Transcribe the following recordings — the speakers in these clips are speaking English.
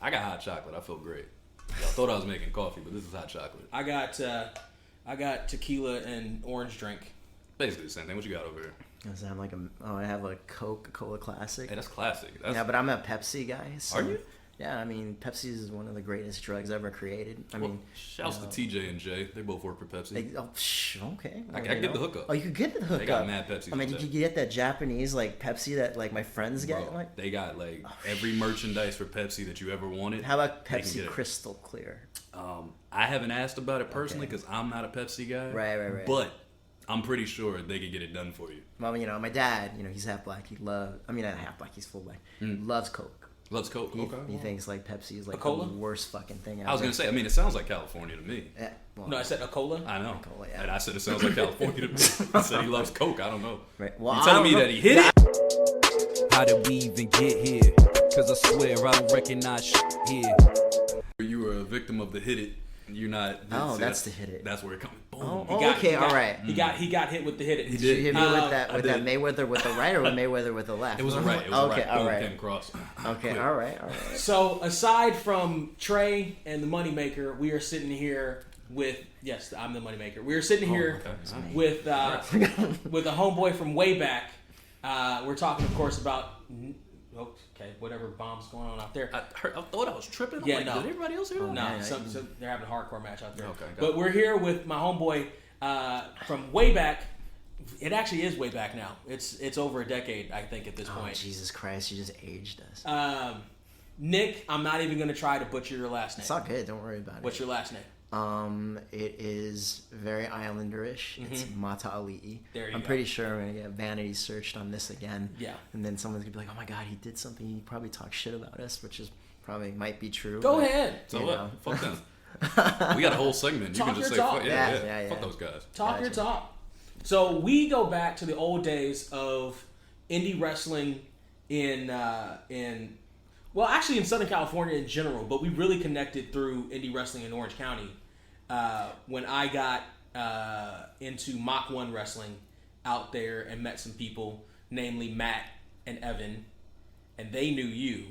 I got hot chocolate. I feel great. Y'all thought I was making coffee, but this is hot chocolate. I got tequila and orange drink. Basically the same thing. What you got over here? I have a Coca-Cola Classic. Hey, that's classic. Yeah, but I'm a Pepsi guy. So, are you? Yeah, I mean, Pepsi is one of the greatest drugs ever created. Shouts to TJ and Jay. They both work for Pepsi. Okay. I get the hookup. Oh, you could get the hookup. They got mad Pepsi. I mean, you could get that Japanese Pepsi that my friends get. Bro, they got every merchandise for Pepsi that you ever wanted. How about Pepsi Crystal Clear? I haven't asked about it personally because I'm not a Pepsi guy. Right. But I'm pretty sure they could get it done for you. Well, my dad, he's half black. Not half black. He's full black. Loves Coke. Loves Coke. He thinks Pepsi is the worst fucking thing out I was gonna say. I mean, it sounds like California to me. Yeah, no, I said a cola. I know. Cola, yeah. And I said it sounds like California to me. He said he loves Coke. I don't know. Right. Well, you telling me that he hit it? How did we even get here? Cause I swear I don't recognize shit here. You were a victim of the hit it. You're not. Oh, that's the hit it. That's where it comes. Boom. All right. He got hit with the hit it. Did you hit me with that Mayweather with the right or with Mayweather with the left? It was a right. It was okay, a right. All right. Came across. Okay, all right. So aside from Trey and the moneymaker, we are sitting here with I'm the moneymaker. We are sitting here with a homeboy from way back. We're talking, of course, about. Okay, whatever bomb's going on out there. I thought I was tripping. Yeah, no. Did everybody else hear that? No, so they're having a hardcore match out there. Okay, but we're here with my homeboy from way back. It actually is way back now. It's over a decade, I think, at this point. Jesus Christ, you just aged us. Nick, I'm not even going to try to butcher your last name. It's all good. Don't worry about it. What's your last name? It is very Islanderish. Mm-hmm. It's Mataalii. There you I'm go. pretty sure I'm gonna get vanity searched on this again. Yeah. And then someone's gonna be like, "Oh my God, he did something. He probably talked shit about us," which is probably might be true. Go ahead. So what? Fuck them. We got a whole segment. You can just say, fuck, yeah. Fuck those guys. Talk your talk. So we go back to the old days of indie wrestling in Southern California in general, but we really connected through indie wrestling in Orange County. When I got into Mach 1 wrestling out there and met some people, namely Matt and Evan, and they knew you.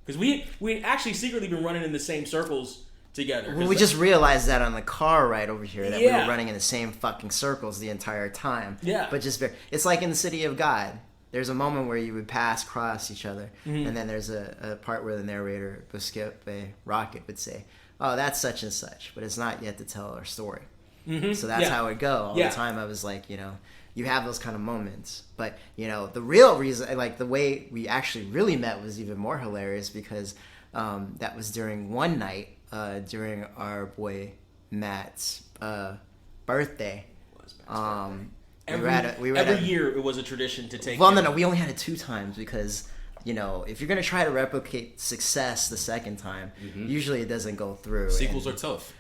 Because we had actually secretly been running in the same circles together. Well, we just realized that on the car ride over here, that we were running in the same fucking circles the entire time. Yeah. But it's like in the City of God. There's a moment where you would cross each other, and then there's a part where the narrator, Busquepe Rocket, would say, "Oh, that's such and such," but it's not yet to tell our story. Mm-hmm. So that's how it go all the time. I was like, you have those kind of moments, but the real reason, like the way we actually really met, was even more hilarious because that was during one night during our boy Matt's birthday. Every year it was a tradition to take. Well, no, we only had it 2 times because if you're gonna try to replicate success the second time, usually it doesn't go through. Sequels are tough.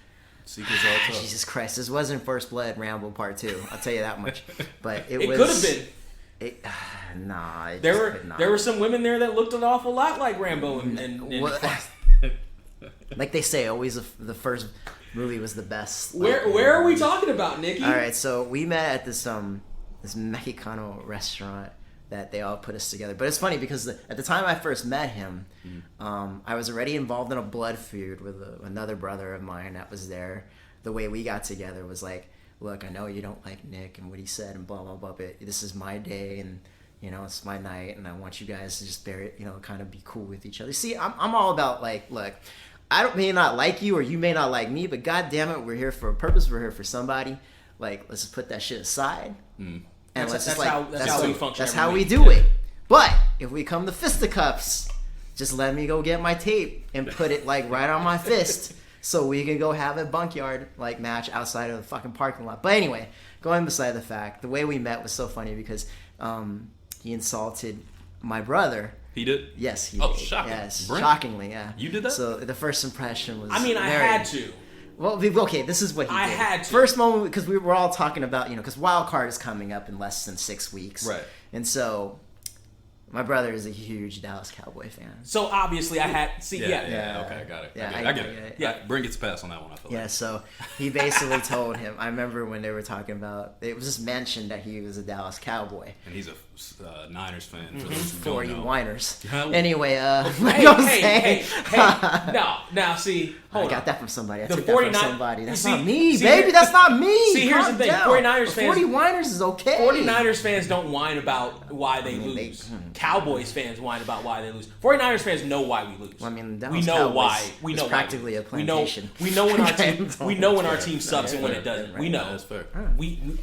Jesus Christ, this wasn't First Blood Rambo Part 2. I'll tell you that much. But it could have been. There were some women there that looked an awful lot like Rambo and like they say, always the first movie was the best. Where are we talking about, Nicky? All right, so we met at this Mexicano restaurant that they all put us together. But it's funny because at the time I first met him, I was already involved in a blood feud with another brother of mine that was there. The way we got together was like, look, I know you don't like Nick and what he said and blah, blah, blah, but this is my day and, it's my night and I want you guys to just bear it, kind of be cool with each other. See, I'm all about like, look, may not like you or you may not like me, but God damn it, we're here for a purpose. We're here for somebody. Like, let's just put that shit aside. And that's how we function. That's how we do it. But if we come to fisticuffs, just let me go get my tape and put it like right on my fist so we can go have a bunkyard like match outside of the fucking parking lot. But anyway, going beside the fact, the way we met was so funny because he insulted my brother. He did? Yes, he did. Oh, shocking. Yes, Brent? shockingly, yeah. You did that? So the first impression was I had to. Well, okay, this is what he did. I had to. First moment, because we were all talking about, because Wild Card is coming up in less than 6 weeks. Right. And so, my brother is a huge Dallas Cowboy fan. So, obviously, I had... Yeah, okay, I got it. Yeah, I get it. Yeah, Brent gets a pass on that one, I feel like. Yeah, so he basically told him, I remember when they were talking about, it was just mentioned that he was a Dallas Cowboy. And he's Niners fan. For those who don't know. whiners. Yeah. Anyway, Hey, no. Now, see, hold on. I got that from somebody. I The took that from 49 somebody. That's see- not me, see, baby. here- That's not me. See, here's Calm the thing. down. 49ers fans- 40 whiners is okay. 49ers fans don't whine about why they mean, lose. Cowboys fans whine about why they lose. 49ers fans know why we lose. Well, I mean, we know why. We is know practically why. a plantation. We know when our team. Okay. We know when our team sucks and when it doesn't. We know. That's fair.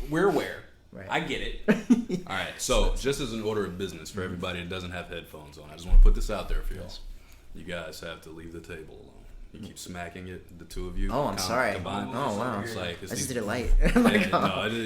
We're aware. Right. I get it. All right, so just as an order of business for everybody that doesn't have headphones on, I just want to put this out there for y'all. You guys have to leave the table alone. You keep smacking it, the two of you. Oh, I'm sorry. Combined. Oh, wow. It's like, I just did it light.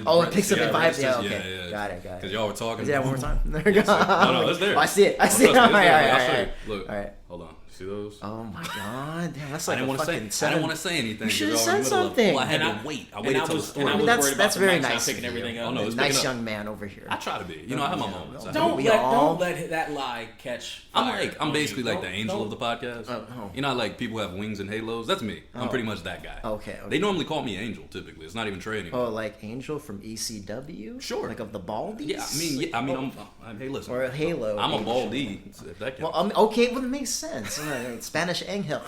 Oh, It picks up the vibes. Yeah, okay. Yeah. Got it. Because y'all were talking. Is that one more time? There we Yes, go. no, it's there. Oh, I see it. Trust All me, it's right. there. I'll show you. Look, All right. hold on. See those? Oh my god. Damn, that's I like didn't a want to fucking say. I didn't want to say anything. You should have 'cause y'all were said in the middle of- something. Well, I had And to wait. I and waited I till the was- story. and I was that's worried about the very mics not nice. picking of you. everything up. Oh, no, it's Nice picking up. young man over here. I try to be. You know, I have my moments. Don't we let all- that lie catch. I'm fire on basically you. like the Don't- angel don't- of the podcast. Oh. You know, how, like people have wings and halos. That's me. I'm pretty much that guy. Okay. They normally call me Angel. Typically, it's not even Trey anymore. Oh, like Angel from ECW? Sure. Like of the Baldies? Yeah, I mean, hey, listen. Or a Halo. I'm a Angel. baldy. If that counts. Well, okay, well, it makes sense. All right, Spanish Angel.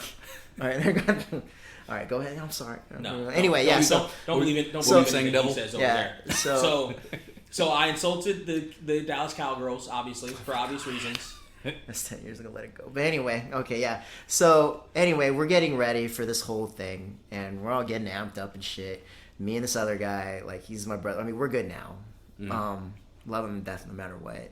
All right, they're gonna. All right, go ahead. I'm sorry. No. Anyway, yeah. So don't believe it. Don't so- believe anything devil? he says over Yeah, there. so- So I insulted the Dallas Cowgirls, obviously for obvious reasons. that's 10 years ago. Let it go. But anyway, okay, yeah. So anyway, we're getting ready for this whole thing, and we're all getting amped up and shit. Me and this other guy, like he's my brother. I mean, we're good now. Love him to death, no matter what.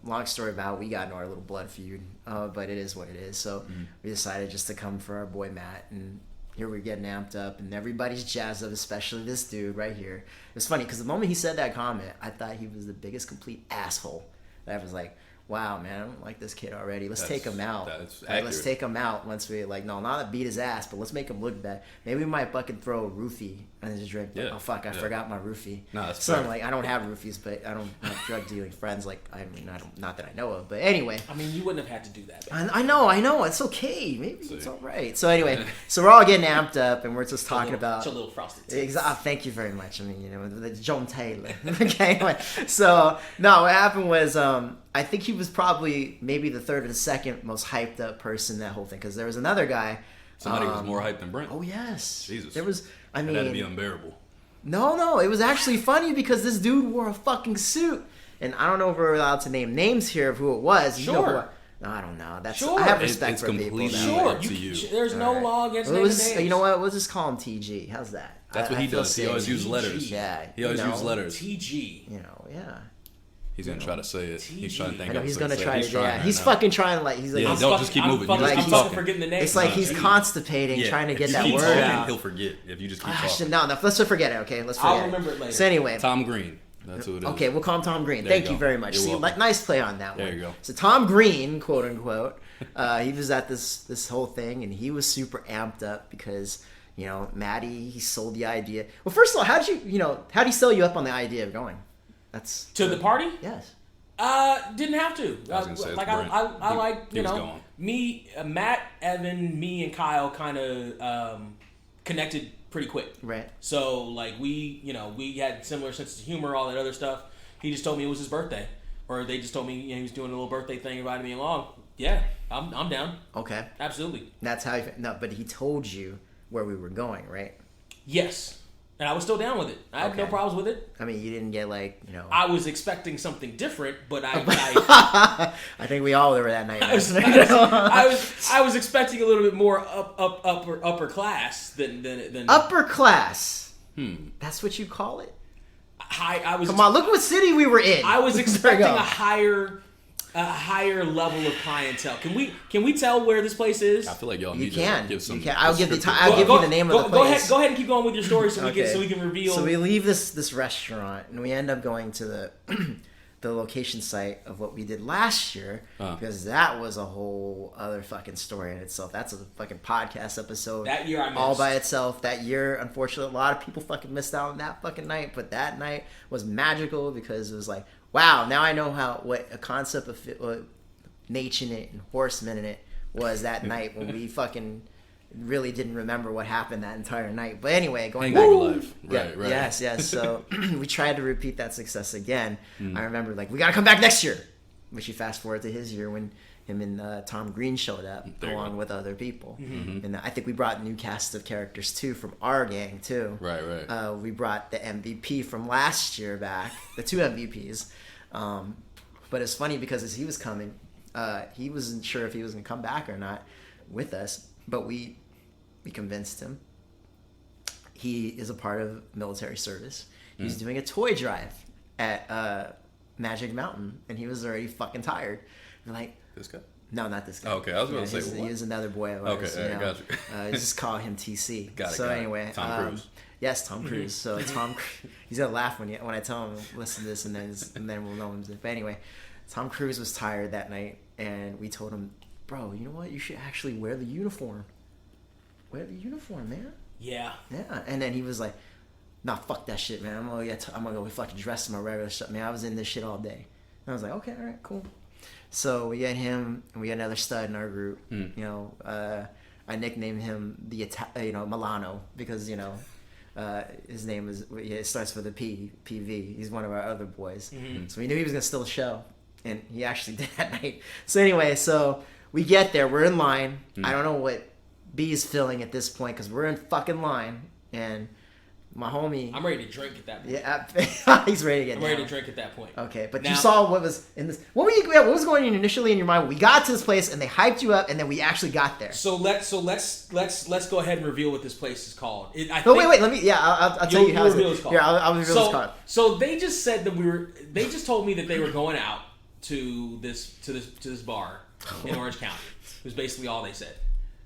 Long story about, we got into our little blood feud, but it is what it is. So we decided just to come for our boy Matt, and here we're getting amped up, and everybody's jazzed up, especially this dude right here. It's funny because the moment he said that comment, I thought he was the biggest complete asshole. I was like, wow, man, I don't like this kid already. Let's take him out. That's Like, let's accurate. take him out once we no, not to beat his ass, but let's make him look bad. Maybe we might fucking throw a roofie and just drink. Yeah, Oh fuck, I yeah. forgot my roofie. No, that's so fair. I'm like, I don't have roofies, but I don't have drug dealing friends. Like I mean, I don't, not that I know of, but anyway. I mean, you wouldn't have had to do that. Babe. I know. It's okay. Maybe See. it's all right. So anyway, so we're all getting amped up, and we're just talking about. It's a little frosted. Thank you very much. I mean, you know, the John Taylor. Okay. Anyway, so no, what happened was, I think he was probably maybe the third or the second most hyped up person in that whole thing, because there was another guy. Somebody was more hyped than Brent. Oh yes. Jesus. There was. I That mean, had to be unbearable. no, it was actually funny because this dude wore a fucking suit, and I don't know if we're allowed to name names here of who it was. You know who Sure. no, I don't know. That's Sure. I have It's respect for people. completely that Sure. way. up to you. There's no Alright. law against Well, it naming was, names. you know what? We'll just call him TG. How's that? That's what he feel does. He safe. always uses letters. Yeah. He always you know, uses letters. TG. You know, yeah. He's gonna try to say it. He's trying to think. I know of he's something gonna say. try He's to. trying Yeah, right he's now. fucking trying to like. He's like. Yeah, he's don't fucking- just keep I'm moving. fucking- You just I'm keep fucking talking. forgetting the names. It's like he's Jeez. constipating, Yeah, trying to if get you that keep word talking, out. He'll forget if you just keep Ah, talking. no, let's just forget it. Okay, let's forget I'll remember it later. So anyway, Tom Green. That's who it is. okay, we'll call him Tom Green. There Thank you you go. very much. You're See, welcome. nice play on that There one. you go. So Tom Green, quote unquote, he was at this whole thing, and he was super amped up because Maddie, he sold the idea. Well, first of all, how'd he sell you up on the idea of going? That's To the party? yes. Didn't have to. I was gonna say, it's like Brent. I He- like he was going. me, Matt, Evan, me, and Kyle kind of connected pretty quick. Right. So like we had similar senses of humor, all that other stuff. He just told me it was his birthday, or they just told me he was doing a little birthday thing, invited me along. Yeah, I'm down. Okay. Absolutely. That's how. But he told you where we were going, right? Yes, and I was still down with it. I had no Okay. problems with it. I mean, you didn't get I was expecting something different, but I I think we all were that night. I was expecting a little bit more upper class than Upper class. That's what you call it. high. I was Come on, look what city we were in. I was There you expecting go. a higher level of clientele. Can we tell where this place is? I feel like y'all You need can. to give some. You can. I'll give the descriptive- time. I'll give you the name of the Go place. ahead and keep going with your story so Okay. we can reveal. So we leave this restaurant and we end up going to the the location site of what we did last year because that was a whole other fucking story in itself. That's a fucking podcast episode. That year I missed. all by itself. That year, unfortunately, a lot of people fucking missed out on that fucking night. But that night was magical because it was like, wow, now I know what a concept of Nation it and Horsemen in it was that night when we fucking really didn't remember what happened that entire night. But anyway, going Angry back. life. Right, right. Yes. So we tried to repeat that success again. I remember we got to come back next year. Which you fast forward to his year when him and Tom Green showed up along with other people. And I think we brought a new cast of characters too from our gang too. Right, right. We brought the MVP from last year back, the 2 MVPs. But it's funny because as he was coming, he wasn't sure if he was going to come back or not with us, but we convinced him. He is a part of military service. He's doing a toy drive at Magic Mountain, and he was already fucking tired. We're like, This guy? no, not this guy. Oh, okay, I was going to say, he was another boy of ours. Okay, got you. Just call him TC. Got it, so got it. anyway, Tom Cruise. Yes, Tom Cruise. So he's gonna laugh when I tell him listen to this, and then we'll know him. But anyway, Tom Cruise was tired that night, and we told him, bro, you know what? You should actually wear the uniform. Wear the uniform, man. Yeah. Yeah. And then he was like, nah, fuck that shit, man. I'm gonna go fucking dress in my regular stuff, man. I was in this shit all day. And I was like, okay, all right, cool. So we get him, and we got another stud in our group. You know, I nicknamed him Milano because his name it starts with a P, PV. He's one of our other boys. So we knew he was gonna steal the show, and he actually did that night. So anyway, so we get there, we're in line. I don't know what B is feeling at this point because we're in fucking line, and my homie. I'm ready to drink at that point. Yeah, he's ready to get. I'm ready to drink at that point. Okay, but now, you saw what was in this. What was going on initially in your mind? We got to this place and they hyped you up, and then we actually got there. So let's go ahead and reveal what this place is called. Wait. Let me. Yeah, I'll tell you how it's called. Here, I'll reveal this called. So they just said that They just told me that they were going out to this bar in Orange County. It was basically all they said,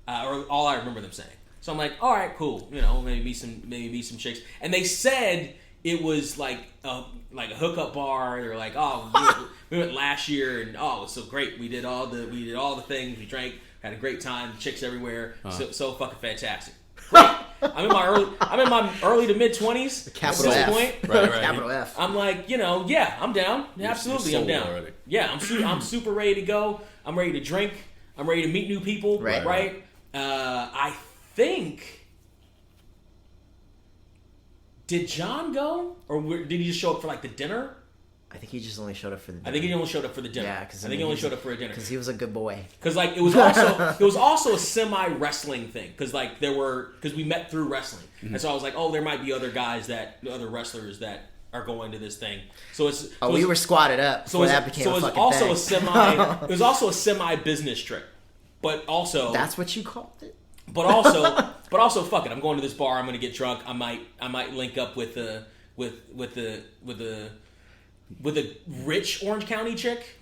or all I remember them saying. So I'm like, all right, cool. Maybe meet some chicks. And they said it was like a hookup bar. They're like, oh, we went last year, and oh, it was so great. We did all the things. We drank, had a great time. Chicks everywhere. So fucking fantastic. Great. I'm in my early to mid 20s. Capital F. Point. Right. Capital F. I'm like, yeah, I'm down. Absolutely, I'm down. Already. Yeah, I'm super ready to go. I'm ready to drink. I'm ready to meet new people. Right. I think, did John go, or did he just show up for like the dinner? I think he just only showed up for the dinner. I think he only showed up for the dinner. Yeah, because he only showed up for a dinner because he was a good boy. Because like it was also a semi wrestling thing. Because like because we met through wrestling, and so I was like, oh, there might be other wrestlers that are going to this thing. So we were squatted up. So that became a fucking thing. It was also a semi business trip, but also that's what you called it. But also, fuck it. I'm going to this bar. I'm going to get drunk. I might link up with the rich Orange County chick.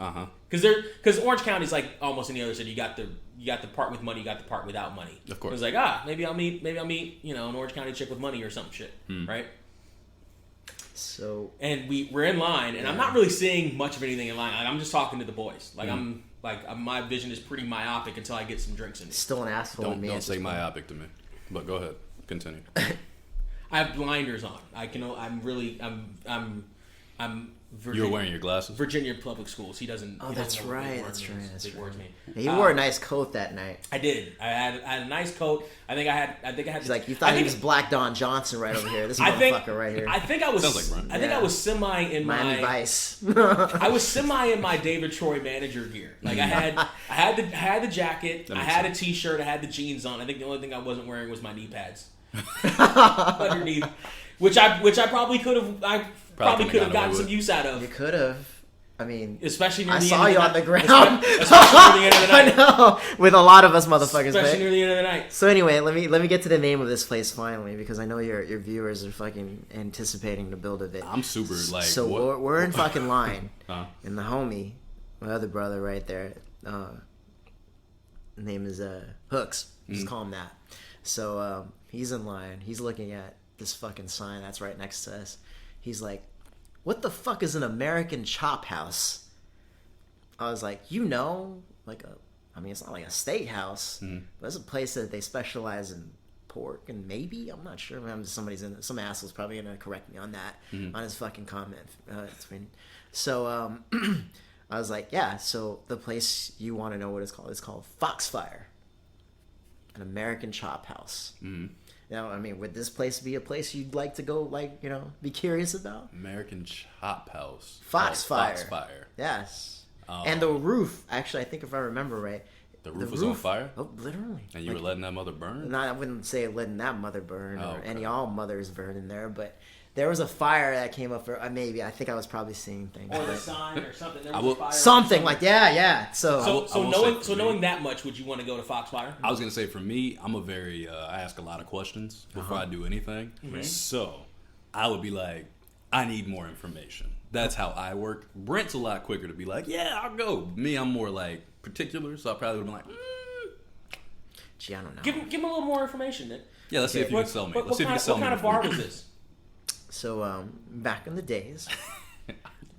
Because Orange County's like almost any other city. You got the part with money. You got the part without money. Of course. It was like maybe I'll meet an Orange County chick with money or some shit. Right. So and we're in line, and I'm not really seeing much of anything in line. Like, I'm just talking to the boys. Like my vision is pretty myopic until I get some drinks in me. Still an asshole. Don't say myopic to me. But go ahead, continue. I have blinders on. I'm You're wearing your glasses. Virginia public schools. He doesn't. Oh, he that's doesn't know what right. big That's word right. means. That's Big right. words mean. He wore a nice coat that night. I did. I had a nice coat. I think I had. He's like, you thought he was Black Don Johnson right over here. This motherfucker right here. I think I was. Sounds like Brent. I think I was semi in Miami my. Vice. I was semi in my David Troy manager gear. Like I had the jacket. I had a t-shirt. I had the jeans on. I think the only thing I wasn't wearing was my knee pads underneath, which I probably could have. I probably could have gotten some use out of. You could have. I mean, especially near I the saw end you of on the ground. Especially near the end of the night. I know, with a lot of us motherfuckers. Especially near the end of the night. So anyway, let me get to the name of this place finally, because I know your viewers are fucking anticipating the build of it. I'm super like. So what? we're in fucking line, Huh? and the homie, my other brother right there, name is Hooks. Just call him that. So he's in line. He's looking at this fucking sign that's right next to us. He's like, what the fuck is an American chop house? I was like, it's not like a steakhouse, but it's a place that they specialize in pork and maybe, I'm not sure, some asshole's probably gonna correct me on that, on his fucking comment. So I was like, yeah, so the place you want to know what it's called Foxfire. an American chop house. Mm-hmm. Now, I mean, would this place be a place you'd like to go, like, you know, be curious about? American Chop House. Foxfire. Foxfire. Yes. And the roof, actually, I think if I remember right, The roof was on fire? Oh, literally. And you were letting that mother burn? No, I wouldn't say letting that mother burn or okay. any all mothers burn in there, but there was a fire that came up for maybe. I think I was probably seeing things. Or the sign or something. There was will- a fire Something like yeah. So I will say for knowing me- that much, would you want to go to Foxfire? I was gonna say for me, I'm a very I ask a lot of questions before I do anything. So I would be like, I need more information. That's how I work. Brent's a lot quicker to be like, yeah, I'll go. Me, I'm more like particular, so I probably would have been like, Gee, I don't know. Give him a little more information, Nick. yeah, let's see if you can sell me. Let's see if you can What sell me. kind of bar was this? So back in the days,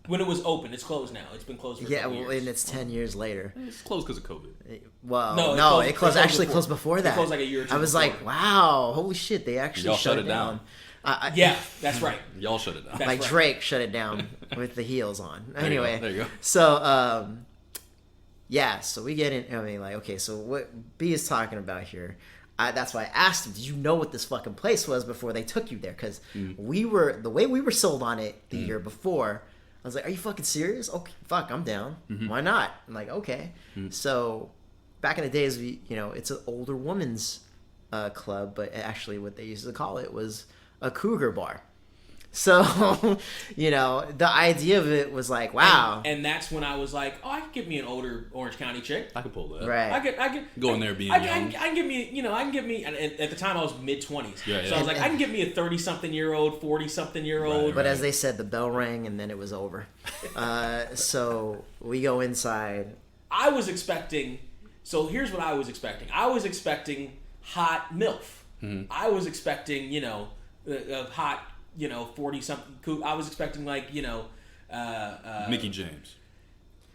When it was open, it's closed now. It's been closed for a yeah, couple well, years. and it's 10 years later. It's closed because of COVID. Well, No, no, it it closed actually before. closed before It that. closed like a year or two I was before. like, wow, holy shit, they actually Y'all shut it down. Yeah, that's right. Y'all shut it down. That's Like right. Drake shut it down with the heels on. you Anyway, go, there you go. So yeah, so we get in. I mean, like, okay, so what B is talking about here? That's why I asked him, did you know what this fucking place was before they took you there? Because the way we were sold on it the year before, I was like, are you fucking serious? Okay, fuck, I'm down. Why not? I'm like, okay. So back in the days, it's an older woman's club, but actually what they used to call it was a Cougar bar. So, the idea of it was like, wow. And that's when I was like, oh, I could get me an older Orange County chick. I could pull that. Right. I could Go in there being I young. can get me. And at the time, I was mid-20s. Yeah, So yeah. I was like, I can get me a 30-something-year-old, 40-something-year-old. Right, But as they said, the bell rang and then it was over. So we go inside. I was expecting. So here's what I was expecting. I was expecting hot MILF. I was expecting, a hot, 40-something. I was expecting Mickey James.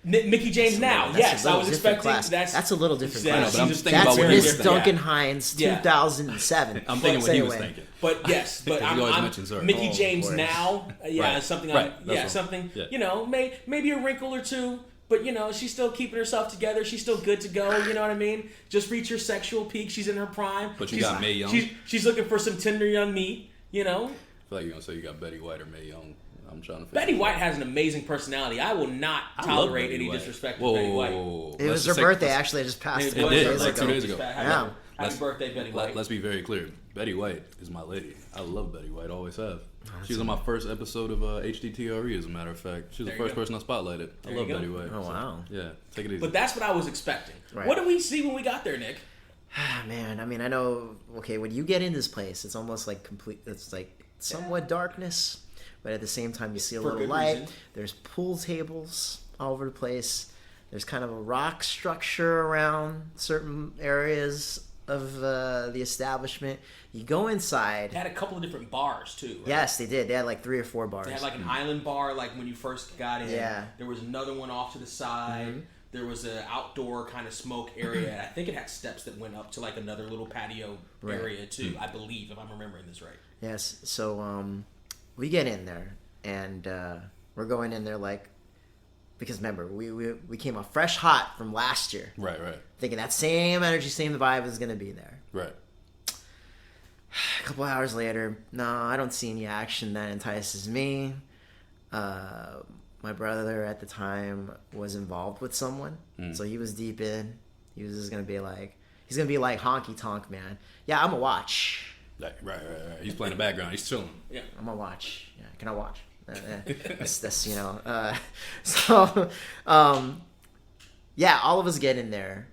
Mickey James now. That's Yes, a I little was different expecting. class. That's a little different Yeah, class. but I'm just thinking That's about what he was Miss thinking. Duncan Hines, Yeah. 2007. I'm thinking what he was Anyway. thinking. But yes, but He I'm, always I'm mentions her. Mickey Oh, of James course. now. Right. Something. Right. That's Yeah, what- something. yeah. Maybe a wrinkle or two. But she's still keeping herself together. She's still good to go. You know what I mean? Just reach her sexual peak. She's in her prime. But you She's- got Mae Young? She's looking for some tender young meat. I feel like you're gonna say you got Betty White or Mae Young. I'm trying to. Betty White has an amazing personality. I will not I love tolerate Betty any White. disrespect Whoa, to Betty White. whoa. It was her birthday, actually. I just passed It it did, days like 2 ago. days ago. Yeah. Happy birthday, Betty White. Let's be very clear. Betty White is my lady. I love Betty White. Always have. She was on my first episode of HDTRE, as a matter of fact. She was There the you first go. person I spotlighted. I There love you go. Betty White. Oh, wow. Yeah, take it easy. But that's what I was expecting. Right. What did we see when we got there, Nick? Man, I mean, I know, okay, when you get in this place, it's almost like it's like somewhat darkness, but at the same time, you see a For little good light. reason. There's pool tables all over the place. There's kind of a rock structure around certain areas of the establishment. You go inside. They had a couple of different bars, too. Right? Yes, they did. They had like 3 or 4 bars. They had like an island bar, like when you first got in. Yeah. There was another one off to the side. There was an outdoor kind of smoke area. I think it had steps that went up to like another little patio Right. area too. I believe, if I'm remembering this right. Yes. So we get in there, and we're going in there like, because remember, we came off fresh hot from last year, right. thinking that same energy, same vibe is going to be there. Right. A couple hours later, no, I don't see any action that entices me. My brother at the time was involved with someone, so he was deep in. He was just gonna be like, honky tonk man. Yeah, I'm gonna watch. Right. He's playing the background. He's chilling. Yeah. I'm gonna watch. Yeah, can I watch? That's So, yeah, all of us get in there.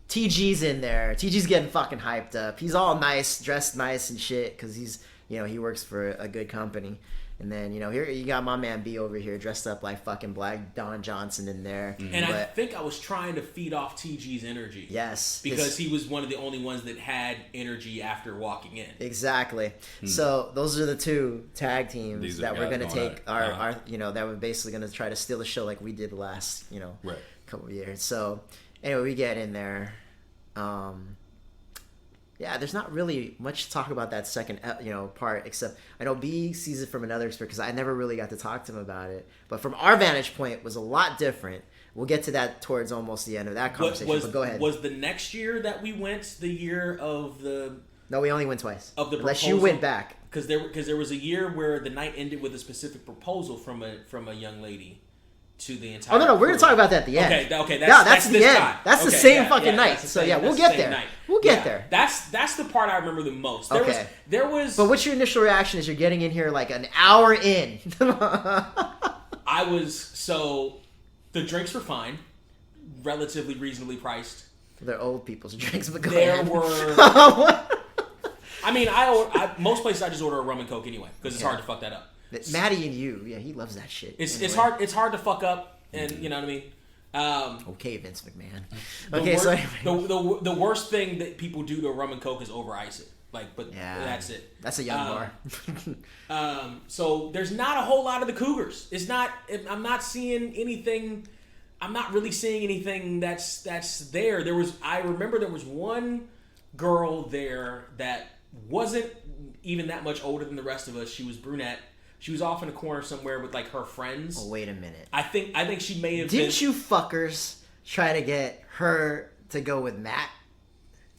TG's in there. TG's getting fucking hyped up. He's all nice, dressed nice and shit, because he's, he works for a good company. And then, here you got my man B over here dressed up like fucking Black Don Johnson in there. And I think I was trying to feed off TG's energy. Yes. Because he was one of the only ones that had energy after walking in. Exactly. So those are the 2 tag teams These are that the we're guys going to going take at it. our that we're basically going to try to steal the show like we did the last, Right. couple of years. So anyway, we get in there. Yeah, there's not really much to talk about that second, part, except I know B sees it from another perspective because I never really got to talk to him about it. But from our vantage point, it was a lot different. We'll get to that towards almost the end of that conversation. But go ahead. Was the next year that we went the year of the? No, we only went twice. Of the unless proposal? you went back. Because there was a year where the night ended with a specific proposal from a young lady to the entire. Oh no, we're gonna talk about that at the end. Okay, that's the end. Time. That's the same fucking night. So yeah, we'll get there. We'll get there. That's the part I remember the most. There was. But what's your initial reaction as you're getting in here like an hour in? The drinks were fine, relatively reasonably priced. They're old people's drinks, but go there ahead. Were. I mean, most places I just order a rum and coke anyway because it's hard to fuck that up. Maddie and you, he loves that shit. It's hard. It's hard to fuck up, and you know what I mean. Okay, Vince McMahon. Okay, so anyway. the worst thing that people do to a rum and coke is over ice it. That's it. That's a young bar. So there's not a whole lot of the Cougars. It's not. I'm not seeing anything. I'm not really seeing anything that's there. I remember there was one girl there that wasn't even that much older than the rest of us. She was brunette. She was off in a corner somewhere with like her friends. Oh, wait a minute. I think she may have. Didn't you fuckers try to get her to go with Matt?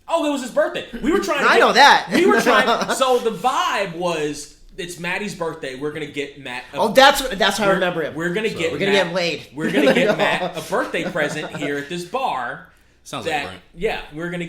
Oh, it was his birthday. We were trying. I know that. We were trying. So the vibe was, it's Maddie's birthday. We're gonna get Matt. That's how I remember him. We're gonna get him laid. We're gonna get Matt a birthday present here at this bar. Sounds like Brent. Yeah, we're gonna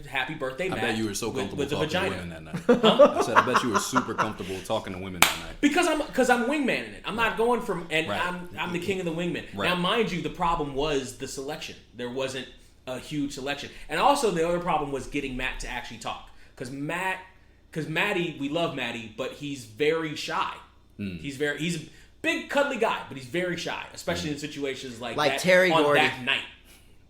happy birthday, Matt. I bet you were so comfortable with talking vagina. to women that night. Huh? I said, I bet you were super comfortable talking to women that night. Because I'm wingmaning it. I'm not going from, and right. I'm the king of the wingman. Right. Now, mind you, the problem was the selection. There wasn't a huge selection, and also the other problem was getting Matt to actually talk. Because Maddie, we love Maddie, but he's very shy. He's a big cuddly guy, but he's very shy, especially in situations like that Terry on Gordy. that night.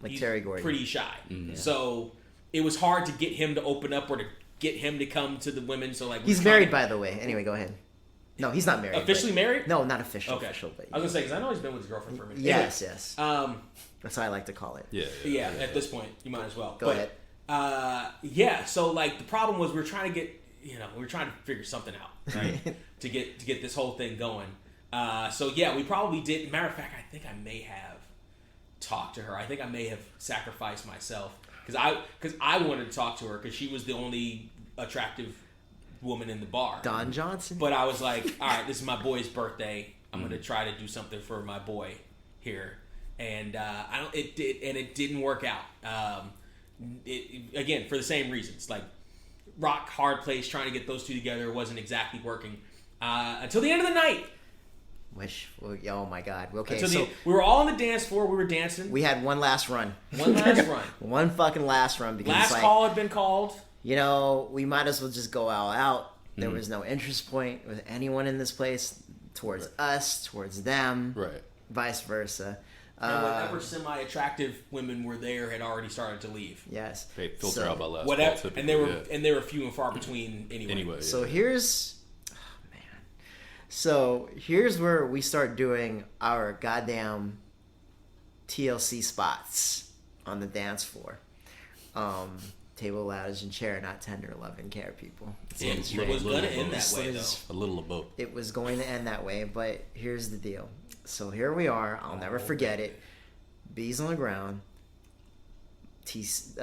Like Terry Gordy. Pretty shy. Yeah. So it was hard to get him to open up or to get him to come to the women. So he's married, by the way. Anyway, go ahead. No, he's not married. Officially married? No, not official. Okay. Official, but I was gonna say because I know he's been with his girlfriend for a minute. Yes, anyway, yes. That's how I like to call it. Yeah. At this point, you might as well. Go ahead. So the problem was we were trying to figure something out, right? to get this whole thing going. We probably did. Matter of fact, I think I may have talked to her. I think I may have sacrificed myself because I wanted to talk to her because she was the only attractive woman in the bar. Don Johnson. But I was like, all right, this is my boy's birthday. I'm going to try to do something for my boy here, and it didn't work out. Again, for the same reasons, like rock hard place trying to get those two together wasn't exactly working until the end of the night. Oh my God. Okay, we were all on the dance floor. We were dancing. We had one last run. One fucking last run. Because last call had been called. We might as well just go all out. There was no interest point with anyone in this place towards us, towards them. Right. Vice versa. And whatever semi-attractive women were there had already started to leave. Yes. They filter out by last whatever, call, and they were few and far between anyway. So here's where we start doing our goddamn TLC spots on the dance floor. Table, ladders, and chair, not tender, love, and care, people. It was going to end that way, though. A little of both. It was going to end that way, but here's the deal. So here we are. I'll never forget it. B's on the ground. Let's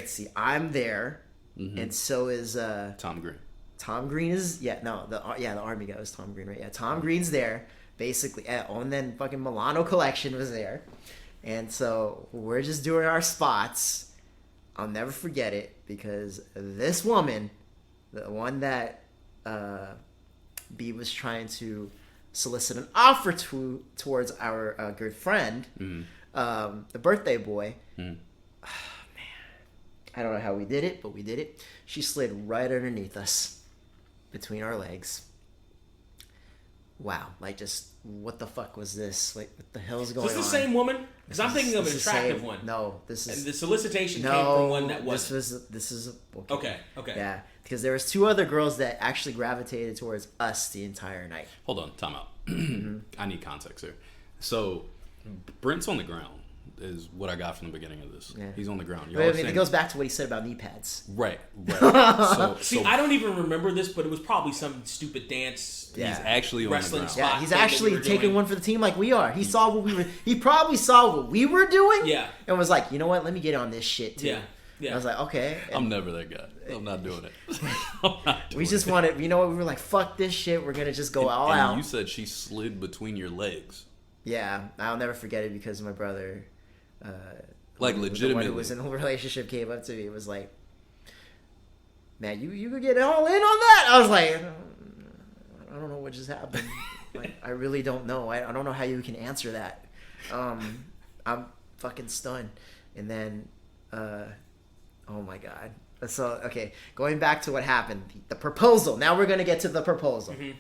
see. I'm there, and so is Tom Green. Tom Green is the Army guy was Tom Green, right? Yeah, Tom Green's there, basically. And then fucking Milano Collection was there, and so we're just doing our spots. I'll never forget it because this woman, the one that B was trying to solicit an offer towards our good friend, the birthday boy. Oh, man, I don't know how we did it, but we did it. She slid right underneath us, between our legs. Wow, just what the fuck was this? What the hell's going on? Is this the same woman? Because I'm thinking of an attractive one. No, this is. And the solicitation came from one that wasn't. This is. Okay. Yeah, because there was two other girls that actually gravitated towards us the entire night. Hold on, time out. I need context here. So, Brent's on the ground. is what I got from the beginning of this. Yeah. He's on the ground. But, I mean, it goes back to what he said about knee pads. Right. So I don't even remember this, but it was probably some stupid dance. Yeah. he's actually on the Wrestling ground. spot. Yeah, he's thing that actually we were taking doing. one for the team like we are. He saw what we were. He probably saw what we were doing. Yeah. And was like, you know what? Let me get on this shit too. Yeah. Yeah. I was like, okay. And I'm never that guy. I'm not doing it. we just wanted. You know what? We were like, fuck this shit. We're gonna just go all out. You said she slid between your legs. Yeah, I'll never forget it because my brother, Like the one legitimately. who was in a relationship, came up to me and was like, "Man, you could get all in on that." I was like, "I don't know what just happened. Like, I really don't know. I don't know how you can answer that. I'm fucking stunned." And then, oh my god. So okay, going back to what happened, the proposal. Now we're gonna get to the proposal. Mm-hmm.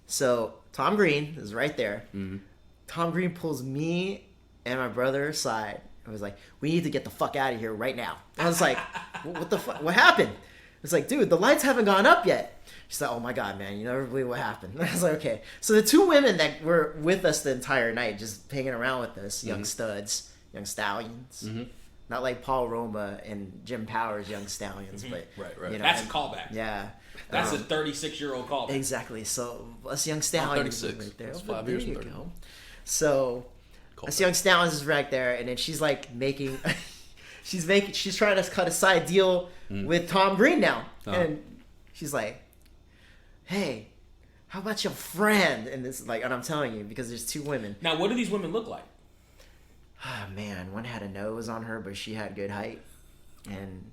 So Tom Green is right there. Mm-hmm. Tom Green pulls me and my brother aside and was like, "We need to get the fuck out of here right now." I was like, "What the fuck? What happened?" It's like, "Dude, the lights haven't gone up yet." She's like, "Oh my god, man, you never believe what happened." I was like, "Okay." So the two women that were with us the entire night, just hanging around with us, young studs, young stallions. Mm-hmm. Not like Paul Roma and Jim Powers, young stallions, but Right. you know, That's a callback. yeah. That's a 36-year-old callback. Exactly. So us young stallions 36. right there. That's But 5 years there from you 30. go. So us young stallions is right there, and then she's like making, she's trying to cut a side deal with Tom Green now, and she's like, "Hey, how about your friend?" And this like, and I'm telling you because there's two women. Now, what do these women look like? Oh man, one had a nose on her, but she had good height, and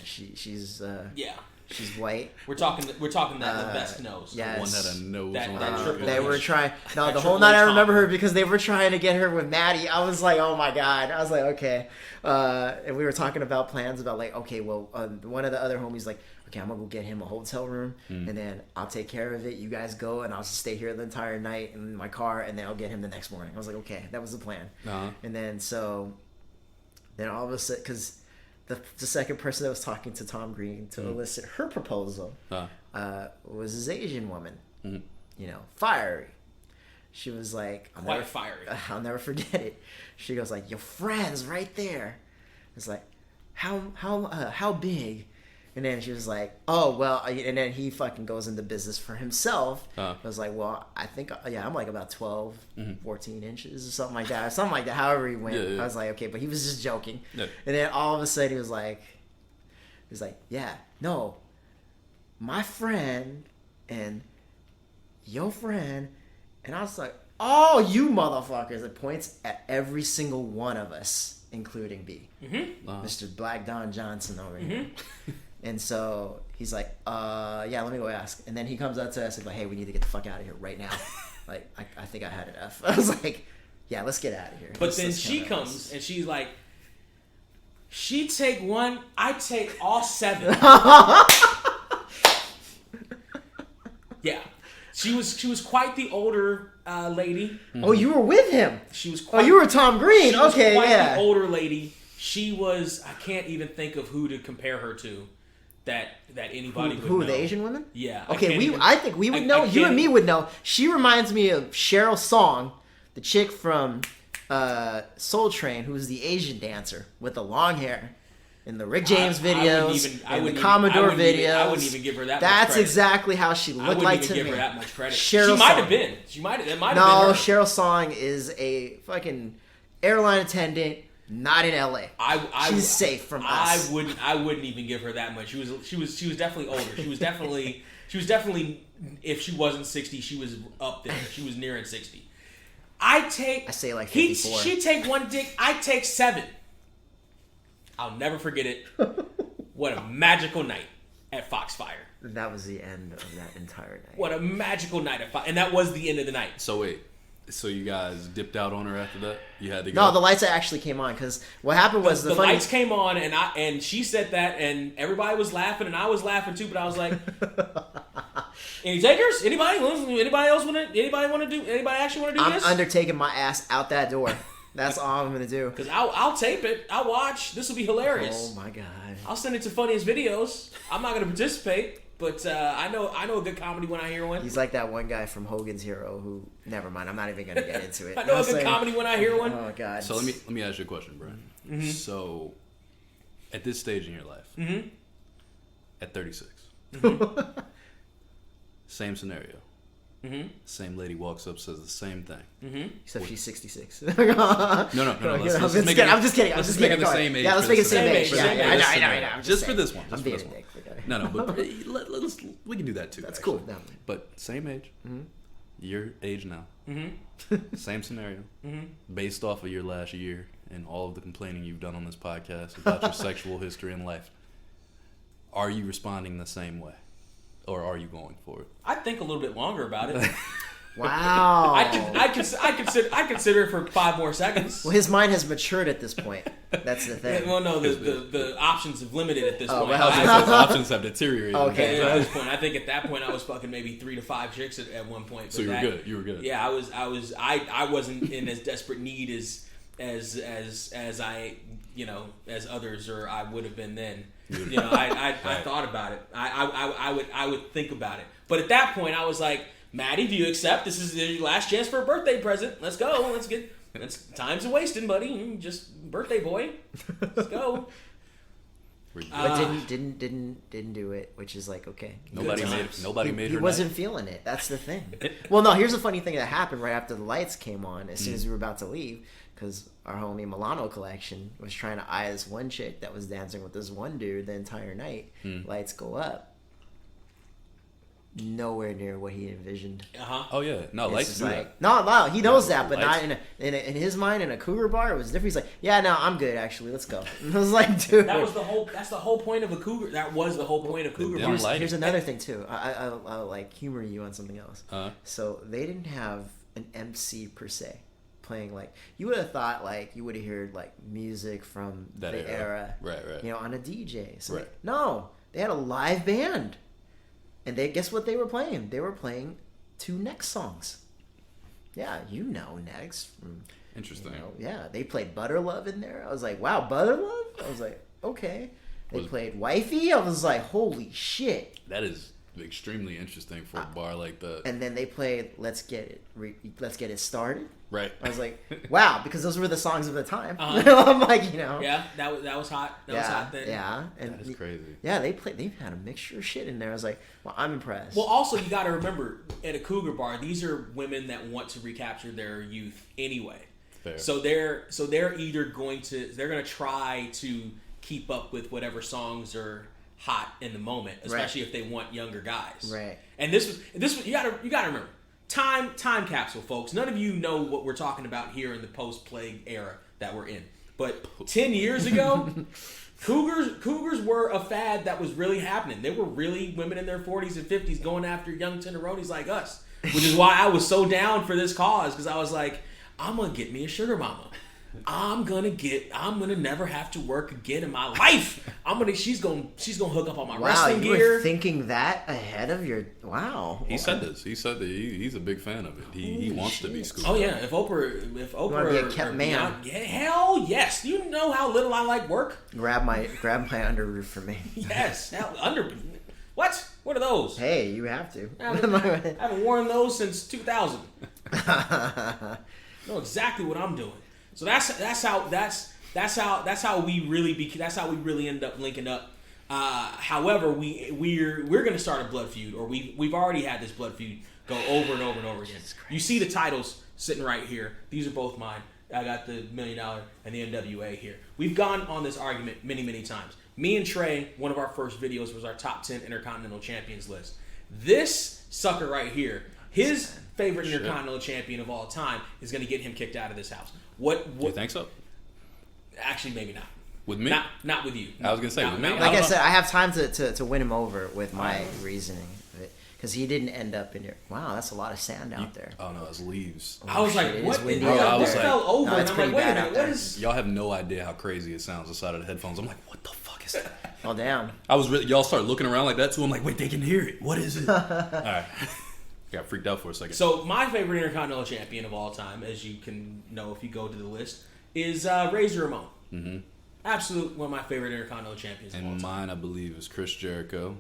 she's Yeah. she's white. We're talking that the best nose. Yes. One had a nose That- on that her. triple They were H. trying. No, That the whole Triple night H I remember top. her because they were trying to get her with Maddie. I was like, oh my god. I was like, okay. And we were talking about plans about like, okay, well, one of the other homies like, okay, I'm gonna go get him a hotel room, and then I'll take care of it. You guys go, and I'll just stay here the entire night in my car, and then I'll get him the next morning. I was like, okay, that was the plan. And then all of a sudden, because the second person that was talking to Tom Green to elicit her proposal was this Asian woman, you know, fiery. She was like, Quite fiery. I'll never forget it. She goes like, "Your friend's right there." It's like, how big? And then she was like, "Oh well," and then he fucking goes into business for himself. I was like, "Well, I think I'm like about 12, 14 inches or something like that, However he went, Yeah. I was like, okay, but he was just joking. Yeah. And then all of a sudden he was like, "Yeah, no, my friend and your friend," and I was like, "Oh, you motherfuckers!" It points at every single one of us, including B, Mr. Black Don Johnson over here. And so he's like, yeah, let me go ask. And then he comes up to us and like, "Hey, we need to get the fuck out of here right now." Like, I think I had enough. I was like, "Yeah, let's get out of here." But then she comes and she's like, "She take one, I take all 7." Yeah, she was quite the older lady. Oh, you were with him. She was. Oh, Quite, you were Tom Green. She was Okay, quite yeah. the older lady. She was. I can't even think of who to compare her to. That anybody would Who know. the Asian women? Yeah. Okay, I think we would know. You and me would know. She reminds me of Cheryl Song, the chick from Soul Train, who's the Asian dancer with the long hair in the Rick James videos and the Commodore videos. I wouldn't even give her that. That's much credit. exactly how she I looked wouldn't like even to give me. her that much credit. Cheryl She might Song. have been. That might have No, been her. Cheryl Song is a fucking airline attendant, not in LA. She's safe from us. I wouldn't even give her that much. She was definitely older. She was definitely if she wasn't 60, she was up there. She was nearing 60. I say like 54. She take one dick, I take 7. I'll never forget it. What a magical night at Foxfire. That was the end of that entire night. What a magical night at Foxfire. And that was the end of the night. So wait, so you guys dipped out on her after that? You had to go? No, the lights actually came on because what happened was the lights came on and she said that and everybody was laughing and I was laughing too, but I was like, any takers? Anybody else want to? Anybody actually want to do this? I'm undertaking my ass out that door. That's all I'm gonna do. Because I'll tape it. I'll watch. This will be hilarious. Oh my god. I'll send it to Funniest Videos. I'm not gonna participate, But I know a good comedy when I hear one. He's like that one guy from Hogan's Hero who. Never mind. I'm not even gonna get into it. I know a good comedy when I hear one. Oh God. So let me ask you a question, Brent. Mm-hmm. So, at this stage in your life, at 36, same scenario. Same lady walks up, says the same thing. Except she's 66. No. I'm just kidding. Let's just make it the same age. Yeah, let's make it the same age. I know. Just for this one. I'm being a dick. No, but we can do that too. That's actually. cool. But same age. Your age now. Same scenario. Based off of your last year and all of the complaining you've done on this podcast about your sexual history in life, are you responding the same way? Or are you going for it? I think a little bit longer about it. Wow. I consider it for 5 more seconds. Well, his mind has matured at this point. That's the thing. Well, no, the options have limited at this point. Well, options have deteriorated. Okay. At this point, I think at that point I was fucking maybe 3 to 5 chicks at one point. So you were good. Yeah, I wasn't in as desperate need as I as others or I would have been then. I thought about it. I would think about it. But at that point, I was like, Maddie, do you accept? This is your last chance for a birthday present. Let's go. Time's wasting, buddy. Just birthday boy. Let's go. But didn't do it, which is like okay. Nobody made her. He wasn't feeling it. That's the thing. Well, no. Here's the funny thing that happened right after the lights came on. As soon as we were about to leave, because our homie Milano Collection was trying to eye this one chick that was dancing with this one dude the entire night. Lights go up. Nowhere near what he envisioned. Oh yeah, no lights do that. No, he knows that, but not in his mind. In a Cougar bar, it was different. He's like, yeah, no, I'm good actually. Let's go. And I was like, dude, that's the whole point of a Cougar. That was the whole point of Cougar bars. Here's another thing too. I'll like humor you on something else. So they didn't have an MC per se playing. Like you would have thought, like you would have heard like music from that the era, right? On a DJ. So right. No, they had a live band. And guess what they were playing? They were playing 2 Next songs. Yeah, Next. Interesting. Yeah, they played Butter Love in there. I was like, wow, Butter Love? I was like, okay. They played Wifey. I was like, holy shit. That is extremely interesting for a bar like that. And then they played Let's Get It Started. Right. I was like, wow, because those were the songs of the time. I'm like, Yeah, that was hot. That was hot then. Yeah. And that is crazy. Yeah, they've had a mixture of shit in there. I was like, well, I'm impressed. Well, also, you got to remember, at a Cougar bar, these are women that want to recapture their youth anyway. Fair. So they're either going to try to keep up with whatever songs are hot in the moment, especially if they want younger guys. Right. And this was you gotta remember. Time capsule, folks. None of you know what we're talking about here in the post-plague era that we're in. But 10 years ago, Cougars were a fad that was really happening. There were really women in their 40s and 50s going after young tenderonis like us, which is why I was so down for this cause, because I was like, I'm gonna get me a sugar mama. I'm gonna never have to work again in my life. She's gonna hook up on my wrestling gear. You were thinking that ahead of your He said this. He said that he's a big fan of it. He wants to be scooped. Oh yeah, if Oprah be a kept man. Yeah, hell yes. You know how little I like work. Grab my underroof for me. Yes, What? What are those? Hey, you have to. I haven't worn those since 2000. Know exactly what I'm doing. So that's how we really end up linking up. However, we're going to start a blood feud, or we've already had this blood feud go over and over and over again. You see the titles sitting right here. These are both mine. I got the $1 Million and the NWA here. We've gone on this argument many, many times. Me and Trey, one of our first videos was our top 10 Intercontinental Champions list. This sucker right here, his favorite Intercontinental Champion of all time, is going to get him kicked out of this house. What? You think so? Actually, maybe not. With me? Not with you. I was going to say, with me? Like I said, I have time to win him over with my reasoning. Because he didn't end up in here. Wow, that's a lot of sand out there. Oh, no, it's leaves. I was like, shit, what? I was like, fell over. No, And it's I'm pretty like, wait a bad out minute, there. what is... Y'all have no idea how crazy it sounds inside of the headphones. I'm like, what the fuck is that? Oh, damn. Y'all start looking around like that too. I'm like, wait, they can hear it. What is it? All right. Got freaked out for a second. So my favorite Intercontinental Champion of all time, as you can know if you go to the list, is Razor Ramon. Mm-hmm. Absolute one of my favorite Intercontinental Champions of all time. And mine, I believe, is Chris Jericho.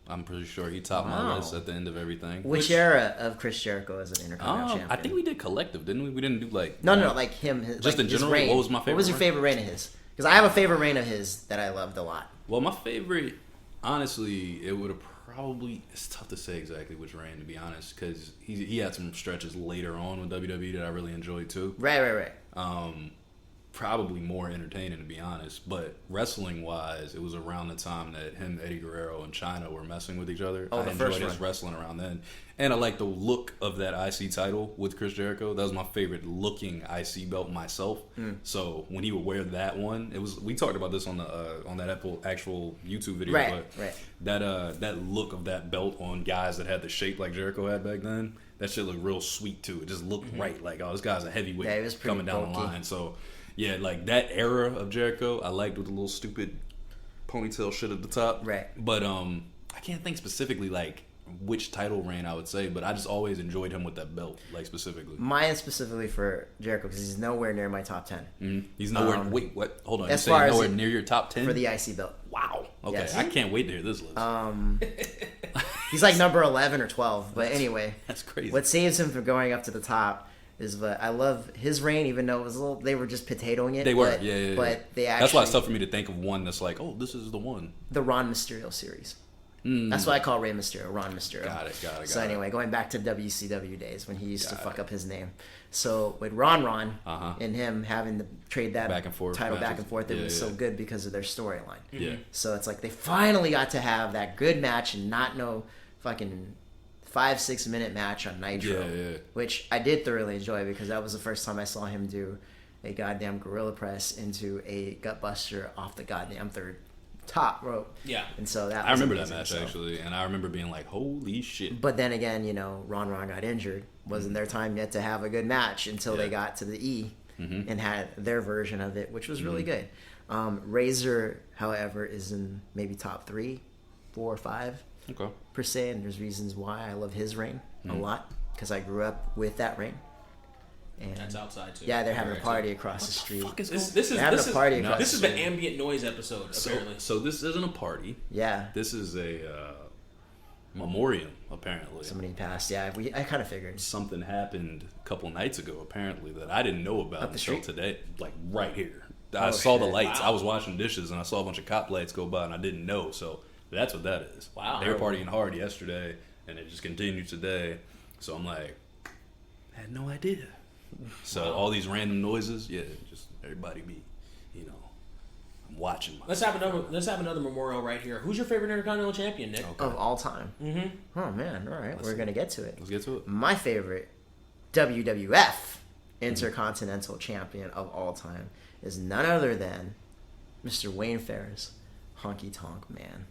I'm pretty sure he topped my list at the end of everything. Which era of Chris Jericho as an Intercontinental Champion? I think we did collective, didn't we? We didn't do like... No, like him. Just like in general? reign. What was my favorite What was your favorite reign of his? Because I have a favorite reign of his that I loved a lot. Well, my favorite, honestly, it would have probably... It's tough to say exactly which reign, to be honest, because he had some stretches later on with WWE that I really enjoyed, too. Right. Probably more entertaining, to be honest. But wrestling-wise, it was around the time that him, Eddie Guerrero, and Chyna were messing with each other. I enjoyed his wrestling around then. And I like the look of that IC title with Chris Jericho. That was my favorite looking IC belt myself. So when he would wear that one, it was. We talked about this on that actual YouTube video. Right. That look of that belt on guys that had the shape like Jericho had back then, that shit looked real sweet too. It just looked right. Like, oh, this guy's a heavyweight coming down the line. So yeah, like that era of Jericho, I liked with the little stupid ponytail shit at the top. Right. But I can't think specifically like which title reign I would say, but I just always enjoyed him with that belt, like specifically. Mine specifically for Jericho because he's nowhere near my top 10. Mm-hmm. He's nowhere. Wait, what? Hold on. As You're far saying as nowhere near your top 10 for the IC belt. Wow. Okay, Yes. I can't wait to hear this list. He's like number 11 or 12. But anyway, that's crazy. What saves him from going up to the top is that I love his reign, even though it was a little. They were just potatoing it. They were, but, yeah. But they actually. That's why it's tough for me to think of one that's like, oh, this is the one. The Ron Mysterio series. That's why I call Rey Mysterio Ron Mysterio. Got it. So anyway, going back to WCW days when he used to fuck up his name. So with Ron and him having to trade that back and forth title matches. back and forth, it was so good because of their storyline. Yeah. So it's like they finally got to have that good match and not no fucking 5-6 minute match on Nitro, which I did thoroughly enjoy because that was the first time I saw him do a goddamn gorilla press into a gutbuster off the goddamn third top rope. Yeah. And so that I was remember amazing, that match actually, and I remember being like, holy shit. But then again, Ron got injured. Wasn't their time yet to have a good match until they got to the E and had their version of it, which was really good. Razor, however, is in maybe top 3, 4, or 5 per se, and there's reasons why I love his reign a lot because I grew up with that reign. And that's outside too. Yeah, they're having a party across the street. This is an ambient noise episode. Apparently, so this isn't a party. Yeah, this is a memoriam. Apparently, somebody passed. Yeah, I kind of figured something happened a couple nights ago. Apparently, that I didn't know about until today. Like right here, I saw the lights. Wow. I was washing dishes and I saw a bunch of cop lights go by and I didn't know. So that's what that is. Wow, they were partying hard yesterday and it just continued today. So I'm like, I had no idea. So all these random noises, just everybody be, I'm watching myself. Let's have another memorial right here. Who's your favorite Intercontinental Champion, Nick? Of all time? Oh man, all right, we're gonna get to it. Let's get to it. My favorite WWF Intercontinental Champion of all time is none other than Mr. Wayne Ferris, Honky Tonk Man.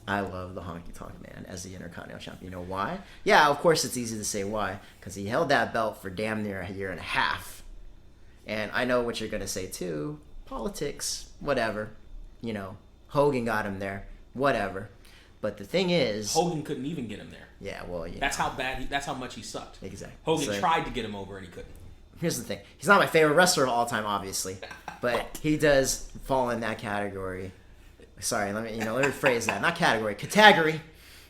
I love the Honky Tonk Man as the Intercontinental Champion. You know why? Yeah, of course it's easy to say why. Because he held that belt for damn near a year and a half. And I know what you're going to say too. Politics, whatever. Hogan got him there. Whatever. But the thing is... Hogan couldn't even get him there. Yeah, well, that's how bad. That's how much he sucked. Exactly. Hogan tried to get him over and he couldn't. Here's the thing. He's not my favorite wrestler of all time, obviously. But he does fall in that category. Sorry, let me rephrase that. Not category, category.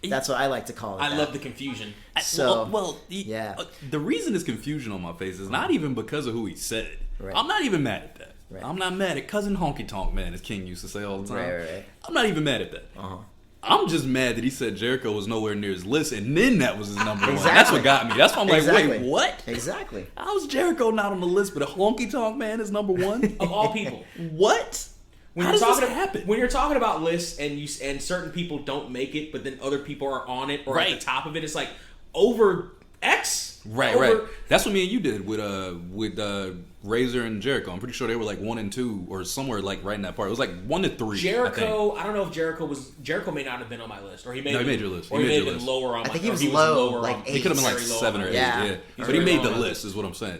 That's what I like to call it. I love the confusion. So, the reason there's confusion on my face is not even because of who he said. Right. I'm not even mad at that. Right. I'm not mad at Cousin Honky Tonk Man, as King used to say all the time. Right. I'm not even mad at that. I'm just mad that he said Jericho was nowhere near his list, and then that was his number one. That's what got me. That's why I'm like, wait, what? Exactly. How's Jericho not on the list, but a Honky Tonk Man is number one? Of all people. What? How does this happen? When you're talking about lists and certain people don't make it, but then other people are on it or at the top of it, it's like over X. Right. That's what me and you did with Razor and Jericho. I'm pretty sure they were like 1 and 2 or somewhere like right in that part. It was like 1 to 3. Jericho, I don't know if Jericho may not have been on my list, or he may have made your list. Or he may have been lower on my list. I think he was low, like 8. He could have been like 7 or 8. Yeah. But he made the list, is what I'm saying.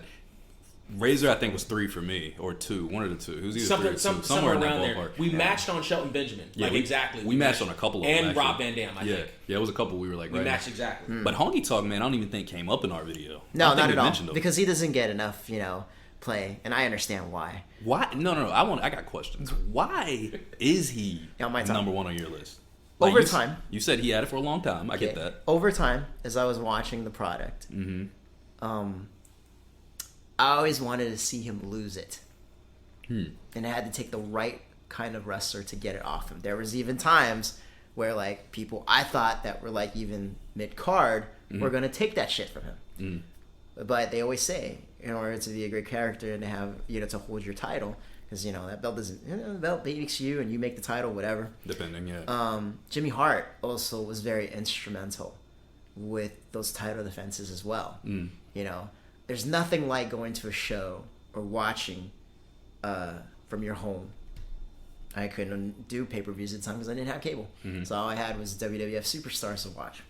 Razor, I think, was 3 for me, or 2, 1 of the 2. It was either somewhere in that around ballpark. We matched on Shelton Benjamin, exactly. We matched on a couple of them, and Rob Van Dam, I think. Yeah, it was a couple we were like, we matched exactly. But Honky Tonk Man, I don't even think came up in our video. No, not at all. Because he doesn't get enough, play, and I understand why. Why? No. I got questions. Why is he number 1 on your list? Like over time. You said he had it for a long time. I get that. Over time, as I was watching the product, I always wanted to see him lose it. And I had to take the right kind of wrestler to get it off him. There was even times where like people I thought that were like even mid-card were going to take that shit from him. But they always say, in order to be a great character and to have, to hold your title, because, that belt doesn't, the belt makes you and you make the title, whatever. Depending, yeah. Jimmy Hart also was very instrumental with those title defenses as well. There's nothing like going to a show or watching from your home. I couldn't do pay-per-views at the time because I didn't have cable. So all I had was WWF Superstars to watch.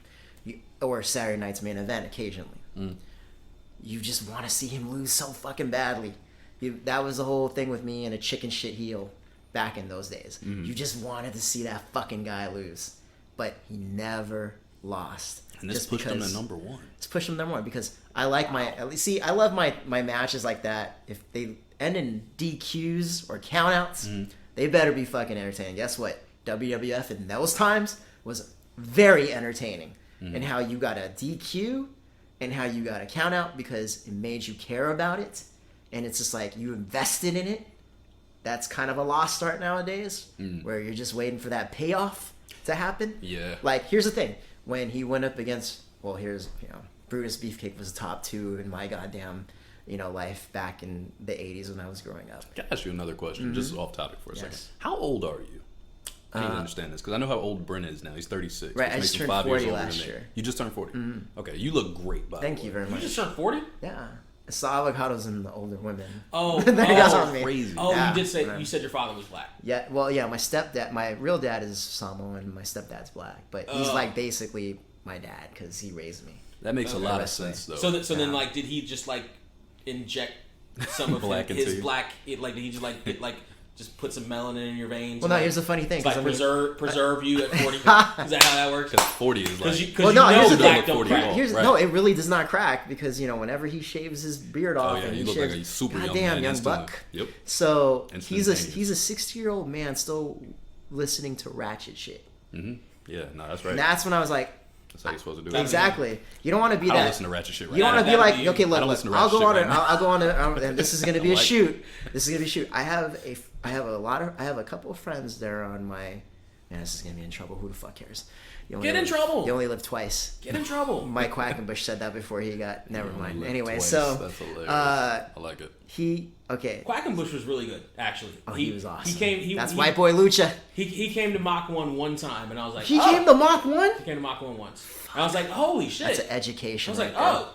Or Saturday Night's Main Event occasionally. You just want to see him lose so fucking badly. That was the whole thing with me and a chicken shit heel back in those days. You just wanted to see that fucking guy lose. But he never lost. And this pushed him to number one. It's pushed him to number one because I like I love my matches like that. If they end in DQs or countouts, they better be fucking entertaining. Guess what? WWF in those times was very entertaining. And how you got a DQ and how you got a count out because it made you care about it. And it's just like you invested in it. That's kind of a lost start nowadays where you're just waiting for that payoff to happen. Yeah. Like, here's the thing. When he went up against, Brutus Beefcake was top 2 in my goddamn, life back in the 80s when I was growing up. Can I ask you another question? Just off topic for a second. How old are you? I need to understand this because I know how old Brent is now. He's 36. Right, I just turned 40 last year. You just turned 40? Okay, you look great, by the way. Thank you very much. You just turned 40? Yeah. I saw avocados in the older women. Oh, crazy. Oh, yeah, you said your father was black. Yeah, well, yeah, my stepdad, my real dad is Samoan and my stepdad's black. But he's like basically my dad because he raised me. That makes a lot of sense, though. So then, like, did he just, like, inject some of his black, did he just, like, just put some melanin in your veins? Well, no, here's the funny thing. Like, preserve you at 40. Is that how that works? Because 40 is like... Here's the black thing. don't crack. No, it really does not crack because, whenever he shaves his beard off... and he looks like a super young man. Young buck. Yep. So, he's a 60-year-old man still listening to ratchet shit. Yeah, no, that's right. And that's when I was like... That's how you're supposed to do it. Exactly. You don't want to be that... I don't listen to ratchet shit right You don't want to be like, okay, look, I'll go on right and this is going to be a shoot. This is going to be a shoot. I have a couple of friends that are on my... Man, this is going to be in trouble. Who the fuck cares? In trouble. You only live twice. Get in trouble. Mike Quackenbush said that before he got... Never mind. Anyway, twice. so... That's hilarious. I like it. Quackenbush was really good, actually. Oh, he was awesome. That's White Boy Lucha. He came to Mach 1 one time, and I was like, He came to Mach 1? He came to Mach 1 once. And I was like, holy shit. That's an education. I was like, there.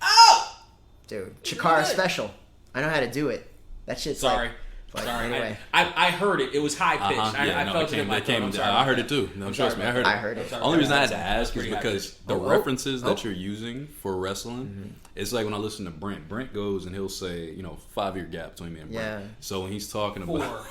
oh! Dude, Chikara special. I know how to do it. That shit's Sorry. But anyway. I heard it. It was high pitched. I felt it in my throat. I heard it too. No, trust me, I heard it. I heard it. Only reason I had to ask is because the references that you're using for wrestling, it's like when I listen to Brent. Brent goes and he'll say, 5-year gap between me and Brent. Yeah. So when he's talking about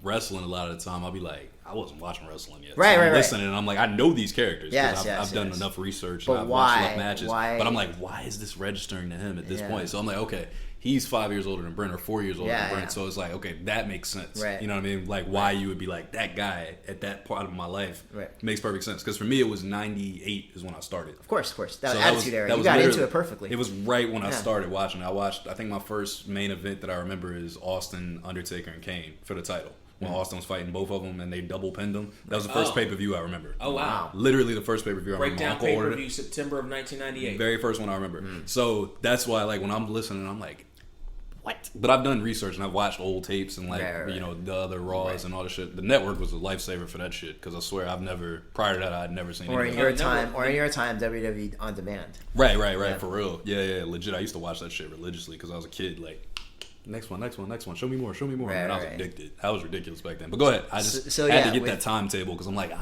wrestling, a lot of the time I'll be like, I wasn't watching wrestling yet. Right, so right, I'm listening, and I'm like, I know these characters because Yes, I've done enough research But and I've watched enough matches. But I'm like, why is this registering to him at this point? So I'm like, okay, he's 5 years older than Brent or 4 years older than Brent. Yeah. So it's like, okay, that makes sense. Right. You know what I mean? Like why you would be like, that guy at that part of my life makes perfect sense. Because for me, it was 98 is when I started. Of course. That Attitude Era. You got into it perfectly. It was right when I started watching. I think my first main event that I remember is Austin, Undertaker, and Kane for the title. When Austin was fighting both of them and they double pinned them. That was the first pay-per-view I remember. Oh, wow. Literally the first pay-per-view I remember. Breakdown pay-per-view September of 1998. Very first one I remember. So that's why, like, when I'm listening, I'm like, what? But I've done research and I've watched old tapes and, like, the other Raws and all the shit. The network was a lifesaver for that shit because I swear prior to that, I'd never seen anything. Or in your time, WWE On Demand. Right, for real. Yeah, legit. I used to watch that shit religiously because I was a kid, like, next one. Show me more. And I was addicted. That was ridiculous back then. But go ahead. I just had to get that timetable because I'm like,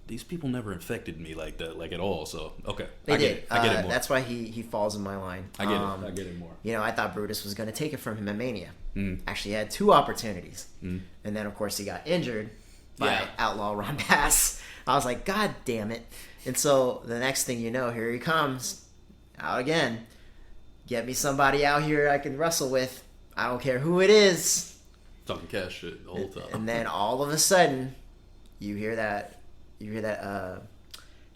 these people never infected me like that, like at all. So, okay. I get it more. That's why he falls in my line. I get it more. I thought Brutus was going to take it from him at Mania. Actually, he had 2 opportunities. And then, of course, he got injured by Outlaw Ron Bass. I was like, God damn it. And so, the next thing you know, here he comes. Out again. Get me somebody out here I can wrestle with. I don't care who it is. Talking cash shit the whole time. And then all of a sudden, you hear that.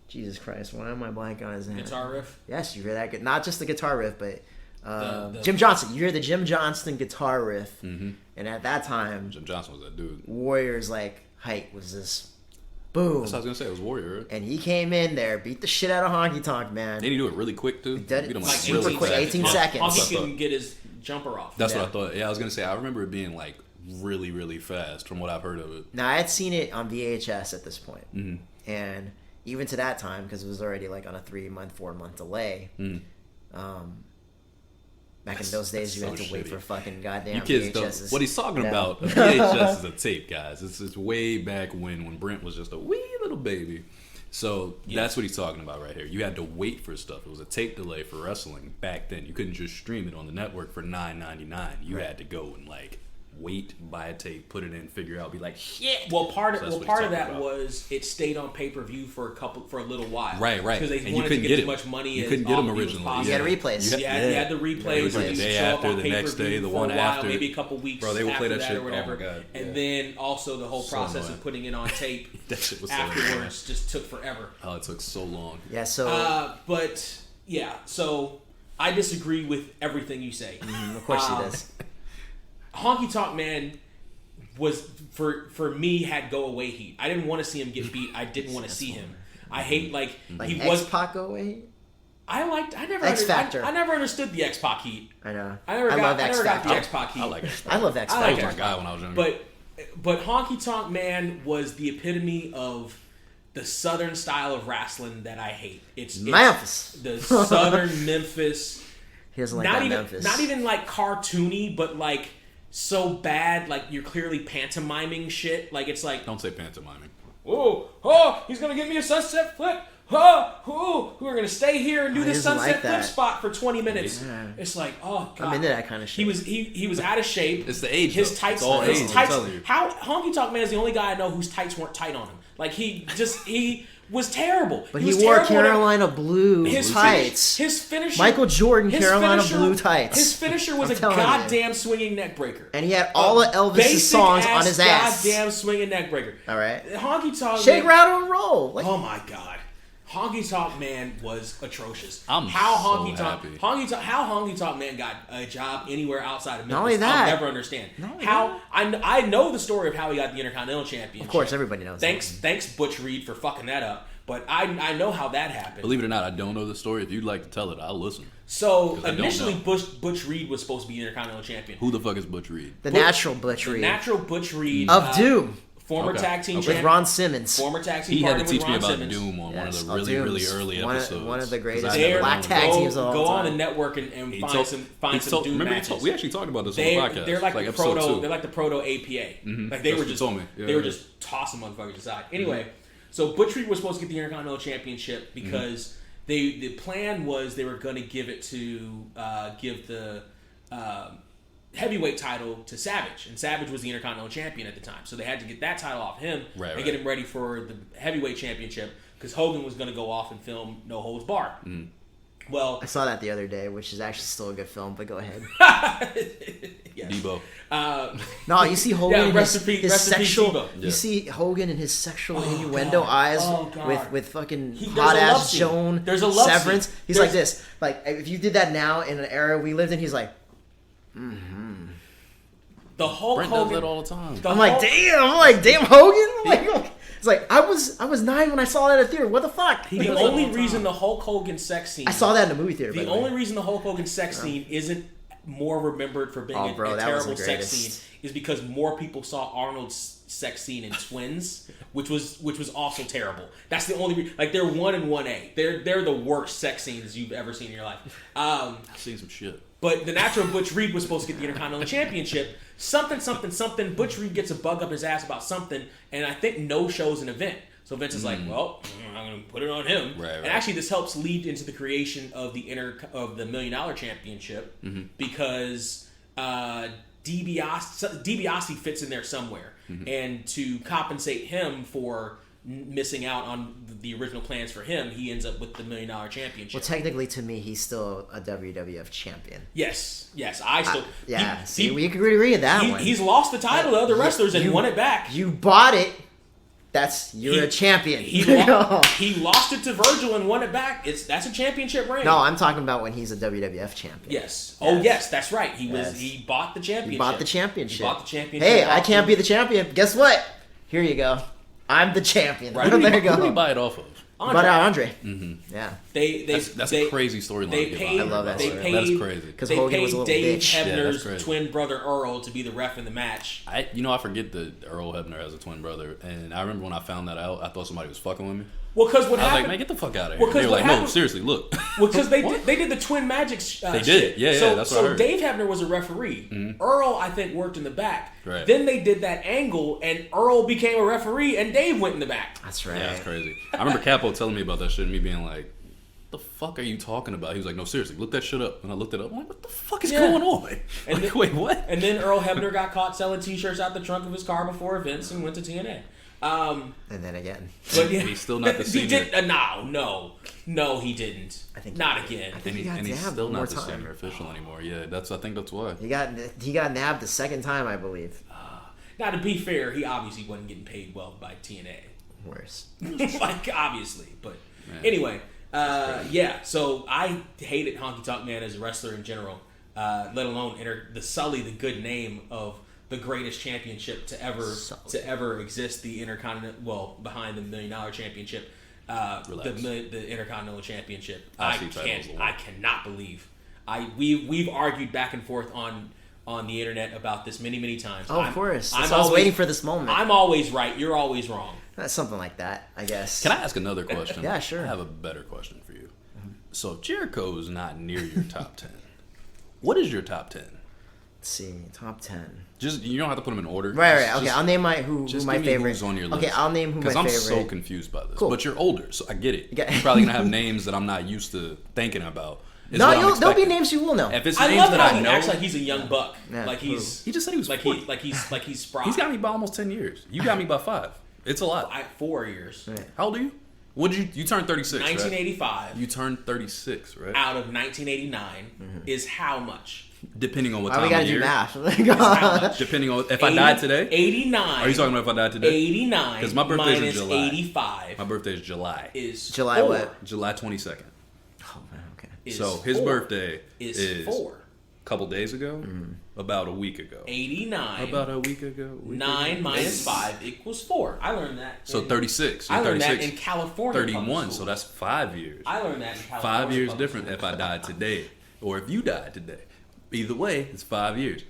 Jesus Christ, why am I blank on his name? Guitar riff? Yes, you hear that. Not just the guitar riff, but The Jim Johnston. You hear the Jim Johnston guitar riff. Mm-hmm. And at that time, Jim Johnston was that dude. Warrior's height was this boom. That's what I was going to say. It was Warrior, right? And he came in there, beat the shit out of Honky Tonk Man. Did he do it really quick, too? He did it Beat him like really super quick, 18 seconds. Honky can get his jumper off. That's what I thought. Yeah, I was going to say, I remember it being really, really fast from what I've heard of it. Now, I had seen it on VHS at this point. Mm-hmm. And even to that time, because it was already on a 3-month, 4-month delay, back in those days, you had to wait for fucking goddamn you kids VHSs. don't. What he's talking about, a VHS is a tape, guys. It's way back when Brent was just a wee little baby. So that's what he's talking about right here. You had to wait for stuff. It was a tape delay for wrestling back then. You couldn't just stream it on the network for $9.99. You had to go and wait, buy a tape, put it in, figure out, be like, shit. Well, part of that was it stayed on pay-per-view for a little while. Right. Because they wanted to get as much money you as couldn't get them possible. originally. You had replays. You had the replays. The day after, the next day, the one after. Maybe a couple weeks Bro, they would play after that shit or whatever. Oh my God. And then also the whole So process annoying. of putting it on tape That shit was so afterwards just took forever. Oh, it took so long. Yeah, so... But, yeah, so I disagree with everything you say. of course he does. Honky Tonk Man was for me had go away heat. I didn't want to see him get beat. I didn't want to see him. I hate he was X-Pac away? I never X Factor. I never understood the X-Pac heat. I know. I never got the Factor. X-Pac heat. I like it. I love X I Factor. like That was my guy when I was younger. But Honky Tonk Man was the epitome of the southern style of wrestling that I hate. It's Memphis. The southern Memphis. He doesn't like Memphis. Not even cartoony, but so bad, you're clearly pantomiming shit. It's Don't say pantomiming. oh, he's gonna give me a sunset flip. We're gonna stay here and do this sunset flip spot for 20 minutes. Yeah. It's oh god, I'm into that kind of shit. He was out of shape. It's the age. His tights. It's all His age, tights. I'm telling you. How Honky Tonk Man is the only guy I know whose tights weren't tight on him. He was terrible. But he wore Carolina blue tights. His finisher. Michael Jordan Carolina blue tights. His finisher was I'm a telling goddamn swinging neck breaker. And he had all of Elvis's songs on his ass. Goddamn swinging neck breaker. All right. Honky Tonk Shake, Man. rattle, and roll. Oh my god. Honky Tonk Man was atrocious. How Honky Tonk Man got a job anywhere outside of Memphis, Not only that, I'll never understand. I know the story of how he got the Intercontinental Championship. Of course, everybody knows. Thanks Butch Reed for fucking that up. But I know how that happened. Believe it or not, I don't know the story. If you'd like to tell it, I'll listen. So initially, Butch Reed was supposed to be Intercontinental Champion. Who the fuck is Butch Reed? The natural Butch Reed. The natural Butch Reed of Doom. Former tag team champion. With Ron Simmons. Former tag team He had partner to teach with me Ron about Simmons. Doom on one of the Doom's really early episodes. One of the greatest Black tag teams of all time. Go on the network and find some Doom matches. We actually talked about this on the podcast. They're like the episode proto. 2. They're like the proto APA. Mm-hmm. They were just told me. They were just tossing motherfuckers aside. Anyway, so Butch Reed was supposed to get the Intercontinental Championship because the plan was they were going to give it to give the heavyweight title to Savage, and Savage was the Intercontinental Champion at the time, so they had to get that title off him and get him ready for the heavyweight championship because Hogan was going to go off and film No Holds Barred. Well, I saw that the other day, which is actually still a good film, but go ahead. yes. Debo. No, you see Hogan rest in peace, Debo. You see Hogan and his sexual innuendo eyes with fucking hot a love ass scene. Joan There's a love Severance. scene. He's like this. Like if you did that now in an era we lived in, he's like, The Hulk Brent Hogan does that all the time. I'm like, damn Hogan. It's like I was 9 when I saw that at the theater. What the fuck? The only reason the Hulk Hogan sex scene... I saw that in the movie theater. The only reason the Hulk Hogan sex scene isn't more remembered for being a terrible sex scene is because more people saw Arnold's sex scene in Twins, which was also terrible. That's the only reason. Like, they're 1 and 1A. They're the worst sex scenes you've ever seen in your life. I've seen some shit. But the natural Butch Reed was supposed to get the Intercontinental Championship. Something. Butch Reed gets a bug up his ass about something, and I think no shows an event. So Vince is like, well, I'm going to put it on him. Right. And actually, this helps lead into the creation of the $1 Million Championship because DiBiase fits in there somewhere. And to compensate him for missing out on the original plans for him, he ends up with the $1 Million Championship. Well, technically, to me, he's still a WWF champion. Yes, I still. We can agree with that one. He's lost the title to other wrestlers and won it back. You bought it. You're a champion. He lost it to Virgil and won it back. That's a championship reign. No, I'm talking about when he's a WWF champion. Yes. Oh, yes, that's right. He bought the championship. He bought the championship. Hey, I can't be the champion. Guess what? Here you go. I'm the champion. Right. There you go. Who did he buy it off of? Andre. Mm-hmm. Yeah. That's a crazy storyline. I love that story. That's crazy. Because Hogan was a little Dave bitch. Hebner's twin brother Earl to be the ref in the match. I forget that Earl Hebner has a twin brother, and I remember when I found that out, I thought somebody was fucking with me. Well, because what I was happened? like, man, get the fuck out of here. They were like, no, seriously, look. Well, because they did the Twin Magic. They did, yeah, that's what I heard. So Dave Hebner was a referee. Mm-hmm. Earl, I think, worked in the back. Right. Then they did that angle, and Earl became a referee, and Dave went in the back. That's right. Yeah, that's crazy. I remember Capo telling me about that shit, and me being like, "What the fuck are you talking about?" He was like, "No, seriously, look that shit up." And I looked it up. I'm like, "What the fuck is going on?" And like, wait, what? And then Earl Hebner got caught selling T-shirts out the trunk of his car before events and went to TNA. And then again. But yeah, he's still not the senior. No, he didn't. I think not again. I think and he's still not the time. senior official anymore. Yeah, I think that's why. He got nabbed the second time, I believe. Now, to be fair, he obviously wasn't getting paid well by TNA. Worse. Like, obviously. But anyway, so I hated Honky Tonk Man as a wrestler in general, let alone sully the good name of the greatest championship to ever exist, the Intercontinental, behind the $1 Million Championship, the Intercontinental Championship. I cannot believe. We've argued back and forth on the internet about this many times. Oh, of course. I was waiting for this moment. I'm always right. You're always wrong. That's something like that, I guess. Can I ask another question? Yeah, sure. I have a better question for you. So if Jericho's not near your top 10, what is your top 10? Let's see, top 10. Just you don't have to put them in order. Right. Okay, I'll name my favorite. Who's on your list. Okay, I'll name who my favorite. Because I'm so confused by this. Cool. But you're older, so I get it. You're probably gonna have names that I'm not used to thinking about. There'll be names you will know. If it's I names love that how I know, he acts like he's a young buck. Yeah, like he's he just said he was like 40. he's spry. He's got me by almost 10 years. You got me by 5. It's a lot. 4 years. Right. How old are you? What did you turned 36? 1985. Right? You turned 36, right? Out of 1989 is how much? Depending on what Why time we gotta of year. do math? Depending on if I died today. 89. Are you talking about if I died today? 89. Because my birthday's in July. 85. My birthday is July. Is July 4. what? July 22nd. Oh man, okay. So his birthday is 4. A couple days ago. About a week ago. 89. About a week ago. 9 minus 5 equals 4. I learned that. So 36. I learned 36. that in California. 31. So that's 5 years. I learned that in California. 5 years different if I died today, or if you died today. Either way, it's 5 years.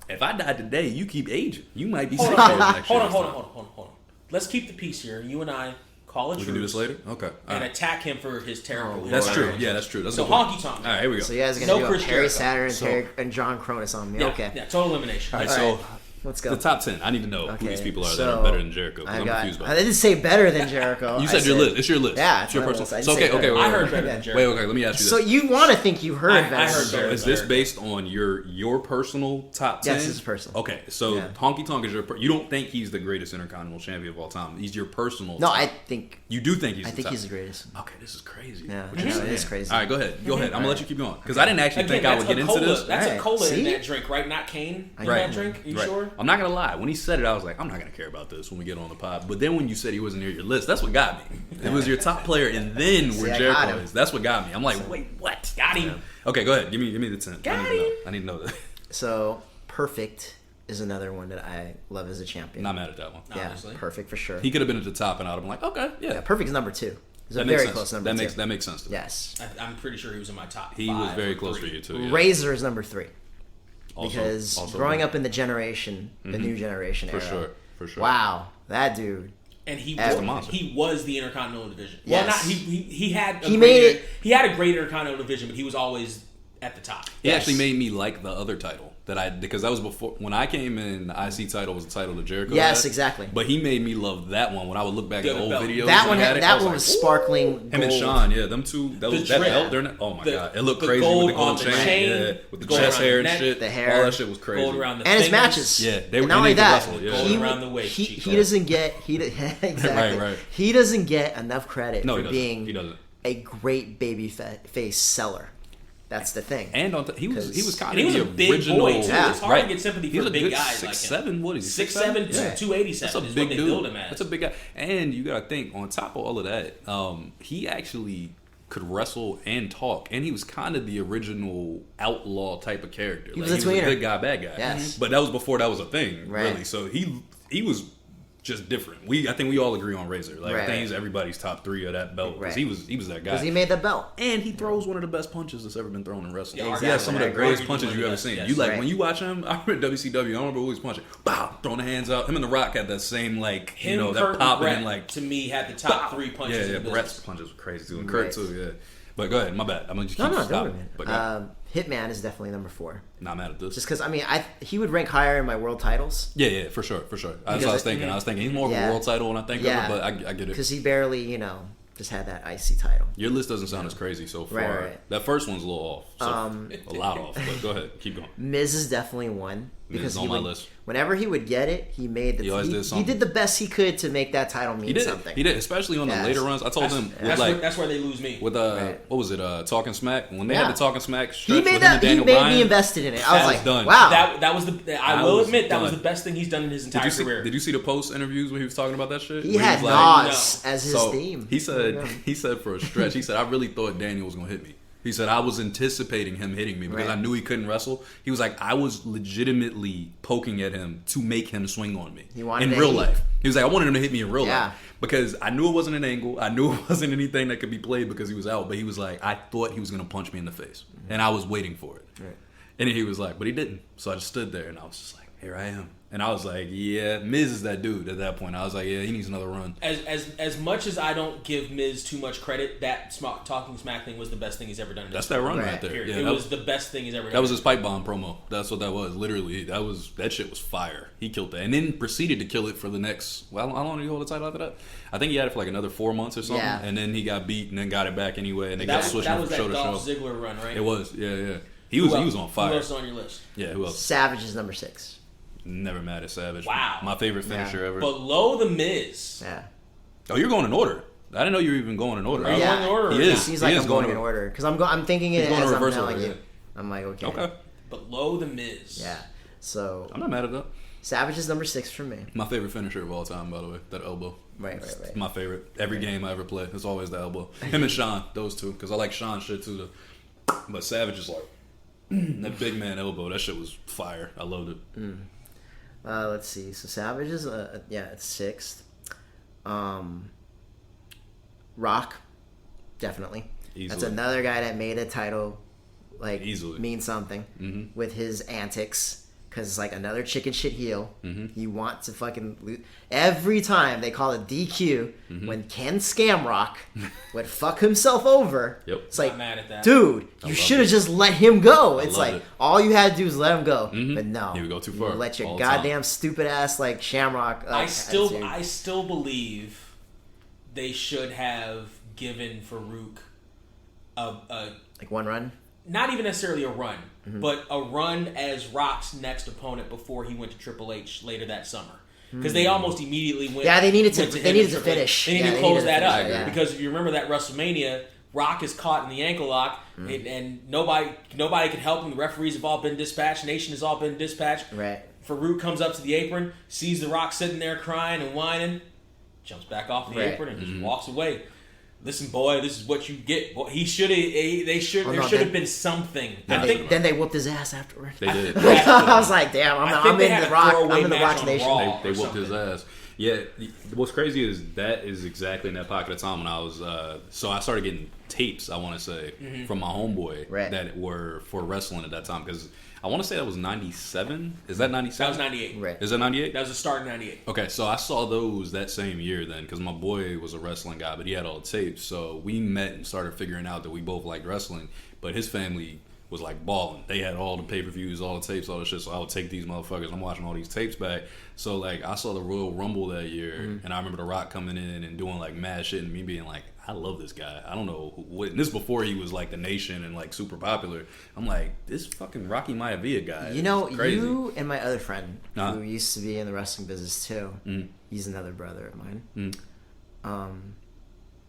If I died today, you keep aging. You might be 6 years next year. Hold on. Let's keep the peace here. You and I call it. We can do this later. Okay. And attack him for his terrible. That's true. Yeah, that's true. That's so honky tonk. All right, here we go. So you guys are gonna do Perry Saturn So- and John Cronus on me. Yeah, Okay. Yeah, total elimination. All right, All so right. Let's go. the top 10. I need to know who these people are that are better than Jericho. Because I'm confused by I that. didn't say better than Jericho. You said your list. It's your list. Yeah, it's your my personal. list. I didn't So say okay. better. I heard better than Jericho. Wait, okay. Let me ask you this. So you want to think you heard better? I heard better. Is this based on your personal top 10? Yes, it's personal. Okay, so Yeah. Honky Tonk is you don't think he's the greatest Intercontinental Champion of all time. He's your personal. No, top. I think. You do think he's. I the think top. he's the greatest. Okay, this is crazy. Yeah, What you're no, it saying. is crazy. All right, go ahead. I'm gonna let you keep going because I didn't actually think I would get into this. That's a Right. cola in See? that drink, right? Not cane in Right. that drink. You Right. sure? I'm not gonna lie. When he said it, I was like, I'm not gonna care about this when we get on the pod. But then when you said he wasn't near your list, that's what got me. It was your top player, and then See, where I got Jericho him. is. That's what got me. I'm like, wait, what? Got him. Okay, go ahead. Give me the 10. Got I need to know that. So Perfect is another one that I love as a champion. Not mad at that one. Yeah, Obviously. Perfect for sure. He could have been at the top, and I'd have been like, okay, yeah. Yeah, Perfect is number 2. It's a That very makes sense. close number 2. That makes sense to me. Yes. I'm pretty sure he was in my top. He 5 was very or close 3. for you too. Yeah. Razor is number 3 Also- because also growing good. up in the generation, the new generation For era. sure. Wow, that dude. And he As was, a monster. he was the Intercontinental Division. Yes. Well, not he had. He made it- He had a great Intercontinental Division, but he was always at the top. He Yes. actually made me like the other title. because that was before when I came in. The IC title was the title of Jericho. Yes, had. exactly. But he made me love that one. When I would look back at old videos, that one, that one was sparkling. Him gold. and Sean, yeah, them two. That belt. Oh my god, it looked crazy with the gold chain, yeah, with the chest hair and shit. The hair, all that shit was crazy. Gold around the and his fingers. matches. Yeah, they were not only that. Gold around the waist. He doesn't get exactly. Right. He doesn't get enough credit for he being doesn't. a great baby face seller. That's the thing. And he was kind of the a big original. boy too. Yeah. It's hard to get sympathy for big guys 6'7", like him. what is he? 6'7", Yeah. 287 That's a is big what they dude. build him as. That's a big guy. And you gotta think, on top of all of that, he actually could wrestle and talk, and he was kind of the original outlaw type of character. He was a good guy, bad guy. Yes. But that was before that was a thing, Right. really. So he was just different. I think we all agree on Razor. Like I think he's everybody's top 3 of that belt because he was that guy. Because he made that belt, and he throws one of the best punches that's ever been thrown in wrestling. Yeah, He has some of the greatest arguably punches you've ever seen. You when you watch him, I remember WCW. I remember who he's punching. Bow, throwing the hands out. Him and The Rock had that same him, that Kurt, popping Brent, and like to me had the top 3 punches. Yeah, in the Brett's business. punches were crazy too, and Kurt too. Yeah, but go ahead. My bad. I'm gonna just keep don't stopping. worry, But man. Hitman is definitely number 4. not mad at this. Just because he would rank higher in my world titles. Yeah, for sure. That's what I was thinking. I was thinking he's more of a world title when I think of it, but I get it. Because he barely, just had that IC title. Your list doesn't sound as crazy so far. Right. That first one's a little off. A lot off. But go ahead, keep going. Miz is definitely one because Miz on my list. Whenever he would get it, he made the. He did the best he could to make that title mean something. He did, especially on the later runs. I told him that's where they lose me. With what was it? Talking Smack when they had the Talking Smack. He made that. He made me invested in it. I was like, done. wow. That was the. I will admit that was the best thing he's done in his entire career. Did you see the post interviews when he was talking about that shit? He had Nas as his theme. He said for a stretch, he said, I really thought Daniel was gonna hit me. He said, I was anticipating him hitting me because I knew he couldn't wrestle. He was like, I was legitimately poking at him to make him swing on me in real life. He was like, I wanted him to hit me in real life because I knew it wasn't an angle. I knew it wasn't anything that could be played because he was out. But he was like, I thought he was going to punch me in the face. And I was waiting for it. Right. And he was like, but he didn't. So I just stood there and I was just like, here I am. And I was like, yeah, Miz is that dude at that point. I was like, yeah, he needs another run. As much as I don't give Miz too much credit, that Talking Smack thing was the best thing he's ever done. That's that run right there. Yeah, it was the best thing he's ever done. That was his pipe bomb promo. That's what that was. Literally, that shit was fire. He killed that. And then proceeded to kill it for the next, how long did he hold the title after that? I think he had it for like another 4 months or something. Yeah. And then he got beat and then got it back anyway. And they kept switching from show to show. That was that Dolph Ziggler run, right? It was, yeah. He was on fire. Who else is on your list? Yeah, who else? Savage is number 6. Never mad at Savage. Wow. My favorite finisher ever. Below the Miz. Yeah. Oh, you're going in order. I didn't know you were even going in order. Yeah. Going in order. He is. He's like, I'm going in order. Because I'm thinking it as I'm telling you. I'm like, okay. Below the Miz. Yeah. So. I'm not mad at that. Savage is number 6 for me. My favorite finisher of all time, by the way. That elbow. Right. My favorite. Every game I ever play, it's always the elbow. Him and Sean, those two. Because I like Sean's shit too. But Savage is like, that big man elbow, that shit was fire. I loved it. Let's see. So Savage is it's 6th. Rock, definitely. Easily. That's another guy that made a title mean something with his antics. Because it's like another chicken shit heel. You want to fucking lose. Every time they call it DQ, when Ken Scamrock would fuck himself over, it's like, mad at that. Dude, you should have just let him go. It's like, all you had to do is let him go. But no. He would go too far. You let your goddamn stupid ass, like, Shamrock. I still believe they should have given Farouk like one run? Not even necessarily a run, but a run as Rock's next opponent before he went to Triple H later that summer. Because they almost immediated went. Yeah, they needed to finish. They needed to close that up because if you remember that WrestleMania, Rock is caught in the ankle lock, and nobody can help him. The referees have all been dispatched. Nation has all been dispatched. Right. Farouk comes up to the apron, sees The Rock sitting there crying and whining, jumps back off the apron and just walks away. Listen, boy, this is what you get. Boy, there should have been something. Then they whooped his ass afterwards. They did. I was like, damn, I'm in the Rock Nation. They whooped his ass. Yeah, what's crazy is that is exactly in that pocket of time when I was. So I started getting tapes, I want to say, from my homeboy that were for wrestling at that time because. I want to say that was 97. Is that 97? That was 98. Right. Is that 98? That was the start of 98. Okay, so I saw those that same year then because my boy was a wrestling guy, but he had all the tapes. So we met and started figuring out that we both liked wrestling, but his family was like balling. They had all the pay-per-views, all the tapes, all the shit. So I would take these motherfuckers. I'm watching all these tapes back. So like I saw the Royal Rumble that year, and I remember The Rock coming in and doing like mad shit, and me being like, I love this guy. I don't know what. And this before he was like the Nation and like super popular. I'm like, this fucking Rocky Maivia guy. You know, crazy. you and my other friend who used to be in the wrestling business too. He's another brother of mine.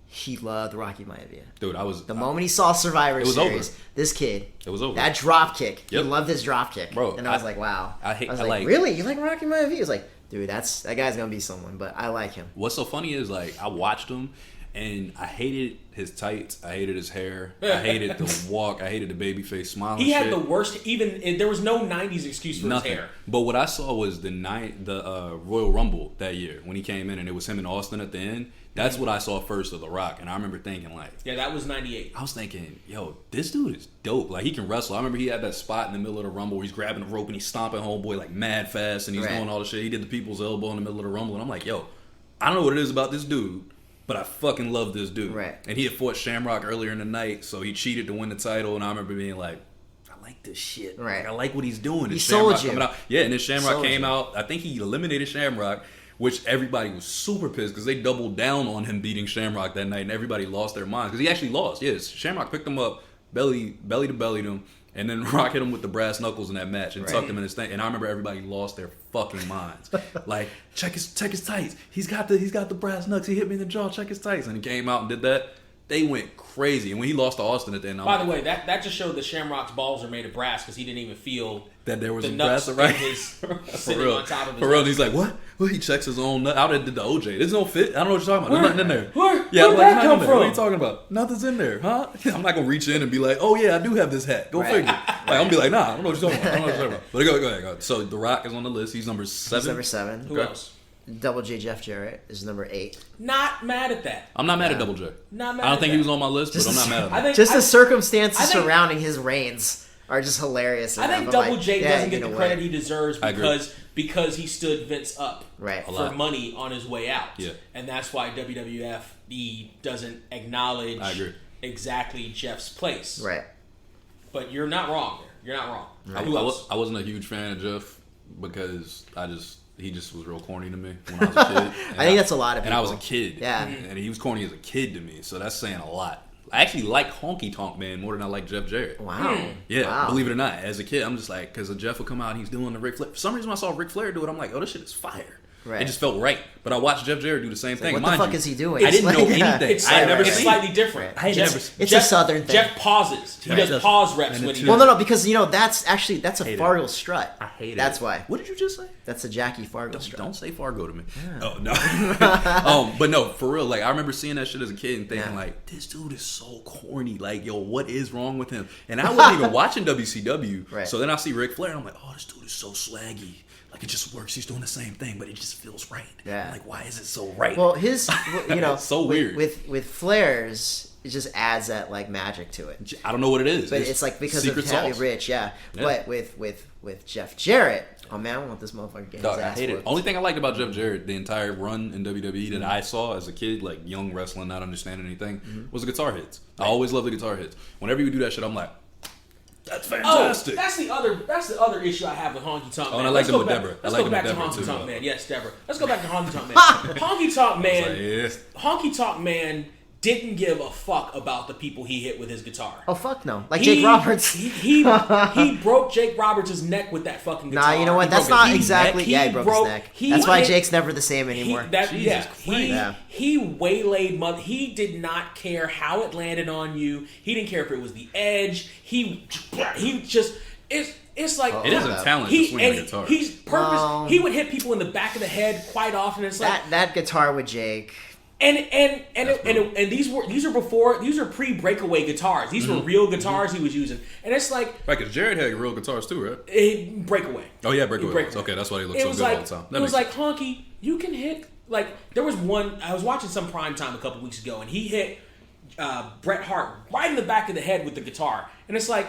He loved Rocky Maivia. Dude, the moment he saw Survivor Series, over. this kid, it was over. That drop kick, he loved his drop kick, bro. And I was like, wow. I was like, really? You like Rocky Maivia? He was like, dude, that guy's gonna be someone. But I like him. What's so funny is like I watched him. And I hated his tights. I hated his hair. I hated the walk. I hated the babyface smile. He had the worst. Even there was no '90s excuse for Nothing. his hair. But what I saw was the Royal Rumble that year when he came in, and it was him and Austin at the end. That's what I saw first of The Rock, and I remember thinking like, yeah, that was '98. I was thinking, yo, this dude is dope. Like he can wrestle. I remember he had that spot in the middle of the Rumble where he's grabbing the rope and he's stomping homeboy like mad fast, and he's doing all the shit. He did the people's elbow in the middle of the Rumble, and I'm like, yo, I don't know what it is about this dude. But I fucking love this dude. Right. And he had fought Shamrock earlier in the night, so he cheated to win the title. And I remember being like, I like this shit. Right. Like, I like what he's doing. He Shamrock sold you. coming out. Yeah, and then Shamrock came you. out. I think he eliminated Shamrock, which everybody was super pissed because they doubled down on him beating Shamrock that night, and everybody lost their minds. Because he actually lost. Yes, Shamrock picked him up, belly to belly to him, and then Rock hit him with the brass knuckles in that match and tucked him in his thing. And I remember everybody lost their fucking minds. Like, check his tights. He's got the brass knucks. He hit me in the jaw. Check his tights. And he came out and did that. They went crazy. And when he lost to Austin at the end, by the way, that just showed that Shamrock's balls are made of brass because he didn't even feel that there was the some nuts brass, right? Sitting on top of his For real. nuts. He's like, what? Well, he checks his own nut. I did the OJ. There's no fit. I don't know what you're talking about. There's nothing in there. Where'd like, that come from? What are you talking about? Nothing's in there, huh? I'm not gonna reach in and be like, oh yeah, I do have this hat. Go figure. Like, I'm gonna be like, nah, I don't know what you're talking about. But go ahead. So The Rock is on the list. He's number 7. He's number 7. Who else? Double J Jeff Jarrett is number 8. Not mad at that. I'm not mad at Double J. Not mad I don't at think that. he was on my list, but I'm not mad at him. The circumstances surrounding his reigns are just hilarious. I think Double J doesn't get the credit he deserves because he stood Vince up for money on his way out. Yeah. And that's why WWF doesn't acknowledge exactly Jeff's place. Right. But you're not wrong there. You're not wrong. Right. Who else? I wasn't a huge fan of Jeff because he just was real corny to me when I was a kid. I think that's a lot of people. And I was a kid. Yeah. And he was corny as a kid to me, so that's saying a lot. I actually like Honky Tonk Man more than I like Jeff Jarrett. Wow. Yeah, wow. Believe it or not. As a kid, I'm just like, because Jeff would come out and he's doing the Ric Flair. For some reason, when I saw Ric Flair do it, I'm like, oh, this shit is fire. Right. It just felt right. But I watched Jeff Jarrett do the same thing. What Mind the fuck you, is he doing? I didn't know anything. It's I had never it's seen slightly it. different. I had never seen It's a southern thing. Jeff pauses. He does pause reps when he. Well, no, because that's a Fargo strut. I hate it. That's why. What did you just say? That's a Jackie Fargo strut. Don't say Fargo to me. Yeah. Oh no. But no, for real. Like I remember seeing that shit as a kid and thinking like, this dude is so corny. Like, yo, what is wrong with him? And I wasn't even watching WCW. Right. So then I see Ric Flair and I'm like, oh, this dude is so swaggy. Like it just works. He's doing the same thing, but it just feels right. Yeah. I'm like, why is it so right? Well, his so weird. With Flair's, it just adds that like magic to it. I don't know what it is. But it's like because secret of Happy sauce. Rich, yeah. But with Jeff Jarrett, oh man, I want this motherfucker getting his I ass hate it. whooped. Only thing I liked about Jeff Jarrett, the entire run in WWE that I saw as a kid, like young wrestling, not understanding anything, was the guitar hits. I always loved the guitar hits. Whenever you would do that shit, I'm like, that's fantastic. Oh, that's the other issue I have with Honky Tonk Man. Oh, and I like them with Deborah. Let's I like go them back to with Deborah, Honky too, Tonk though. Man. Yes, Deborah. Let's go back to Honky Tonk Man. Honky Tonk Man didn't give a fuck about the people he hit with his guitar. Oh fuck no! Like Jake Roberts. He broke Jake Roberts' neck with that fucking guitar. Nah, you know what? That's not exactly. Yeah, he broke his neck. That's why Jake's never the same anymore. He waylaid mother. He did not care how it landed on you. He didn't care if it was the edge. He just it's like it is a talent to swing the guitar. He's purpose. He would hit people in the back of the head quite often. It's like that guitar with Jake. And these are pre-breakaway guitars. These were real guitars he was using, and it's like right, because Jared had real guitars too, right? Breakaway. Oh yeah, breakaway. Okay, that's why he looked so good all the time. It was like Honky, you can hit like there was one I was watching some primetime a couple weeks ago, and he hit Bret Hart right in the back of the head with the guitar, and it's like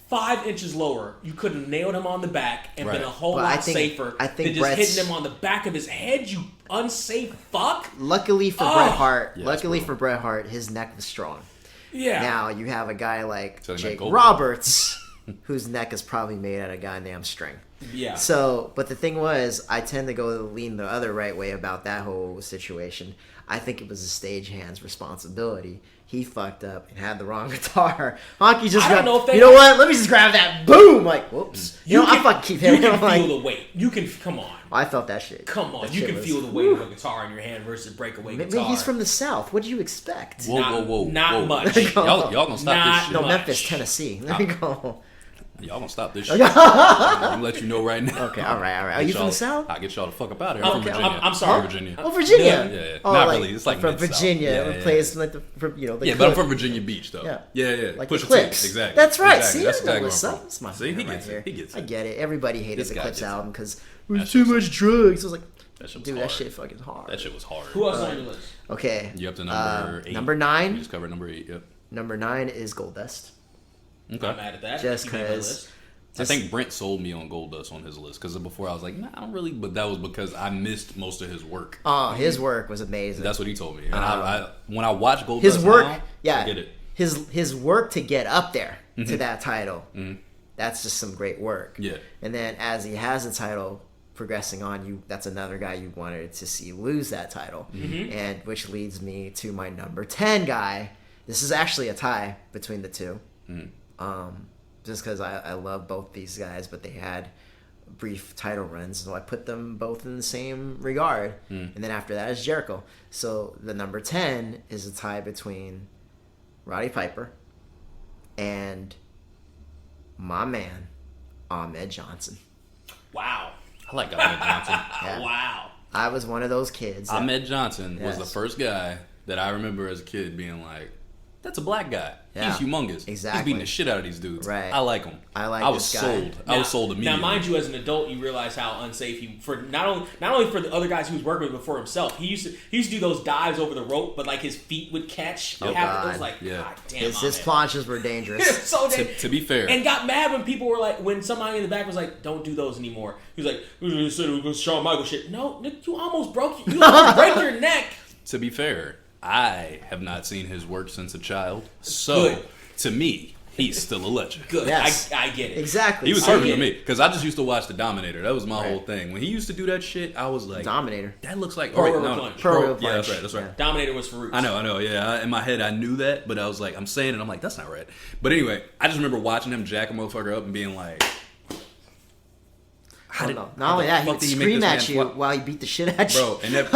5 inches lower, you could have nailed him on the back and been a whole lot safer than just hitting him on the back of his head, you unsafe fuck. Luckily for Bret Hart, his neck was strong. Yeah. Now you have a guy like So they Jake make gold. Roberts, whose neck is probably made out of goddamn string. Yeah. So, but the thing was, I tend to lean the other right way about that whole situation. I think it was the stagehand's responsibility. He fucked up and had the wrong guitar. Honky just I don't know if they you know what? Let me just grab that. Boom! Like, whoops. You know, I fucking keep hitting You him. can Like, feel the weight. You can, come on. I felt that shit. Come on. That You shit can was- feel the weight of a guitar in your hand versus breakaway guitar. He's from the South. What do you expect? Whoa. Not much. Y'all gonna stop Not this shit. No, much. Memphis, Tennessee. There you go. Y'all gonna stop this shit. I'm gonna let you know right now. Okay, all right. Are you from the South? I'll get y'all the fuck up out of here. I'm Okay, from Virginia. I'm sorry. From Virginia. Oh, Virginia. Yeah. Oh, Not really. It's like from mid-South. Virginia. Yeah, It plays like the but I'm Clip. from Virginia Beach though. Yeah. Yeah. Like Push the a T. Clips. Exactly. That's right. Exactly. See, That's I know exactly what's where I'm up. from. It's my See, he right gets here. it. He gets I it. get it. Everybody hated This the guy Clips gets it. album because That there's shit too was much drugs. I was like, That shit was dude, hard. that shit fucking hard. That shit was hard. Who else on your list? Okay. You up to number 8? Number We 9. just covered number 8. Yep. Number 9 is Gold Dust. I'm Okay. mad at that. Just He made my 'cause- list. I think Brent sold me on Gold Dust on his list because before I was like, nah, I don't really. But that was because I missed most of his work. Oh, his work was amazing. That's what he told me. And I when I watch Gold His Dust work, now, yeah. I get it. His work to get up there to that title. That's just some great work. Yeah. And then as he has the title progressing on, that's another guy you wanted to see lose that title. And which leads me to my number 10 guy. This is actually a tie between the two. Just because I love both these guys, but they had brief title runs, so I put them both in the same regard. And then after that is Jericho. So the number 10 is a tie between Roddy Piper and my man, Ahmed Johnson. Wow. I like Ahmed Johnson. Yeah. Wow. I was one of those kids. Ahmed Johnson was the Yes. first guy that I remember as a kid being like, that's a black guy. Yeah. He's humongous. Exactly. He's beating the shit out of these dudes. Right. I like him. I like I was this guy. sold. I was sold immediately. Now, mind you, as an adult, you realize how unsafe he for not only for the other guys he was working with, but for himself. He used to do those dives over the rope, but like his feet would catch. Oh, It God. was like, Yeah. God damn, His Ahmed. planches were dangerous. So to be fair. and got mad when people were like, when somebody in the back was like, "Don't do those anymore." He was like, "We said it was Shawn Michaels shit." No, Nick, you almost broke your neck. To be fair, I have not seen his work since a child. So, Good. to me, he's still a legend. Good, Yes. I get it. Exactly. He was See? perfect for me because I just used to watch The Dominator. That was my Right. whole thing. When he used to do that shit, I was like, Dominator. that looks like Pro oh, wait, River no, Plunge. Pro River Yeah, that's Plunge. right. That's right. Yeah. Dominator was Farouk. I know. Yeah, in my head, I knew that, but I was like, I'm saying it. I'm like, that's not right. But anyway, I just remember watching him jack a motherfucker up and being like, how did, Not only that, he would scream at you while he beat the shit at you. bro? And that,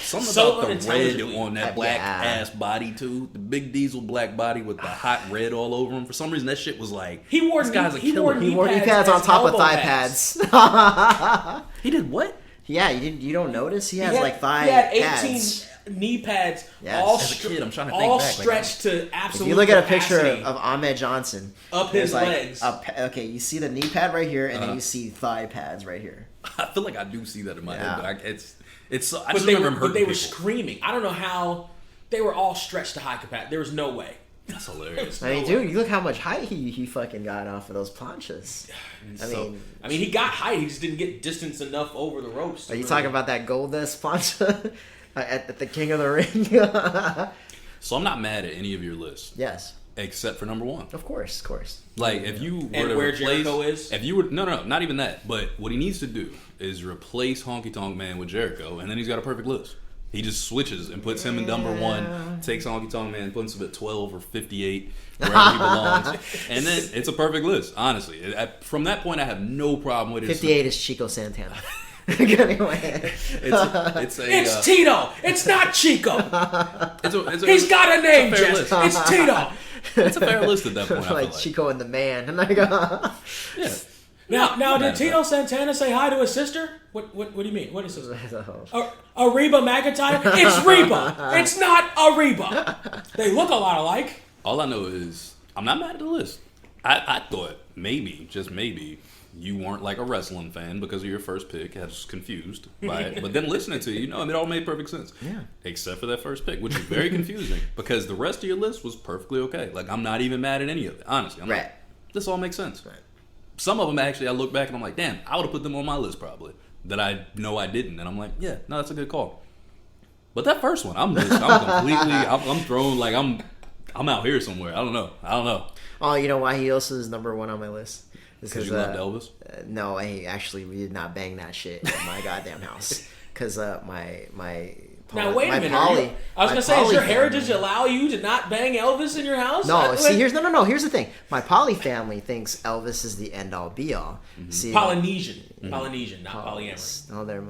something So about the red unintelligently. on that black Yeah. ass body too, the big diesel black body with the hot red all over him. For some reason, that shit was like, He wore this guy's a he killer. wore He wore knee pads pads on as top of elbow thigh pads. He did what? Yeah, you don't notice? He has He had- like thigh he had 18 pads. knee pads, Yes. all As a kid, I'm trying to think all back, like, stretched to absolute. If you look at a picture capacity. of Ahmed Johnson, Up there's his like legs. okay, you see the knee pad right here, and Uh-huh. then you see thigh pads right here. I feel like I do see that in my Yeah. head, but it's. I but just they remember were, him but hurting they were people. screaming. I don't know how they were all stretched to high capacity. There was no way. That's hilarious. I mean, No dude, way. you look how much height he fucking got off of those planches. I mean, he got height. He just didn't get distance enough over the ropes. are you talking about that Goldust plancha at the King of the Ring? So I'm not mad at any of your lists Yes, except for number 1. of course. Like if you were And to where replace, Jericho is? if you were no, not even that. But what he needs to do is replace Honky Tonk Man with Jericho, and then he's got a perfect list. He just switches and puts him in number 1, takes Honky Tonk Man, puts him at 12 or 58, wherever he belongs, and then it's a perfect list. Honestly, from that point, I have no problem with it. 58 is Chico Santana. Anyway, It's Tito. It's not Chico. He's got a name, fair Jess. list. It's Tito. It's a fair list at that point. I feel like like. Chico and the Man. And I go, Yeah. Now, did Mad Tito about Santana say hi to his sister? What do you mean? What is this? oh, Reba McEntire? It's Reba. It's not Reba. They look a lot alike. All I know is I'm not mad at the list. I thought maybe, just maybe, you weren't like a wrestling fan because of your first pick. I was confused by it. But then listening to you, it all made perfect sense. Yeah. Except for that first pick, which is very confusing because the rest of your list was perfectly okay. Like, I'm not even mad at any of it. Honestly. I'm Right. like, this all makes sense. Right. Some of them, actually, I look back and I'm like, damn, I would have put them on my list probably. That I know I didn't. And I'm like, yeah, no, that's a good call. But that first one, I'm completely, I'm thrown, like, I'm out here somewhere. I don't know. Oh, you know why he also is number one on my list? Because you loved Elvis? No, we did not bang that shit in my goddamn house. Because my now wait a minute. I was gonna say, does your heritage allow you to not bang Elvis in your house? No, here's the thing. My poly family thinks Elvis is the end all be all. Mm-hmm. See, Polynesian, not polyamory. No, they're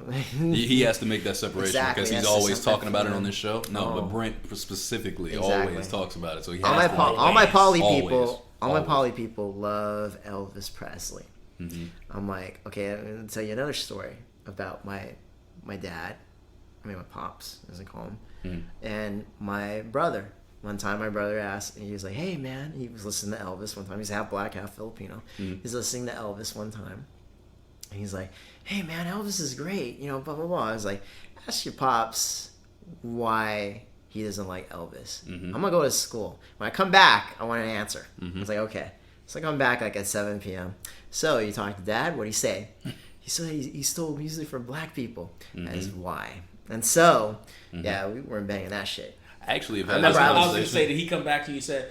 he has to make that separation because he's always talking about it on this show. No, Oh. but Brent specifically Exactly. always talks about it. So he all has my poly always. people love Elvis Presley. Mm-hmm. I'm like, okay, I'm gonna tell you another story about my dad. I mean, my pops, as I call him, and my brother. One time, my brother asked, he was like, "Hey, man," he was listening to Elvis one time. He's half black, half Filipino. He's listening to Elvis one time, and he's like, "Hey, man, Elvis is great," blah blah blah. I was like, "Ask your pops why he doesn't like Elvis." I'm gonna go to school. When I come back, I want an answer. I was like, "Okay." So I come back like at 7 p.m. So you talk to Dad. What do you say? He said he stole music from black people. That's why. And so, yeah, we weren't banging that shit. Actually, if I was going to say, did he come back to you and said,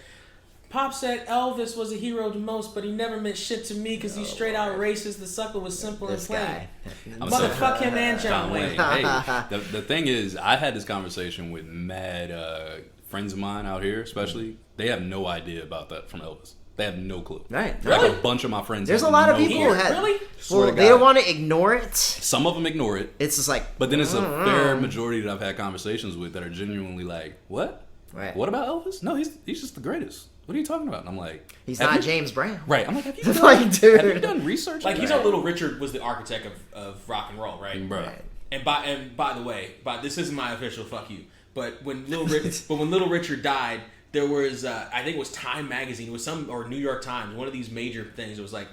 Pop said Elvis was a hero the most, but he never meant shit to me because he's straight out racist. The sucker was simple and plain. Motherfuck him and John Wayne. Hey, the thing is, I had this conversation with mad friends of mine out here, especially. They have no idea about that from Elvis. They have no clue. Right. Like Really? a bunch of my friends. There's a lot of people who Here, have. really? Well, they don't want to ignore it. Some of them ignore it. It's just like. But then it's a fair majority that I've had conversations with that are genuinely like, what? Right. What about Elvis? No, he's just the greatest. What are you talking about? And I'm like, He's not James Brown. Right. I'm like, have you done research? Like, you know, Little Richard was the architect of rock and roll, right? Right. And by the way, this isn't my official fuck you, but when Little Richard died, there was I think it was Time magazine, it was or New York Times, one of these major things. It was like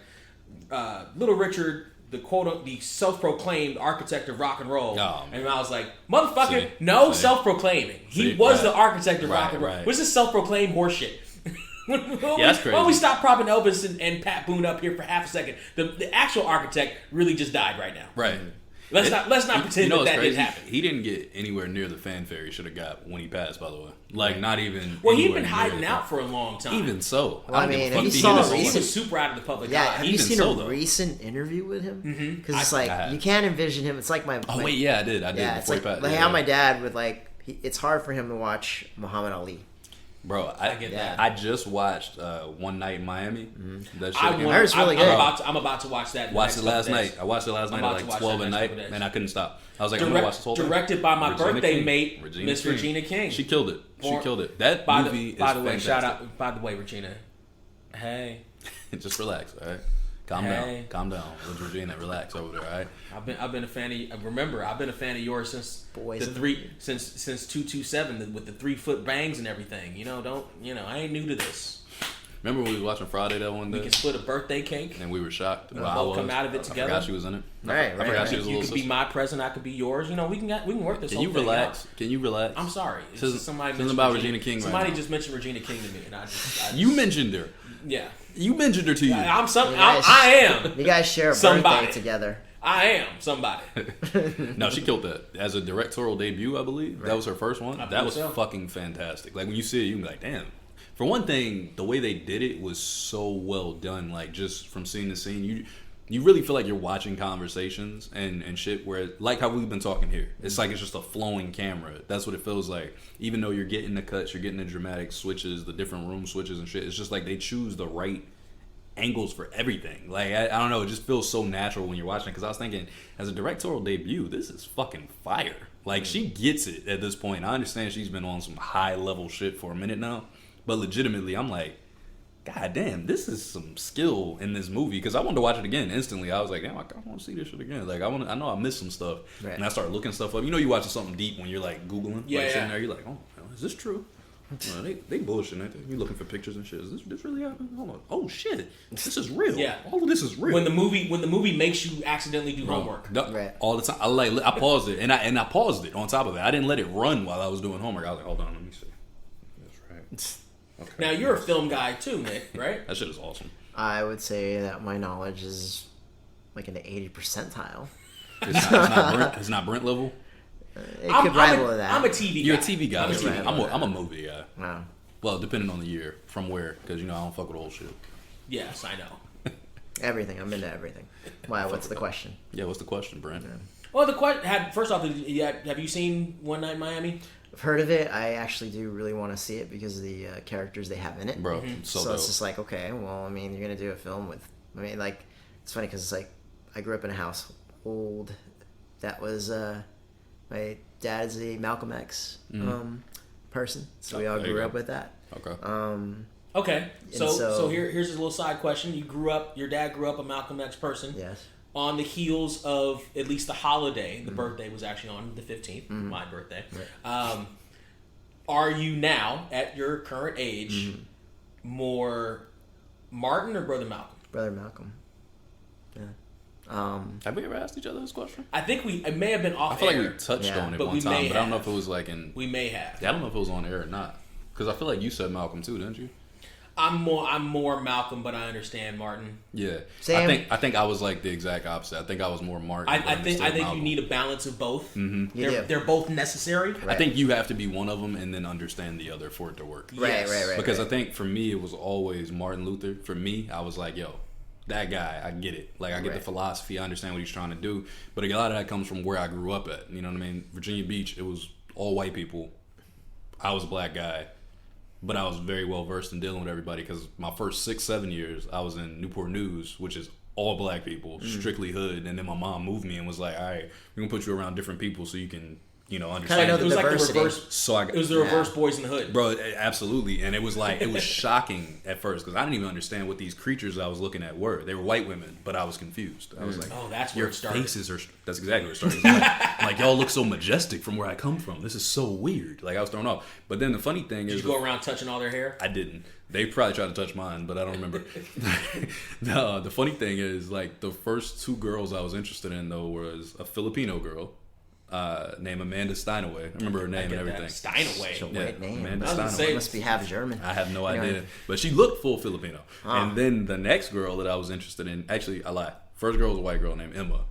Little Richard, the self-proclaimed architect of rock and roll. Oh, and I was like, motherfucker, self-proclaiming. He See, was the architect of rock and roll. Right. What's this self-proclaimed horseshit? That's crazy. Why don't we stop propping Elvis and Pat Boone up here for half a second? The actual architect really just died right now. Right. Let's not pretend that didn't happen. He didn't get anywhere near the fanfare he should have got when he passed, by the way. Like, not even. Well, he'd been hiding out for a long time. Even so. Well, I mean, he was super out of the public eye. Have you seen a though. recent interview with him? Because it's I like, you can't envision him. It's like my. Oh, wait, yeah, I did. Yeah, it's like how my dad would like. It's hard for him to watch Muhammad Ali. Bro, I get that. I just watched One Night in Miami. That shit It's really good. I'm about to watch that. Watched it last night. I watched it last night at like 12 at night, and I couldn't stop. I was like, I'm gonna watch this whole thing. Directed by my birthday mate, Miss Regina King. She killed it. That movie is fantastic. By the way, shout out. By the way, Regina. Hey. Just relax, all right? Calm down. With Regina, relax over there, all right? I've been a fan of. Remember, I've been a fan of yours since since 227 with the 3-foot bangs and everything. I ain't new to this. Remember when we was watching Friday that one day? We can split a birthday cake. And we were shocked. We'll both come out of it together. I forgot she was in it. Right. I forgot she was a little You could be my present, I could be yours. We can work this. Can you relax? Can you relax? I'm sorry. Something about Regina King. Somebody just mentioned Regina King to me, and I you mentioned her. Yeah. You mentioned her to you. I am. You guys share a birthday together. I am somebody. No, she killed that as a directorial debut. I believe that was her first one. That was fucking fantastic. Like when you see it, you can be like, damn. For one thing, the way they did it was so well done. Like just from scene to scene, you really feel like you're watching conversations and shit. Where like how we've been talking here, it's like it's just a flowing camera. That's what it feels like. Even though you're getting the cuts, you're getting the dramatic switches, the different room switches and shit. It's just like they choose the right angles for everything. Like I don't know, it just feels so natural when you're watching. Because I was thinking, as a directorial debut, this is fucking fire. Like she gets it at this point. I understand she's been on some high level shit for a minute now. But legitimately, I'm like, God damn, this is some skill in this movie. Because I wanted to watch it again instantly. I was like, damn, I want to see this shit again. Like, I know I missed some stuff. Right. And I started looking stuff up. You're watching something deep when you're like Googling. Yeah, like, sitting there, you're like, oh, is this true? Well, they bullshitting. Ain't they? You're looking for pictures and shit. Is this really happening? Hold on. Oh shit, this is real. Yeah, all of this is real. When the movie makes you accidentally do homework, right. All the time. I paused it and I paused it on top of it. I didn't let it run while I was doing homework. I was like, hold on, let me see. That's right. Okay. Now you're a film guy too, Nick, right? That shit is awesome. I would say that my knowledge is like in the 80th percentile. It's not Brent level. It could rival that. I'm a TV guy. You're a TV guy. I'm a movie guy. Wow. Well, depending on the year, from where, because I don't fuck with old shit. Yes, I know. Everything. I'm into everything. Why? What's the question? Yeah, what's the question, Brent? Yeah. Well, the question. First off, have you seen One Night in Miami? I've heard of it. I actually do really want to see it because of the characters they have in it. Bro, So dope. it's just like, okay, well, I mean, you're gonna do a film with. I mean, like, it's funny because it's like I grew up in a household that was my dad's a Malcolm X person, so we all there you grew go. up with that. Okay. Okay, so so- here's a little side question. Your dad grew up a Malcolm X person. Yes. On the heels of at least the holiday, the birthday was actually on the 15th, my birthday. Right. Are you now, at your current age, more Martin or Brother Malcolm? Brother Malcolm. Yeah. Have we ever asked each other this question? I think it may have been off I feel air. like we touched Yeah. on it But one we time, may but I don't know have. if it was like in. We may have. Yeah, I don't know if it was on air or not. Because I feel like you said Malcolm too, didn't you? I'm more Malcolm, but I understand Martin. Yeah. Same. I think I was like the exact opposite. I think I was more Martin. I think you need a balance of both. You do. They're both necessary. I think you have to be one of them and then understand the other for it to work. Right. Because I think for me it was always Martin Luther. For me, I was like, yo, that guy, I get it. Like I get the philosophy, I understand what he's trying to do. But a lot of that comes from where I grew up at. You know what I mean? Virginia Beach, it was all white people. I was a black guy. But I was very well versed in dealing with everybody because my first 6-7 years I was in Newport News, which is all black people, strictly hood. And then my mom moved me and was like, all right, we're gonna put you around different people so you can, understand. Kinda know It was like the diversity. reverse. So It was the reverse Boys in the Hood. Bro, absolutely. And it was like, it was shocking at first because I didn't even understand what these creatures I was looking at were. They were white women, but I was confused. I was like, Oh, that's where your it started. faces are, that's exactly where it started. I'm like, y'all look so majestic from where I come from. This is so weird. Like, I was thrown off. But then the funny thing Did is, you go around touching all their hair? I didn't. They probably tried to touch mine, but I don't remember. The funny thing is, like, the first two girls I was interested in, though, was a Filipino girl named Amanda Steinaway. I remember her name and everything. Steinaway. It's a Yeah, white name. Amanda I was gonna Steinaway. say- Must be half German. I have no You know. idea. But she looked full Filipino. And then the next girl that I was interested in, actually, I lied. First girl was a white girl named Emma.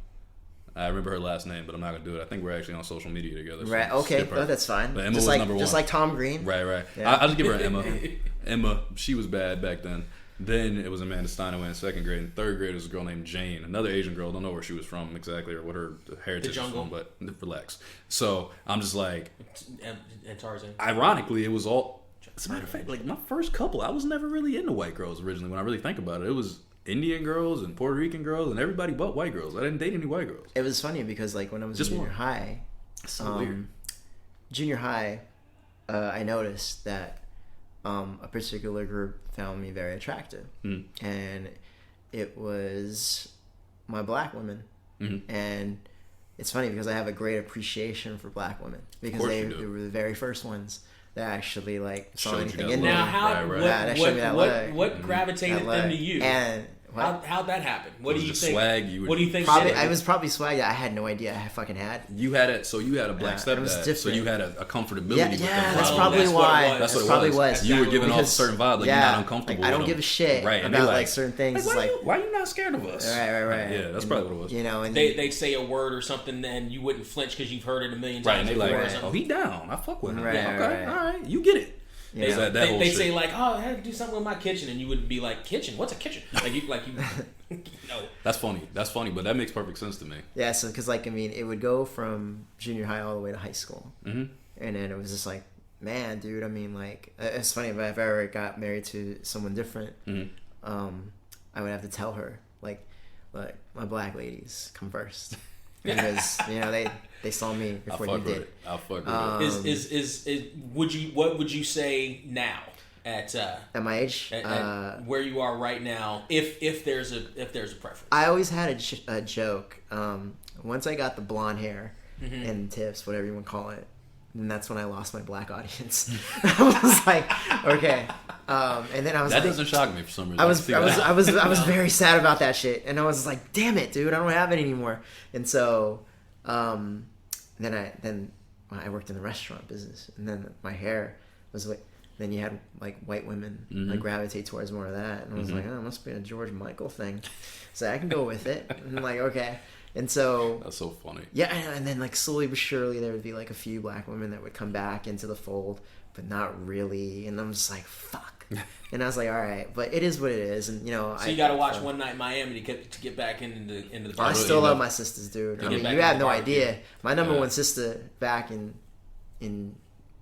I remember her last name, but I'm not going to do it. I think we're actually on social media together. So Right. Okay. skip her. Oh, that's fine. But Emma just was like number one. just like Tom Green. Right. Yeah. I'll just give her an Emma. Emma, she was bad back then. Then it was Amanda Steinaway in second grade. In third grade, it was a girl named Jane, another Asian girl. Don't know where she was from exactly or what her heritage was from, but relax. So I'm just like, And Tarzan. ironically, it was all. As a matter of fact, like my first couple, I was never really into white girls originally. When I really think about it, it was Indian girls and Puerto Rican girls and everybody but white girls. I didn't date any white girls. It was funny because like when I was in junior high, So weird. junior high, I noticed that a particular group found me very attractive, and it was my black women. And it's funny because I have a great appreciation for black women because course they you do. were the very first ones that actually like saw Showed you anything that in love. me. Now, how Right. Yeah, that showed me that love. what gravitated That love. them to you? And what? How'd that happen? What Was do it you just think? swag? You What do you think? Probably, did it? I was probably swag that I had no idea I fucking had. You had it, so you had a black Yeah, it was stepdad, so different. you had a comfortability Yeah, with them. that's Oh, probably that's what it why. was. That's what it probably was. was. You were Exactly giving what off it a was. certain vibe, like you're not uncomfortable. Like, I don't with give a them. shit Right, and about they like certain things. Like, It's why are you not scared of us? Right. Yeah, that's probably what it was. You know, and They'd say a word or something, and you wouldn't flinch because you've heard it a million Right, times. and they like, before or Right. something. oh, he down. I fuck with him. Right, Yeah, okay, right. all right, you get it. Yeah. It's that whole They shit. say like, oh, I had to do something with my kitchen, and you would be like, kitchen? What's a kitchen? You no. That's funny, but that makes perfect sense to me. yeah, so because like I mean, it would go from junior high all the way to high school, Mm-hmm. and then it was just like, man, dude. I mean, like it's funny, but if I ever got married to someone different, I would have to tell her like my black ladies come first because they saw me I'll before fuck you with did. it. I'll fuck with it. Is what would you say now at At my age, at where you are right now? If there's a preference. I always had a joke. Once I got the blonde hair and tips, whatever you want to call it, and that's when I lost my black audience. I was like, okay. And then I was That like, doesn't shock me for some reason. I was very sad about that shit, and I was like, damn it, dude, I don't have it anymore. And so, then I worked in the restaurant business, and then my hair was like. Then you had like white women like gravitate towards more of that, and I was like, oh, it must be a George Michael thing, so I can go with it. And I'm like, okay, and so That's so funny. yeah, and then like slowly but surely there would be like a few black women that would come back into the fold, but not really. And I'm just like, fuck. And I was like, all right, but it is what it is. And you know, so you got to watch One Night in Miami to get back into the. I still love my sisters, dude. I mean, you have no idea. My number one sister back in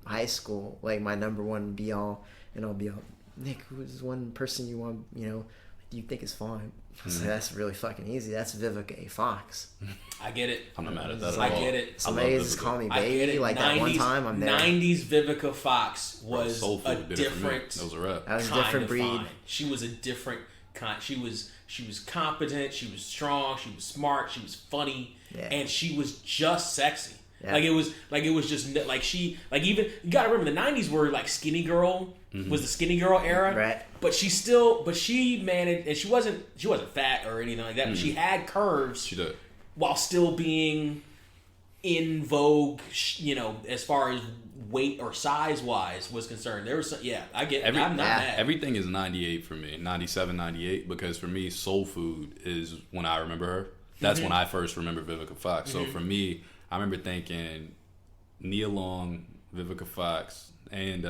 high school, like my number one be all and I'll be all. Nick, who's one person you want? You know, you think is fine? So that's really fucking easy. That's Vivica A. Fox. I get it. I'm not mad at that at I all. get it. Somebody just call me baby. Like 90s, that one time, I'm there. 90s Vivica Fox was a different. That was a rap. That was a different breed. Fine. She was a different kind. She was competent. She was strong. She was smart. She was funny, and she was just sexy. Yeah. Like it was just like she like even you gotta remember the 90s were like skinny girl was the skinny girl era, right? But she managed, and she wasn't fat or anything like that, but she had curves. She did. While still being in vogue, you know, as far as weight or size wise was concerned. There was I get I'm not mad. Everything is 98 for me, 97, 98, because for me Soul Food is when I remember her. That's when I first remember Vivica Fox. So for me, I remember thinking Nia Long, Vivica Fox, and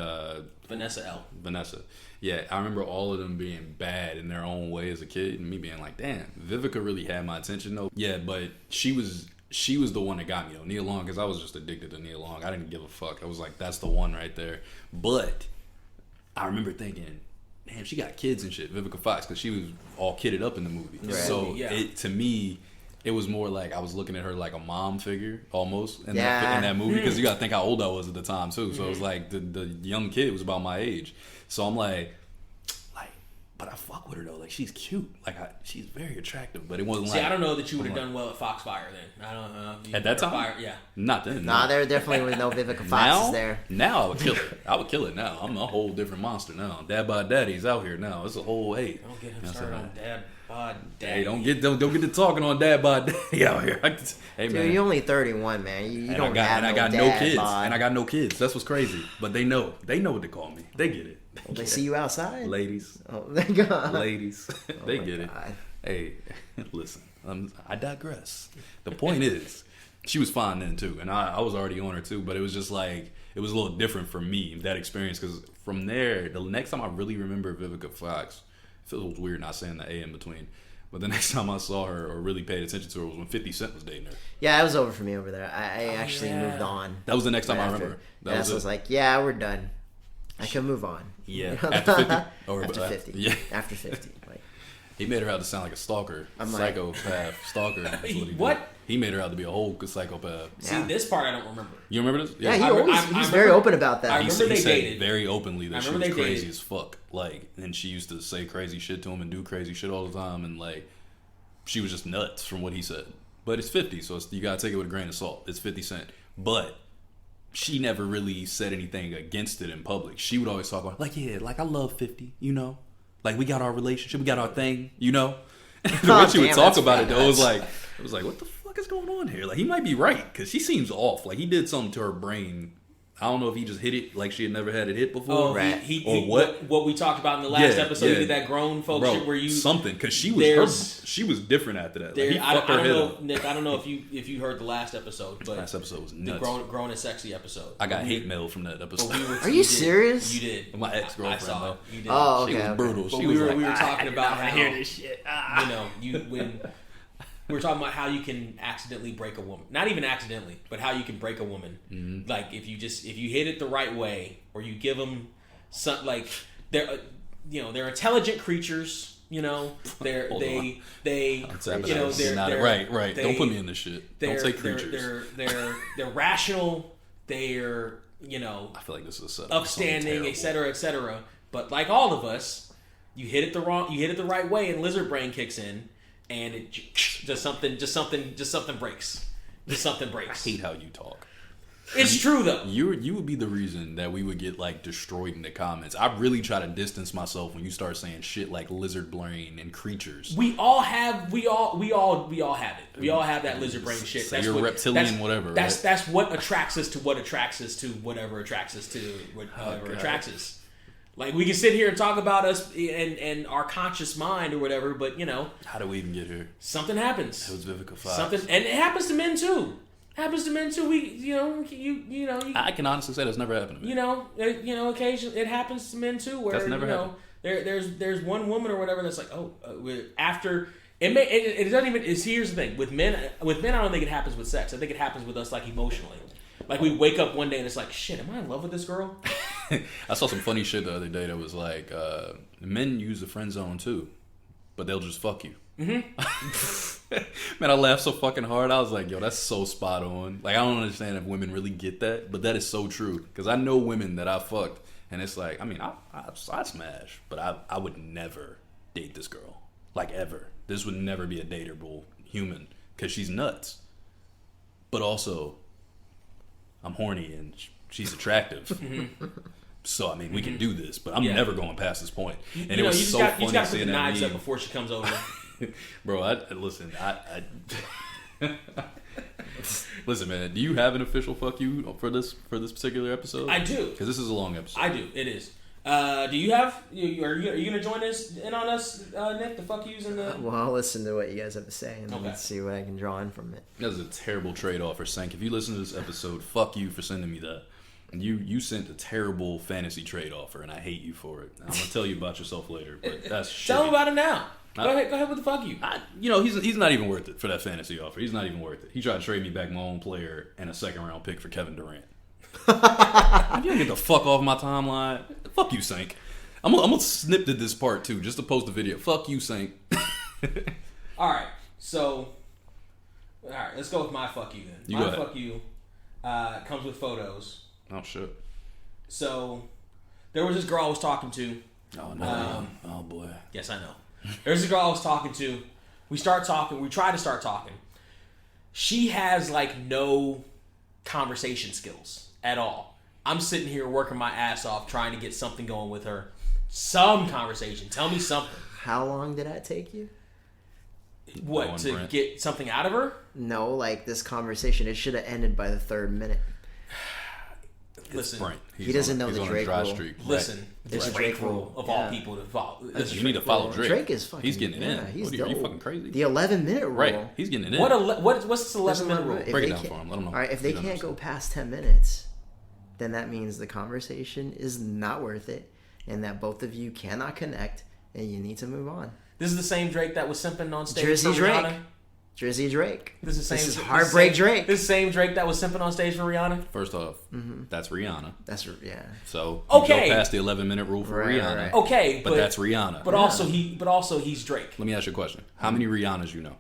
Vanessa L. Vanessa. Yeah, I remember all of them being bad in their own way as a kid, and me being like, damn, Vivica really had my attention though. Yeah, but she was the one that got me though, Nia Long, because I was just addicted to Nia Long. I didn't give a fuck. I was like, that's the one right there. But I remember thinking, damn, she got kids and shit, Vivica Fox, because she was all kidded up in the movie. Right. So to me, it was more like I was looking at her like a mom figure almost in that movie, because you gotta think how old I was at the time too. So it was like the young kid was about my age. So I'm like, but I fuck with her though. Like she's cute. Like she's very attractive. But it wasn't I don't know that you would have done well at Foxfire then. I don't know. At that time? Yeah. Not then. Nah, there definitely was no Vivica Fox there. Now I would kill it. I would kill it now. I'm a whole different monster now. Dad by Daddy's out here now. It's a whole Don't get him started on Dad by Daddy. Hey, don't get to talking on Dad by Daddy out here. Hey, man. Dude, you're only 31, man. You don't have I got no kids. Bod. And I got no kids. That's what's crazy. But they know. They know what to call me. They get it. They see you outside? Ladies. Oh, thank God. Ladies. They get it. Hey, listen. I digress. The point is, she was fine then too. And I was already on her too. But it was just like, it was a little different for me, that experience. Because from there, the next time I really remember Vivica Fox, it feels weird not saying the A in between. But the next time I saw her or really paid attention to her was when 50 Cent was dating her. Yeah, it was over for me over there. I actually moved on. That was the next time I remember. So I was like, yeah, we're done. I can move on. Yeah, after 50. After 50. Yeah. After 50. Like, he made her out to sound like a stalker, psychopath, stalker. That's what he did. He made her out to be a whole psychopath. See, this part I don't remember. You remember this? Yeah, he's very open about that. I remember they dated very openly that she was crazy as fuck. Like, and she used to say crazy shit to him and do crazy shit all the time, and like, she was just nuts from what he said. But it's 50, so you gotta take it with a grain of salt. It's 50 Cent, but she never really said anything against it in public. She would always talk about, like, yeah, like I love 50, you know? Like we got our relationship, we got our thing, you know? The way she would talk about it though, it was like, what the fuck is going on here? Like he might be right, because she seems off. Like he did something to her brain. I don't know if he just hit it like she had never had it hit before. Oh, what we talked about in the last episode, he did that grown folk shit where you something, because she was different after that. Like, I don't know, Nick. I don't know if you heard the last episode, but last episode was nuts. The grown and sexy episode. I got hate mail from that episode. Are you serious? You did. My ex-girlfriend. I saw it. You did. Oh, okay. She was brutal. But we were talking about how hear this shit. You know, when we were talking about how you can accidentally break a woman. Not even accidentally, but how you can break a woman. Mm-hmm. Like if you hit it the right way, or you give them some, like they're intelligent creatures. You know, they're right. Don't put me in this shit. Don't say creatures. They're rational. They're I feel like this is a setup. Upstanding, etc., etc. But like all of us, you hit it the right way, and lizard brain kicks in. And it just something breaks. Just something breaks. I hate how you talk. It's true though. You would be the reason that we would get like destroyed in the comments. I really try to distance myself when you start saying shit like lizard brain and creatures. We all have it. We all have that lizard brain shit. Say you're reptilian, whatever. That's what attracts us to what attracts us to whatever attracts us to whatever attracts us. Like, we can sit here and talk about us and our conscious mind or whatever, but, How do we even get here? Something happens. It was Vivica Fox. And it happens to men, too. Happens to men too. I can honestly say that's never happened to me. Occasionally it happens to men too. Where That's never happened. There's one woman or whatever that's like, after it doesn't even. Here's the thing with men. With men, I don't think it happens with sex. I think it happens with us, like emotionally. Like we wake up one day and it's like, shit, am I in love with this girl? I saw some funny shit the other day that was like, men use the friend zone too, but they'll just fuck you. Mm-hmm. Man, I laughed so fucking hard. I was like, yo, that's so spot on. Like, I don't understand if women really get that, but that is so true. Because I know women that I fucked, and it's like, I mean, I smash, but I would never date this girl. Like, ever. This would never be a dateable human, because she's nuts. But also, I'm horny, and she's attractive. So, I mean, we can do this, but I'm never going past this point. And it was so funny you just seeing put the that knives meme. up before she comes over. Bro, listen, man. Do you have an official fuck you for this particular episode? I do, because this is a long episode. I do. It is. Do you have? Are you gonna join us in on us, Nick? The fuck yous and the. Well, I'll listen to what you guys have to say and let's see what I can draw in from it. That was a terrible trade off for Sank. If you listen to this episode, fuck you for sending me that. And you sent a terrible fantasy trade offer, and I hate you for it. I'm gonna tell you about yourself later, but that's shitty. Tell him about it now. Go ahead with the fuck you. He's not even worth it for that fantasy offer. He's not even worth it. He tried to trade me back my own player and a second round pick for Kevin Durant. If you don't get the fuck off my timeline, fuck you, Sank. I'm gonna snip to this part too, just to post the video. Fuck you, Sank. All right, let's go with my fuck you then. My fuck you comes with photos. Oh shit. So there was this girl I was talking to. Oh no. Oh boy. Yes, I know. There's a girl I was talking to. We try to start talking. She has like no conversation skills at all. I'm sitting here working my ass off trying to get something going with her. Some conversation. Tell me something. How long did that take you? What, to Brent. get something out of her? No, like this conversation, it should have ended by the third minute. Listen, Brent. He doesn't know the Drake rule. Listen, There's the a Drake Drake rule rule. of all people to follow. You need to follow Drake. Drake is fucking. He's getting it in. He's Are you fucking crazy? The 11-minute rule. Right. He's getting it in. What's this 11-minute rule? If Break it they down can't- for him. Let him know. All right, if they He doesn't can't go understand. past 10 minutes, then that means the conversation is not worth it, and that both of you cannot connect, and you need to move on. This is the same Drake that was simping on stage Jersey for Drake. Rihanna. Jersey Drake. This is Heartbreak Drake. This same Drake that was simping on stage for Rihanna. First off, that's Rihanna. That's yeah. So Okay. you go past the 11-minute rule for Right, Rihanna. right. Okay, But that's Rihanna. But also he's Drake. Let me ask you a question. How many Rihannas you know?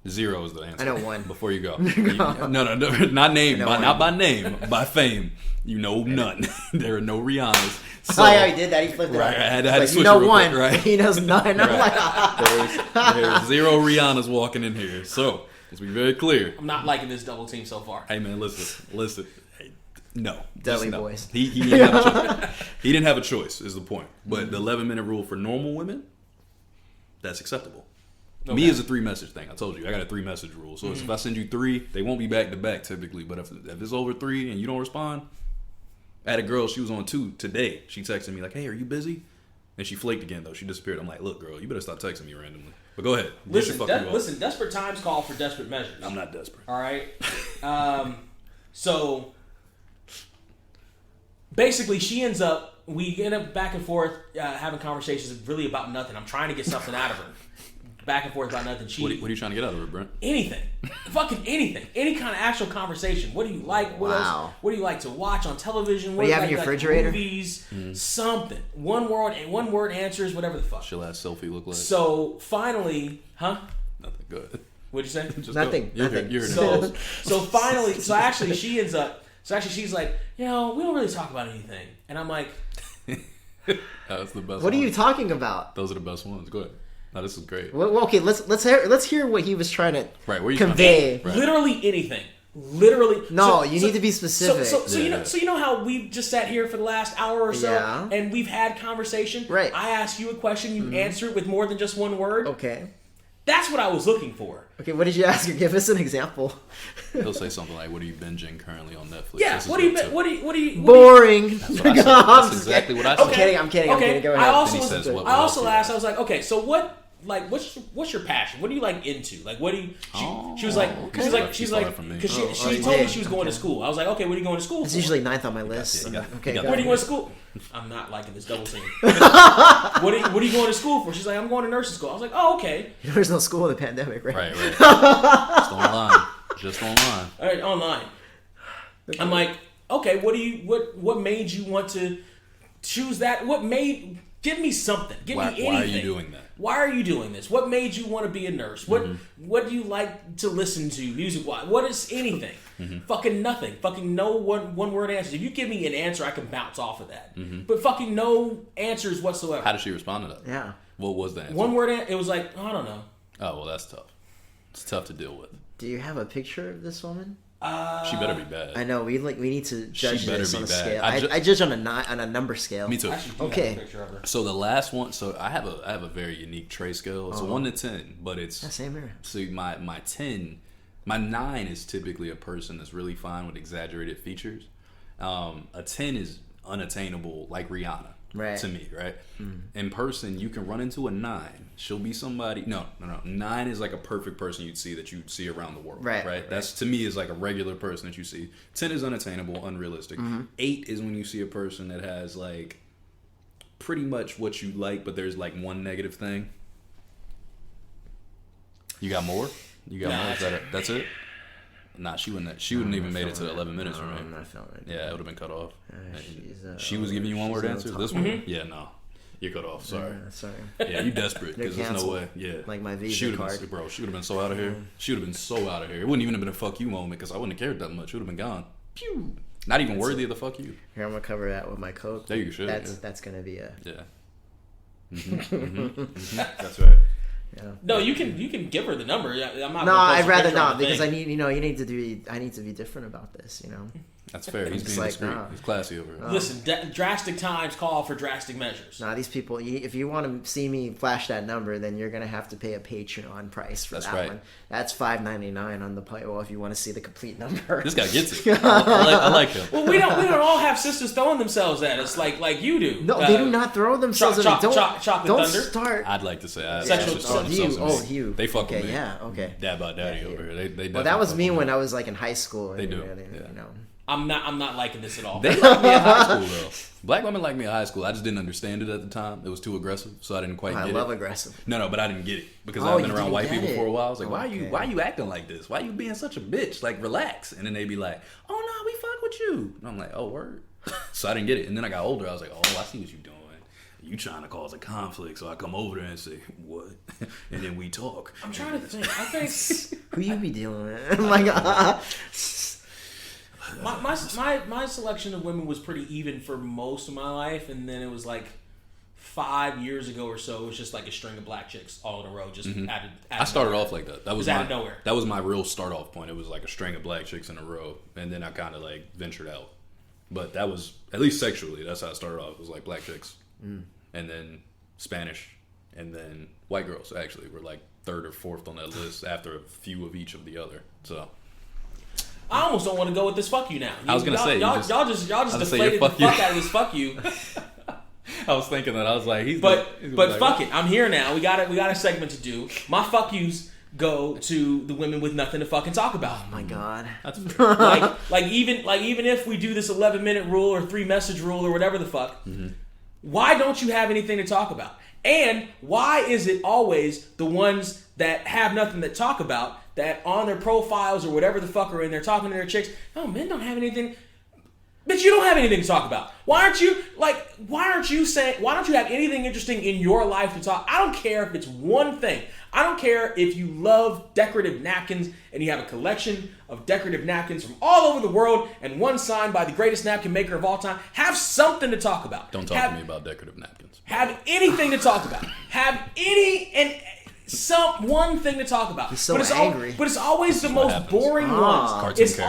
0 is the answer. I know one. Before you go. No, not name. Not by name. By fame. You know none. There are no Rihannas. So, Oh yeah, he did that. He flipped it. Right, up. I had He's to like, switch you know it real one. quick, right? He knows none. I'm like, there's 0 Rihannas walking in here. So let's be very clear. I'm not liking this double team so far. Hey man, listen. Hey, no, Dudley just no. boys. He didn't have a choice. He didn't have a choice. Is the point. But the 11-minute rule for normal women, that's acceptable. Okay. Me is a 3-message thing. I told you I got a 3-message rule. So if I send you 3, they won't be back to back typically. But if it's over 3 and you don't respond, I had a girl. She was on 2 today. She texted me like, "Hey, are you busy?" And she flaked again though. She disappeared. I'm like, "Look, girl, you better stop texting me randomly." But go ahead. Listen, desperate times call for desperate measures. I'm not desperate. All right. So basically, we end up back and forth having conversations really about nothing. I'm trying to get something out of her. Back and forth about nothing. What are you trying to get out of her, Brent? Anything. Fucking anything. Any kind of actual conversation. What do you like? What else? What do you like to watch on television? What do you have in your refrigerator? Movies. Something. One word answers, whatever the fuck. She'll ask selfie look like. So finally, Nothing. Go ahead. What'd you say? Just Nothing. Go. Nothing. You're So finally, actually she's like, we don't really talk about anything. And I'm like, That's the best. what are you ones. talking about? Those are the best ones. Go ahead. No, this is great. Well, okay, let's hear what he was trying to Right, where you convey. Right. literally anything. Literally. No, you need to be specific. So you know how we've just sat here for the last hour or so, Yeah. and we've had conversation. Right. I ask you a question, you answer it with more than just one word. Okay. That's what I was looking for. Okay, what did you ask her? Give us an example. He'll say something like, "What are you binging currently on Netflix?" Yeah. This is What do you? good, too. What do you? Boring. That's what I said. That's exactly what I said. I'm kidding. Go ahead. I also Then he says, what I also else? asked. I was like, okay, so what like what's your passion? What are you like into? Like what do you? She was like because she told me she was going to school. I was like, okay, what are you going to school? It's for? usually 9th on my list. Okay, where are you going to school? I'm not liking this double team. What are you going to school for? She's like, I'm going to nursing school. I was like, oh, okay. There's no school in the pandemic, right? Right. Just online. All right, online. I'm like, okay, what made you want to choose that? Give me something. Give me anything. Why are you doing that? Why are you doing this? What made you want to be a nurse? What do you like to listen to music-wise? What is anything? Fucking nothing. Fucking no one-word answers. If you give me an answer, I can bounce off of that. But fucking no answers whatsoever. How did she respond to that? Yeah. What was the answer? One word it was like, I don't know. Oh, well, that's tough. It's tough to deal with. Do you have a picture of this woman? She better be bad. I know we need to judge this on a bad. scale. I judge on a number scale. Me too. Okay. So the last one. So I have a very unique tray scale. It's a 1 to 10, but it's same here. So my 9 is typically a person that's really fine with exaggerated features. A 10 is unattainable, like Rihanna. Right. To me, right? In person, you can run into a 9. She'll be somebody. No. 9 is like a perfect person you'd see around the world. Right. That's to me is like a regular person that you see. 10 is unattainable, unrealistic. 8 is when you see a person that has like pretty much what you like, but there's like one negative thing. You got more? More? Is that it? That's it? Nah, she wouldn't even made it to 11 minutes for me. I'm not feeling it. Yeah, it would have been cut off. She was giving you one word answer. This one? Yeah, no. You're cut off. Sorry. Sorry. Yeah, you desperate because there's no way. Yeah. Like my Visa card. Bro, she would have been so out of here. She would have been so out of here. It wouldn't even have been a fuck you moment because I wouldn't have cared that much. It would have been gone. Pew. Not even worthy of the fuck you. Here, I'm going to cover that with my Coke. There you should. That's going to be a... Yeah. That's right. Yeah. No, you can give her the number. I'm not. No, I'd rather not because I need to be different about this. That's fair. He's being discreet. Nah. He's classy over here. Listen, drastic times call for drastic measures. Nah, these people. If you want to see me flash that number, then you're gonna have to pay a Patreon price for that one. That's $5.99 on the paywall if you want to see the complete number. This guy gets it. I like him. Well, we don't all have sisters throwing themselves at us like you do. No, they do not throw themselves at me. Don't start. I'd like to say Hugh. They fuck with me. Yeah, okay. Dad by daddy over here. They well, that was me when I was like in high school. They do. I'm not liking this at all. They like me in high school though. Black women like me in high school. I just didn't understand it at the time. It was too aggressive, so I didn't quite get it. I love aggressive. No, but I didn't get it because I've been around white people for a while. I was like, why are you acting like this? Why are you being such a bitch? Like, relax. And then they'd be like, oh no, we fuck with you. And I'm like, oh word. So I didn't get it. And then I got older. I was like, oh, I see what you're doing. You trying to cause a conflict, so I come over there and say, what? And then we talk. I'm trying to think. I think who you be dealing with? Oh my God. My selection of women was pretty even for most of my life, and then it was like 5 years ago or so. It was just like a string of black chicks all in a row. Just added I started off like that. That was out of nowhere. That was my real start off point. It was like a string of black chicks in a row, and then I kind of like ventured out. But that was at least sexually. That's how I started off. It was like black chicks, and then Spanish, and then white girls. Actually, were like third or fourth on that list after a few of each of the other. So. I almost don't want to go with this fuck you now. I was gonna say y'all just deflated the fuck out of this fuck you. I was thinking that I was like, but fuck it, I'm here now. We got a segment to do. My fuck yous go to the women with nothing to fucking talk about. Oh my God, that's fair. like even if we do this 11-minute rule or 3-message rule or whatever the fuck, why don't you have anything to talk about? And why is it always the ones that have nothing to talk about that on their profiles or whatever the fuck are in there talking to their chicks? No, men don't have anything. Bitch, you don't have anything to talk about. Why don't you have anything interesting in your life to talk? I don't care if it's one thing. I don't care if you love decorative napkins and you have a collection of decorative napkins from all over the world and one signed by the greatest napkin maker of all time. Have something to talk about. Don't talk to me about decorative napkins. Have anything to talk about. Have one thing to talk about. He's so angry. But it's always the most boring ones. It's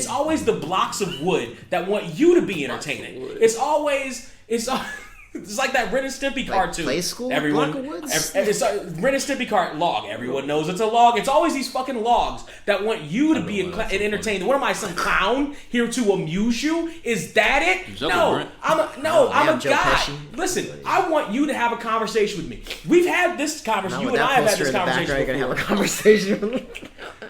always the blocks of wood that want you to be entertaining. It's always It's like that Ren and Stimpy cartoon. Play School? Everyone, Block of Woods? it's a Ren and Stimpy log. Everyone knows it's a log. It's always these fucking logs that want you to be and entertained. What am I, some clown here to amuse you? Is that it? No, I'm a guy. Pesci. Listen, I want you to have a conversation with me. We've had this conversation. You and I have had this conversation before. Gonna have a conversation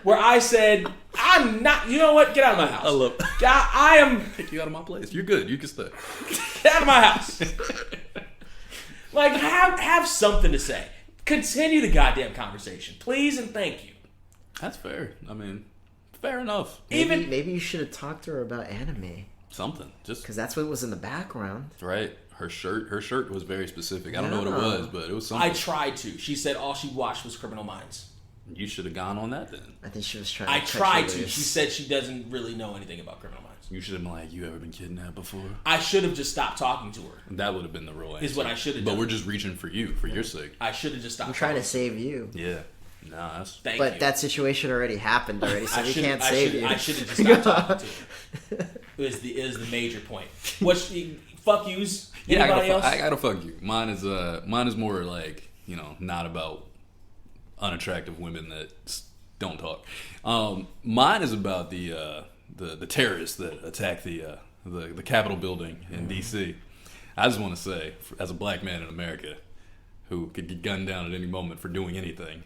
where I said, I'm not. You know what? Get out of my house. I love. I am. Take you out of my place. You're good. You can stay. Get out of my house. Like, have something to say. Continue the goddamn conversation, please and thank you. That's fair. I mean, fair enough. Maybe you should have talked to her about anime. Something, just because that's what was in the background. Right. Her shirt was very specific. I don't know what it was, but it was something. I tried to. She said all she watched was Criminal Minds. You should have gone on that then. I think she was trying. I tried to. She said she doesn't really know anything about Criminal Minds. You should have been like, you ever been kidnapped before? I should have just stopped talking to her. That would have been the real answer. Is what I should have done. But we're just reaching for you, for your sake. I should have just stopped. I'm trying to save you. Yeah. Nah, that's... Thank you. But that situation already happened already, so we can't save you. I should have just stopped talking to her. It is the major point. Fuck yous? Anybody else? I gotta fuck you. Mine is more like, not about unattractive women that don't talk. Mine is about the terrorists that attacked the Capitol building in D.C. I just want to say, as a black man in America who could get gunned down at any moment for doing anything,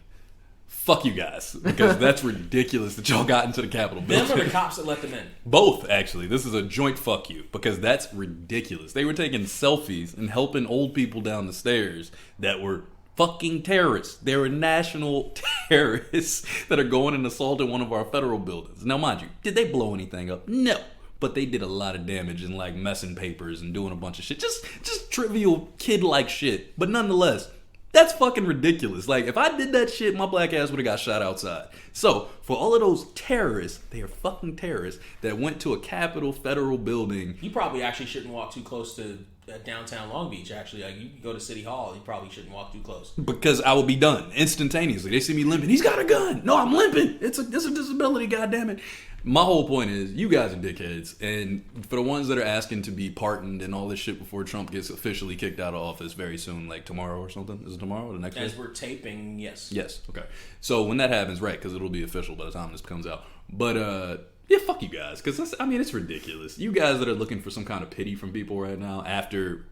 fuck you guys, because that's ridiculous that y'all got into the Capitol building. Them or the cops that let them in? Both, actually. This is a joint fuck you, because that's ridiculous. They were taking selfies and helping old people down the stairs that were fucking terrorists. They were national terrorists that are going and assaulting one of our federal buildings. Now, mind you, did they blow anything up? No. But they did a lot of damage and like messing papers and doing a bunch of shit. Just trivial kid-like shit. But nonetheless, that's fucking ridiculous. Like, if I did that shit, my black ass would have got shot outside. So, for all of those terrorists, they are fucking terrorists that went to a Capitol federal building. You probably actually shouldn't walk too close to downtown Long Beach, actually. Like, you go to City Hall, you probably shouldn't walk too close. Because I will be done instantaneously. They see me limping. He's got a gun. No, I'm limping. It's a disability, goddammit. My whole point is, you guys are dickheads. And for the ones that are asking to be pardoned and all this shit before Trump gets officially kicked out of office very soon, like tomorrow or something. Is it tomorrow or the next day? As we're taping, yes. Yes, okay. So when that happens, right, because it'll be official by the time this comes out. But, yeah, fuck you guys. Because, it's ridiculous. You guys that are looking for some kind of pity from people right now after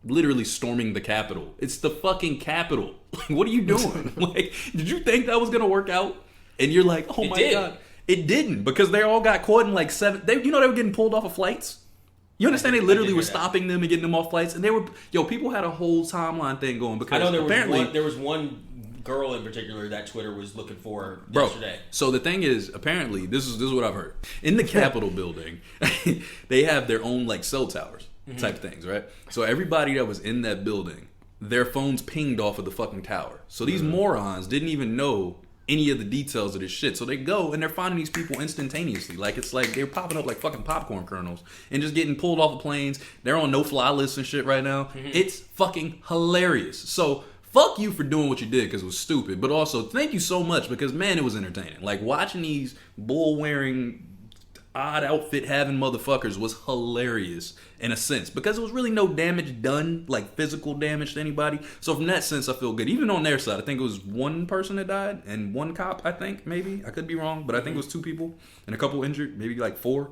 literally storming the Capitol. It's the fucking Capitol. What are you doing? Like, did you think that was going to work out? And you're like, oh my God. It didn't, because they all got caught in like they were getting pulled off of flights. You understand? They literally were stopping them and getting them off flights, and they were, people had a whole timeline thing going, because I know apparently there was one girl in particular that Twitter was looking for yesterday. So the thing is, apparently, this is what I've heard. In the Capitol building, they have their own like cell towers type things, right? So everybody that was in that building, their phones pinged off of the fucking tower. So these morons didn't even know any of the details of this shit. So they go and they're finding these people instantaneously. Like, it's like they're popping up like fucking popcorn kernels and just getting pulled off of planes. They're on no-fly lists and shit right now. It's fucking hilarious. So fuck you for doing what you did, because it was stupid. But also, thank you so much, because, man, it was entertaining. Like, watching these bull-wearing, odd outfit-having motherfuckers was hilarious in a sense, because there was really no damage done, like physical damage to anybody. So from that sense, I feel good. Even on their side, I think it was one person that died and one cop, I think, maybe. I could be wrong, but I think it was 2 people and a couple injured, maybe like 4.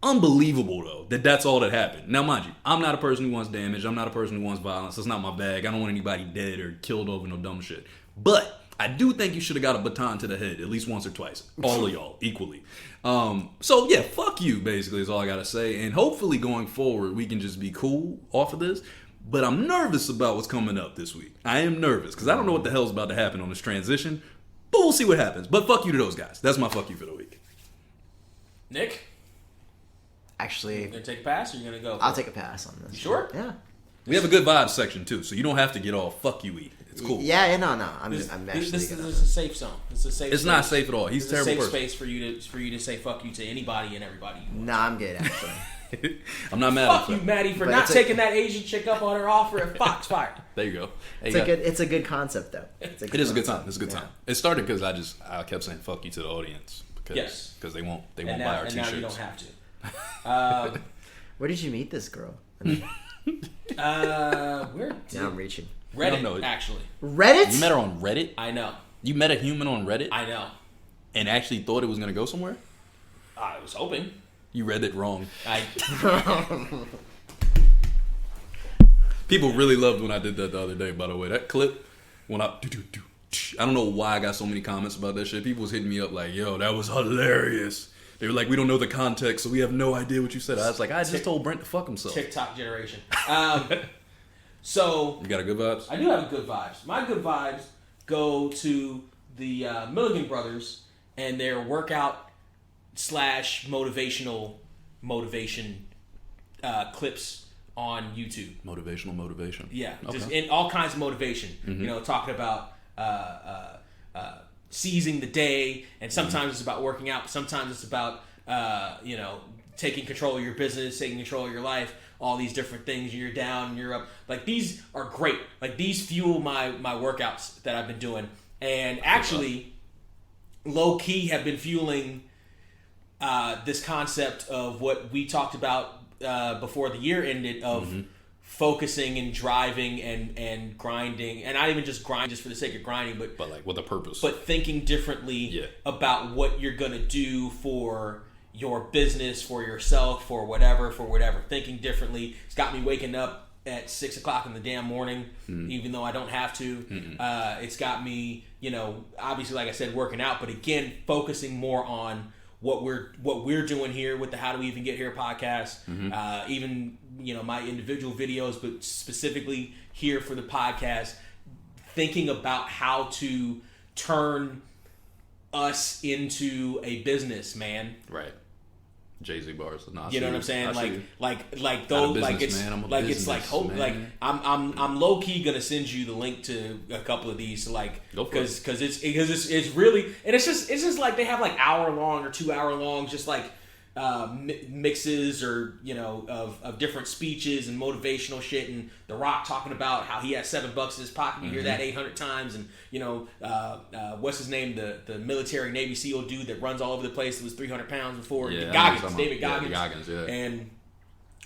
Unbelievable, though, that's all that happened. Now, mind you, I'm not a person who wants damage. I'm not a person who wants violence. That's not my bag. I don't want anybody dead or killed over no dumb shit. But I do think you should have got a baton to the head at least once or twice. All of y'all, equally. So, yeah, fuck you, basically, is all I got to say. And hopefully, going forward, we can just be cool off of this. But I'm nervous about what's coming up this week. I am nervous, because I don't know what the hell's about to happen on this transition. But we'll see what happens. But fuck you to those guys. That's my fuck you for the week. Nick? Actually, you gonna take a pass, or you gonna go? I'll take a pass on this. You sure? Yeah. We have a good vibes section, too, so you don't have to get all fuck you-y. It's cool. Yeah, no. I'm actually. This is a safe zone. It's not safe at all. He's a terrible person. It's a safe space for you to say fuck you to anybody and everybody. Nah, I'm good, actually. I'm not mad. Fuck you, Maddie, for not taking that Asian chick up on her offer at Foxfire. There you go. Hey, it's a good concept, though. It is a good time. It's a good time. It started because I kept saying fuck you to the audience, because they won't buy our t-shirts. And now you don't have to. Where did you meet this girl? Where did Now I'm reaching. Reddit, No, actually. Reddit? You met her on Reddit? I know. You met a human on Reddit? I know. And actually thought it was going to go somewhere? I was hoping. You read it wrong. I People really loved when I did that the other day, by the way. That clip, when I don't know why I got so many comments about that shit. People was hitting me up like, yo, that was hilarious. They were like, we don't know the context, so we have no idea what you said. I was like, I just told Brent to fuck himself. TikTok generation. So You got a good vibes? I do have good vibes. My good vibes go to the Milligan brothers and their workout / motivation clips on YouTube. Motivation. Yeah, Okay. just in all kinds of motivation. Mm-hmm. You know, talking about seizing the day, and sometimes it's about working out. But sometimes it's about taking control of your business, taking control of your life. All these different things. You're down, and you're up. Like, these are great. Like, these fuel my workouts that I've been doing, and actually, low key have been fueling this concept of what we talked about before the year ended of focusing and driving and grinding, and not even just grind just for the sake of grinding, but like with a purpose. But thinking differently about what you're gonna do for your business, for yourself, for whatever. Thinking differently. It's got me waking up at 6 o'clock in the damn morning, even though I don't have to. It's got me, obviously, like I said, working out, but again, focusing more on what we're doing here with the How Do We Even Get Here podcast, even my individual videos, but specifically here for the podcast, thinking about how to turn us into a business, man. Right. Jay-Z bars. No, you know what I'm saying? Like those, like it's I'm low key gonna send you the link to a couple of these, because it's really, and it's just like they have like hour long or 2 hour long, just like mixes or of different speeches and motivational shit, and The Rock talking about how he has $7 in his pocket. You hear that 800 times, and what's his name, the military Navy SEAL dude that runs all over the place, that was 300 pounds before. David Goggins, and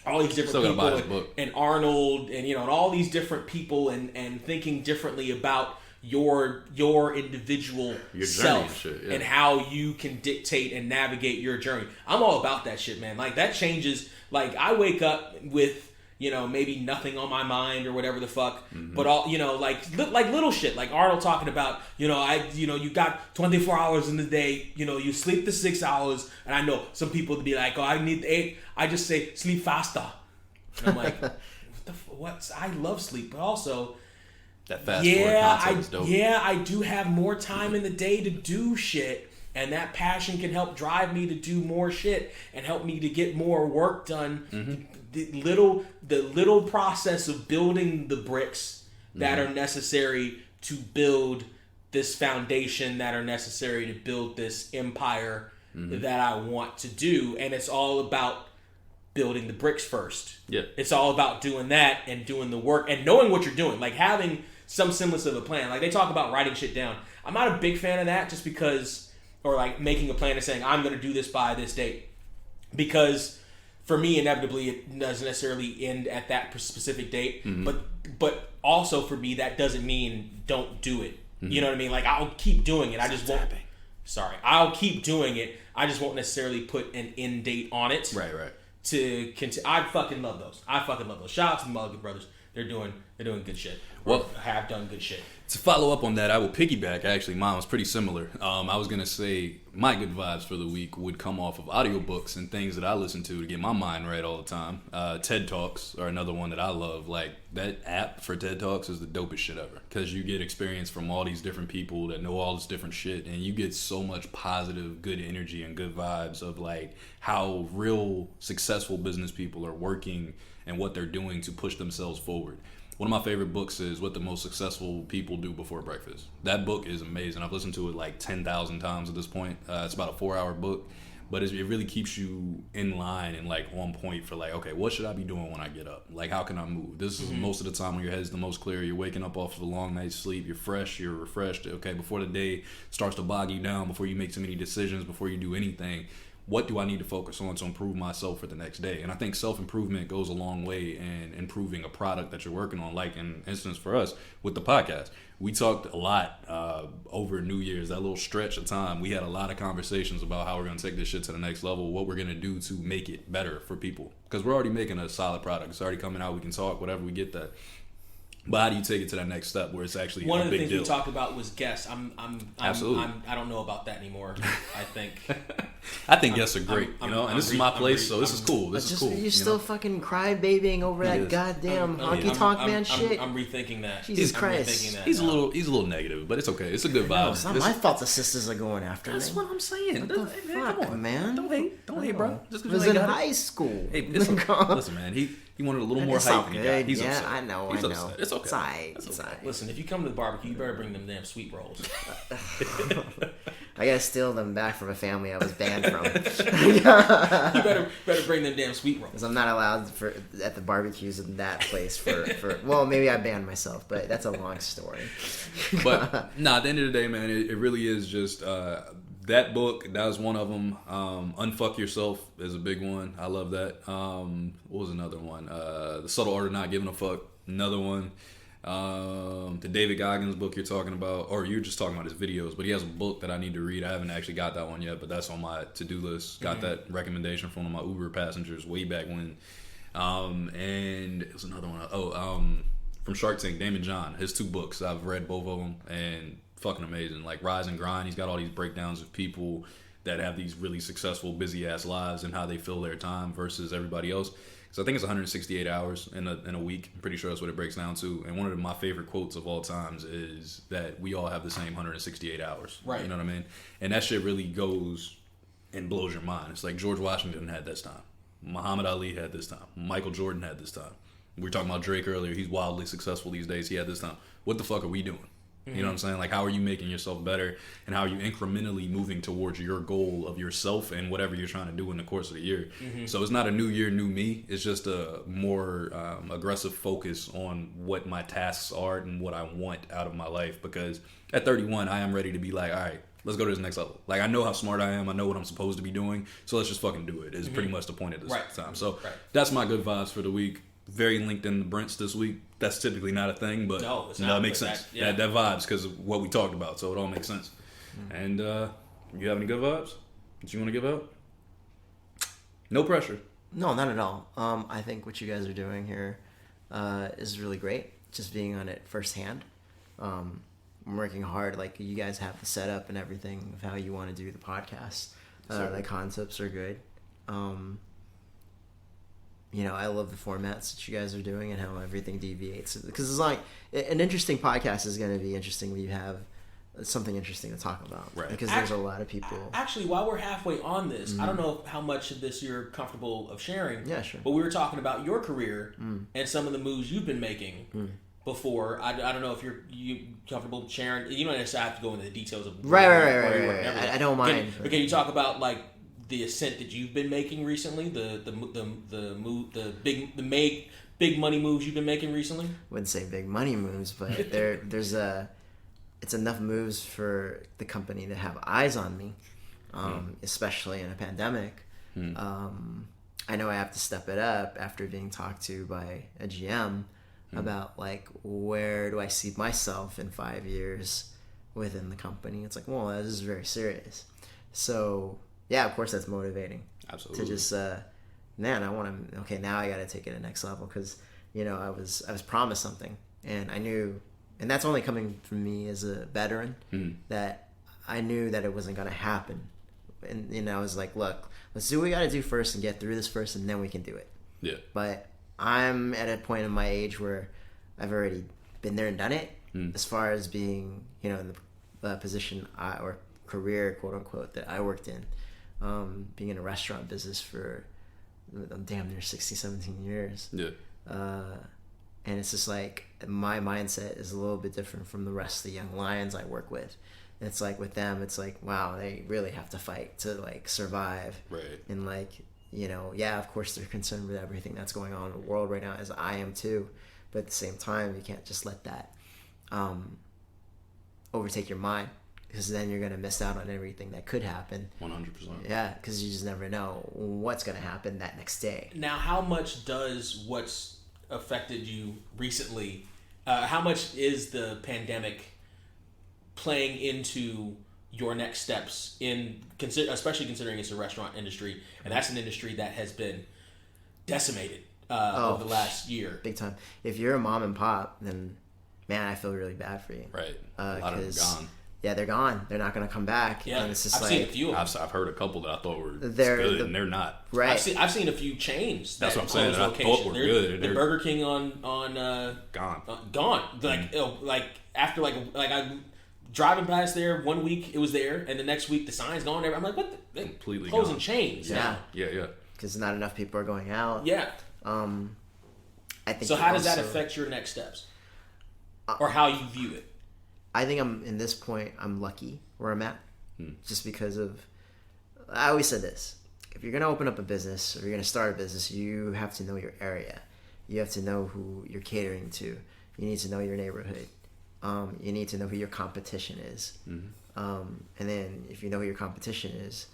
all these different people, and Arnold, and and all these different people, and thinking differently about your individual self and how you can dictate and navigate your journey. I'm all about that shit, man. Like, that changes. Like, I wake up with maybe nothing on my mind or whatever the fuck, but all like little shit, like Arnold talking about you got 24 hours in the day, you sleep the 6 hours, and I know some people would be like, oh, I need 8. I just say sleep faster, and I'm like, what? I love sleep, but also that fast forward concept is dope. I do have more time in the day to do shit, and that passion can help drive me to do more shit and help me to get more work done. The little process of building the bricks that are necessary to build this foundation, that are necessary to build this empire that I want to do, and it's all about building the bricks first. Yeah, it's all about doing that and doing the work and knowing what you're doing, like having some semblance of a plan. Like, they talk about writing shit down. I'm not a big fan of that, just because, or like making a plan and saying I'm going to do this by this date, because for me, inevitably, it doesn't necessarily end at that specific date. But also for me, that doesn't mean don't do it. You know what I mean? Like, I'll keep doing it. I'll keep doing it. I just won't necessarily put an end date on it. Right. To continue. I fucking love those. Shout out to the Mulligan brothers. They're doing good shit. Well, have done good shit. To follow up on that, I will piggyback. Actually, mine was pretty similar. I was going to say my good vibes for the week would come off of audiobooks and things that I listen to get my mind right all the time. TED Talks are another one that I love. Like, that app for TED Talks is the dopest shit ever, because you get experience from all these different people that know all this different shit, and you get so much positive, good energy and good vibes of like how real successful business people are working and what they're doing to push themselves forward. One of my favorite books is What the Most Successful People Do Before Breakfast. That book is amazing. I've listened to it like 10,000 times at this point. It's about a 4-hour book, but it really keeps you in line and like on point for like, okay, what should I be doing when I get up? Like, how can I move? This is most of the time when your head's the most clear. You're waking up off of a long night's sleep. You're fresh. You're refreshed. Okay, before the day starts to bog you down, before you make too many decisions, before you do anything, what do I need to focus on to improve myself for the next day? And I think self-improvement goes a long way in improving a product that you're working on. Like in instance for us with the podcast, we talked a lot over New Year's, that little stretch of time. We had a lot of conversations about how we're going to take this shit to the next level, what we're going to do to make it better for people. Because we're already making a solid product. It's already coming out. We can talk, whatever, we get that. But how do you take it to that next step where it's actually one a of the big things deal? we talked about was guests. Absolutely. I don't know about that anymore. I think. I think guests are great, and this is my place, so this is cool. This is cool. You're still fucking crybabying over that goddamn honky tonk man shit. I'm rethinking that. Jesus Christ. He's a little negative, but it's okay. It's a good vibe. No, it's not my fault the sisters are going after me. That's what I'm saying. What the fuck, come on, man? Don't hate, bro. Just It was in high school. Hey, listen, man. He wanted a little more hype than he got. He's upset. I know. He's upset. It's okay. It's all right. Listen, if you come to the barbecue, you better bring them damn sweet rolls. I gotta steal them back from a family I was banned from. You better bring them damn sweet rolls. Because I'm not allowed at the barbecues in that place for well, maybe I banned myself, but that's a long story. But at the end of the day, man, it really is just that book. That was one of them. Unfuck Yourself is a big one. I love that. What was another one? The Subtle Art of Not Giving a Fuck. Another one. The David Goggins book you're talking about, or you're just talking about his videos, but he has a book that I need to read. I haven't actually got that one yet, but that's on my to-do list. Got that recommendation from one of my Uber passengers way back when. And it was another one. From Shark Tank, Damon John, his 2 books. I've read both of them and fucking amazing. Like Rise and Grind, he's got all these breakdowns of people that have these really successful, busy ass lives and how they fill their time versus everybody else. So I think it's 168 hours in a week. I'm pretty sure that's what it breaks down to. And one of my favorite quotes of all times is that we all have the same 168 hours. Right. You know what I mean? And that shit really goes and blows your mind. It's like George Washington had this time. Muhammad Ali had this time. Michael Jordan had this time. We were talking about Drake earlier. He's wildly successful these days. He had this time. What the fuck are we doing? You know what I'm saying? Like, how are you making yourself better, and how are you incrementally moving towards your goal of yourself and whatever you're trying to do in the course of the year? So it's not a new year, new me. It's just a more aggressive focus on what my tasks are and what I want out of my life. Because at 31, I am ready to be like, all right, let's go to this next level. Like, I know how smart I am. I know what I'm supposed to be doing. So let's just fucking do it. Is pretty much the point at this time. So that's my good vibes for the week. Very linked in the Brents this week. That's typically not a thing, but no, it's not, it makes sense. That vibes because of what we talked about, so it all makes sense. And you have any good vibes that you want to give out? No pressure. No, not at all. I think what you guys are doing here is really great. Just being on it firsthand. I'm working hard. Like, you guys have the setup and everything of how you want to do the podcast. The concepts are good. I love the formats that you guys are doing and how everything deviates. Because it's like an interesting podcast is going to be interesting when you have something interesting to talk about. Right. Because there's a lot of people. Actually, while we're halfway on this, I don't know how much of this you're comfortable of sharing. Yeah, sure. But we were talking about your career and some of the moves you've been making before. I don't know if you comfortable sharing. You don't necessarily have to go into the details of right. I don't mind. Can you talk about like the ascent that you've been making recently, the big money moves you've been making recently? Wouldn't say big money moves, but it's enough moves for the company to have eyes on me, especially in a pandemic. I know I have to step it up after being talked to by a GM about like, where do I see myself in 5 years within the company? It's like, well, this is very serious. So yeah, of course that's motivating. Absolutely. To just, man, I want to. Okay, now I got to take it to the next level because I was promised something, and I knew, and that's only coming from me as a veteran, that I knew that it wasn't going to happen, and I was like, look, let's do what we got to do first and get through this first, and then we can do it. Yeah. But I'm at a point in my age where I've already been there and done it, as far as being, in the position or career, quote unquote, that I worked in. Being in a restaurant business for damn near 17 years. Yeah. And it's just like, my mindset is a little bit different from the rest of the young lions I work with. It's like with them, it's like, wow, they really have to fight to like survive. Right. And like, yeah, of course they're concerned with everything that's going on in the world right now, as I am too. But at the same time, you can't just let that overtake your mind. because then you're gonna miss out on everything that could happen. 100%. Yeah, because you just never know what's gonna happen that next day. Now, how much does what's affected you recently? How much is the pandemic playing into your next steps especially considering it's a restaurant industry, and that's an industry that has been decimated over the last year. Big time. If you're a mom and pop, then man, I feel really bad for you. Right. A lot of them gone. Yeah, they're gone. They're not going to come back. Yeah, and it's just I've seen a few of them. I've heard a couple that I thought were They're good, and they're not. Right. I've seen a few chains. That's what I'm saying. That I thought were good. The Burger King on Gone. Gone. Like after I driving past there 1 week, it was there, and the next week the sign's gone. I'm like, what? They Completely closing gone. chains. Yeah. Yeah. Because not enough people are going out. Yeah. I think. So how does that affect your next steps, or how you view it? I think in this point, I'm lucky where I'm at, just because of. I always said this: if you're gonna open up a business or you're gonna start a business, you have to know your area. You have to know who you're catering to. You need to know your neighborhood. You need to know who your competition is. And then if you know who your competition is,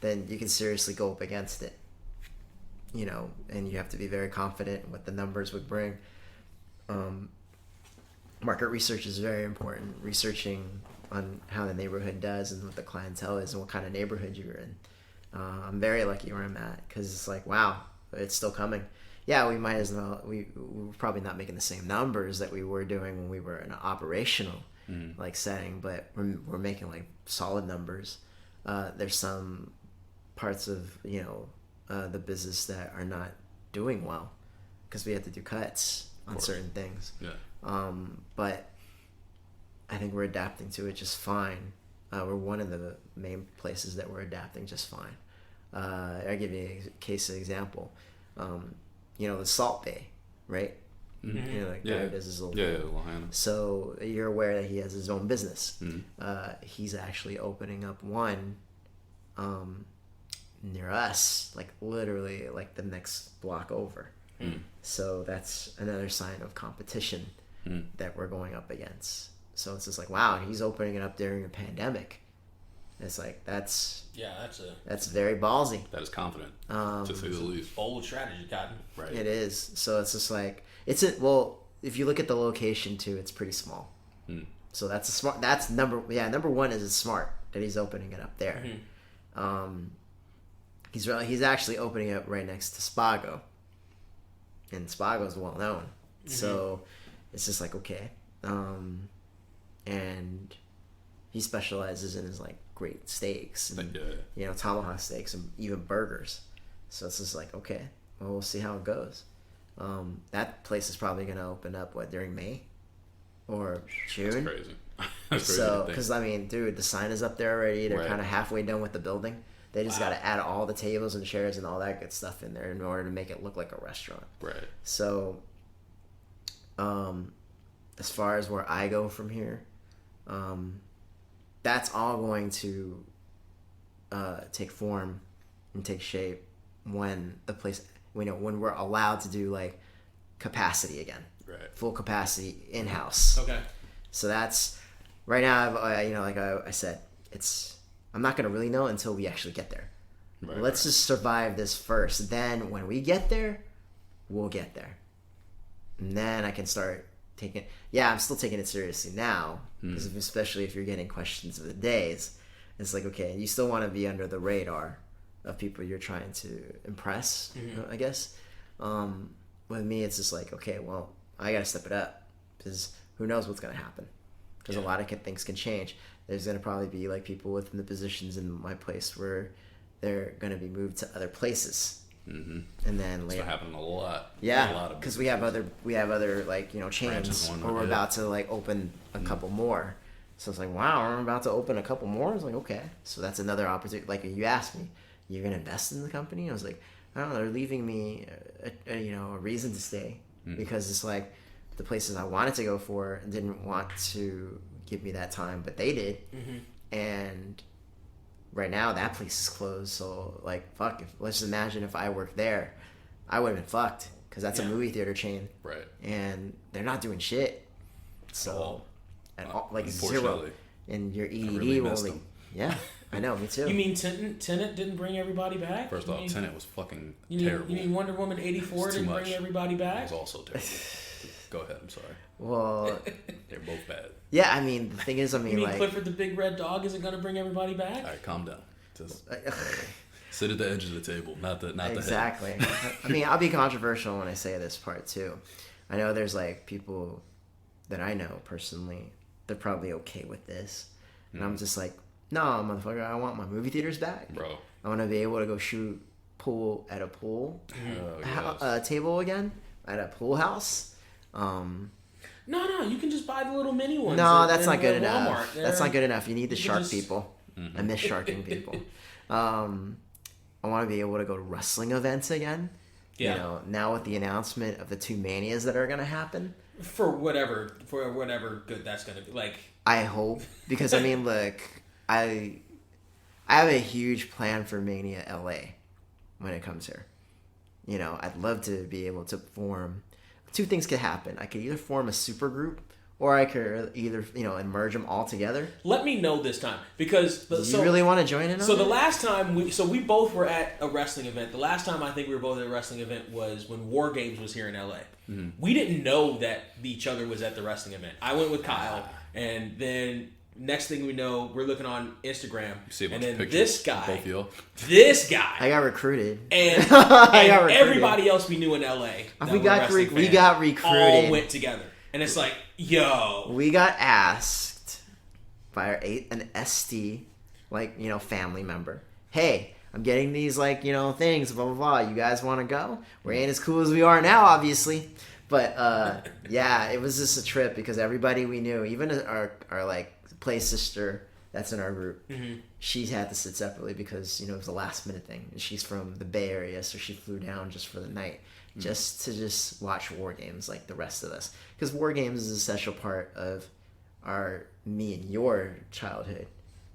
then you can seriously go up against it. And you have to be very confident in what the numbers would bring. Market research is very important. Researching on how the neighborhood does and what the clientele is and what kind of neighborhood you're in. I'm very lucky where I'm at because it's like, wow, it's still coming. Yeah, we might as well. We're probably not making the same numbers that we were doing when we were in an operational setting, but we're making like solid numbers. There's some parts of the business that are not doing well because we have to do cuts on certain things. Yeah. But I think we're adapting to it just fine. We're one of the main places that we're adapting just fine. I'll give you a case example. The Salt Bay, right? Mm-hmm. Guy who does his little Lahaina. So you're aware that he has his own business. He's actually opening up one near us, like literally like the next block over. So that's another sign of competition that we're going up against. So it's just like, wow, he's opening it up during a pandemic. It's like that's very ballsy. That is confident, to say the least. Bold strategy, Cotton. Right. It is. So it's just like if you look at the location too, it's pretty small. So that's a smart. That's number one is it's smart that he's opening it up there. He's actually opening it up right next to Spago, and Spago is well known. So it's just like okay, and he specializes in his like great steaks and tomahawk steaks and even burgers. So it's just like okay, well we'll see how it goes. That place is probably gonna open up during May or June. That's crazy. That's crazy. So because I mean, dude, the sign is up there already. They're Right. kind of halfway done with the building. They just got to add all the tables and chairs and all that good stuff in there in order to make it look like a restaurant. Right. So, as far as where I go from here, that's all going to take form and take shape when the place, when we're allowed to do like capacity again, Right. full capacity in house. Okay. So that's right now. Like I said, I'm not gonna really know until we actually get there. Right, Let's just survive this first. Then when we get there, we'll get there, and then I can start taking. Yeah, I'm still taking it seriously now, because especially if you're getting questions of the days, it's like okay, you still want to be under the radar of people you're trying to impress. I guess. With me, it's just like okay, well, I gotta step it up because who knows what's gonna happen. Because a lot of things can change. There's going to probably be like people within the positions in my place where they're going to be moved to other places. And then later, That's happening a lot. yeah, because we have other like chains Branches where we're about to like open a couple more. So it's like wow, we're about to open a couple more. It's like okay, so that's another opportunity. Like you asked me, you're going to invest in the company. I was like, I don't know. They're leaving me a reason to stay because it's like the places I wanted to go for didn't want to give me that time, but they did. And right now that place is closed. So like, fuck. Let's just imagine if I worked there, I would have been fucked because that's a movie theater chain, Right. and they're not doing shit. So, like zero. Unfortunately. and your EDD really will. missed Like, them. yeah, I know. Me too. You mean Tenet didn't bring everybody back? First off, Tenet was fucking you terrible. You mean Wonder Woman 84 didn't bring everybody It back? was also terrible. Go ahead. I'm sorry. Well, They're both bad. yeah. I mean, the thing is, I mean, You mean like, Clifford the Big Red Dog isn't going to bring everybody back? All right, calm down. Just sit at the edge of the table, not the head. exactly. I mean, I'll be controversial when I say this part too. I know there's like people that I know personally, they're probably okay with this, and I'm just like, no, motherfucker, I want my movie theaters back, Bro. I want to be able to go shoot pool at a pool Yes. table again at a pool house. No, you can just buy the little mini ones. No, that's not at good Walmart. enough. That's not good enough. You need the You shark just- people. I miss sharking people. I want to be able to go to wrestling events again. Yeah. You know, now with the announcement of the 2 Manias that are going to happen. For whatever good that's going to be. Like, I hope. Because, I mean, look, I have a huge plan for Mania LA when it comes here. You know, I'd love to be able to form... 2 things could happen. I could either form a super group, or I could either, you know, merge them all together. let me know this time. Because... You really want to join in on So the it? last time we both were at a wrestling event. The last time I think we were both at a wrestling event was when War Games was here in LA. Mm-hmm. We didn't know that each other was at the wrestling event. I went with Kyle, and then next thing we know, we're looking on Instagram, See a and bunch of then pictures this of guy, both of y'all. I got recruited. and, I got and recruited. everybody else we knew in LA, that We were got wrestling we fans, got recruited. all went together, and it's like, yo, We got asked by an ST, like, you know, family member. Hey, I'm getting these, like, you know, things, blah, blah, blah. You guys want to go? We ain't as cool as we are now, obviously. But, yeah, it was just a trip because everybody we knew, even our like, play sister that's in our group, she had to sit separately because, you know, it was a last minute thing. And she's from the Bay Area, so she flew down just for the night. Just to watch War Games like the rest of us. Because War Games is an essential part of me and your childhood.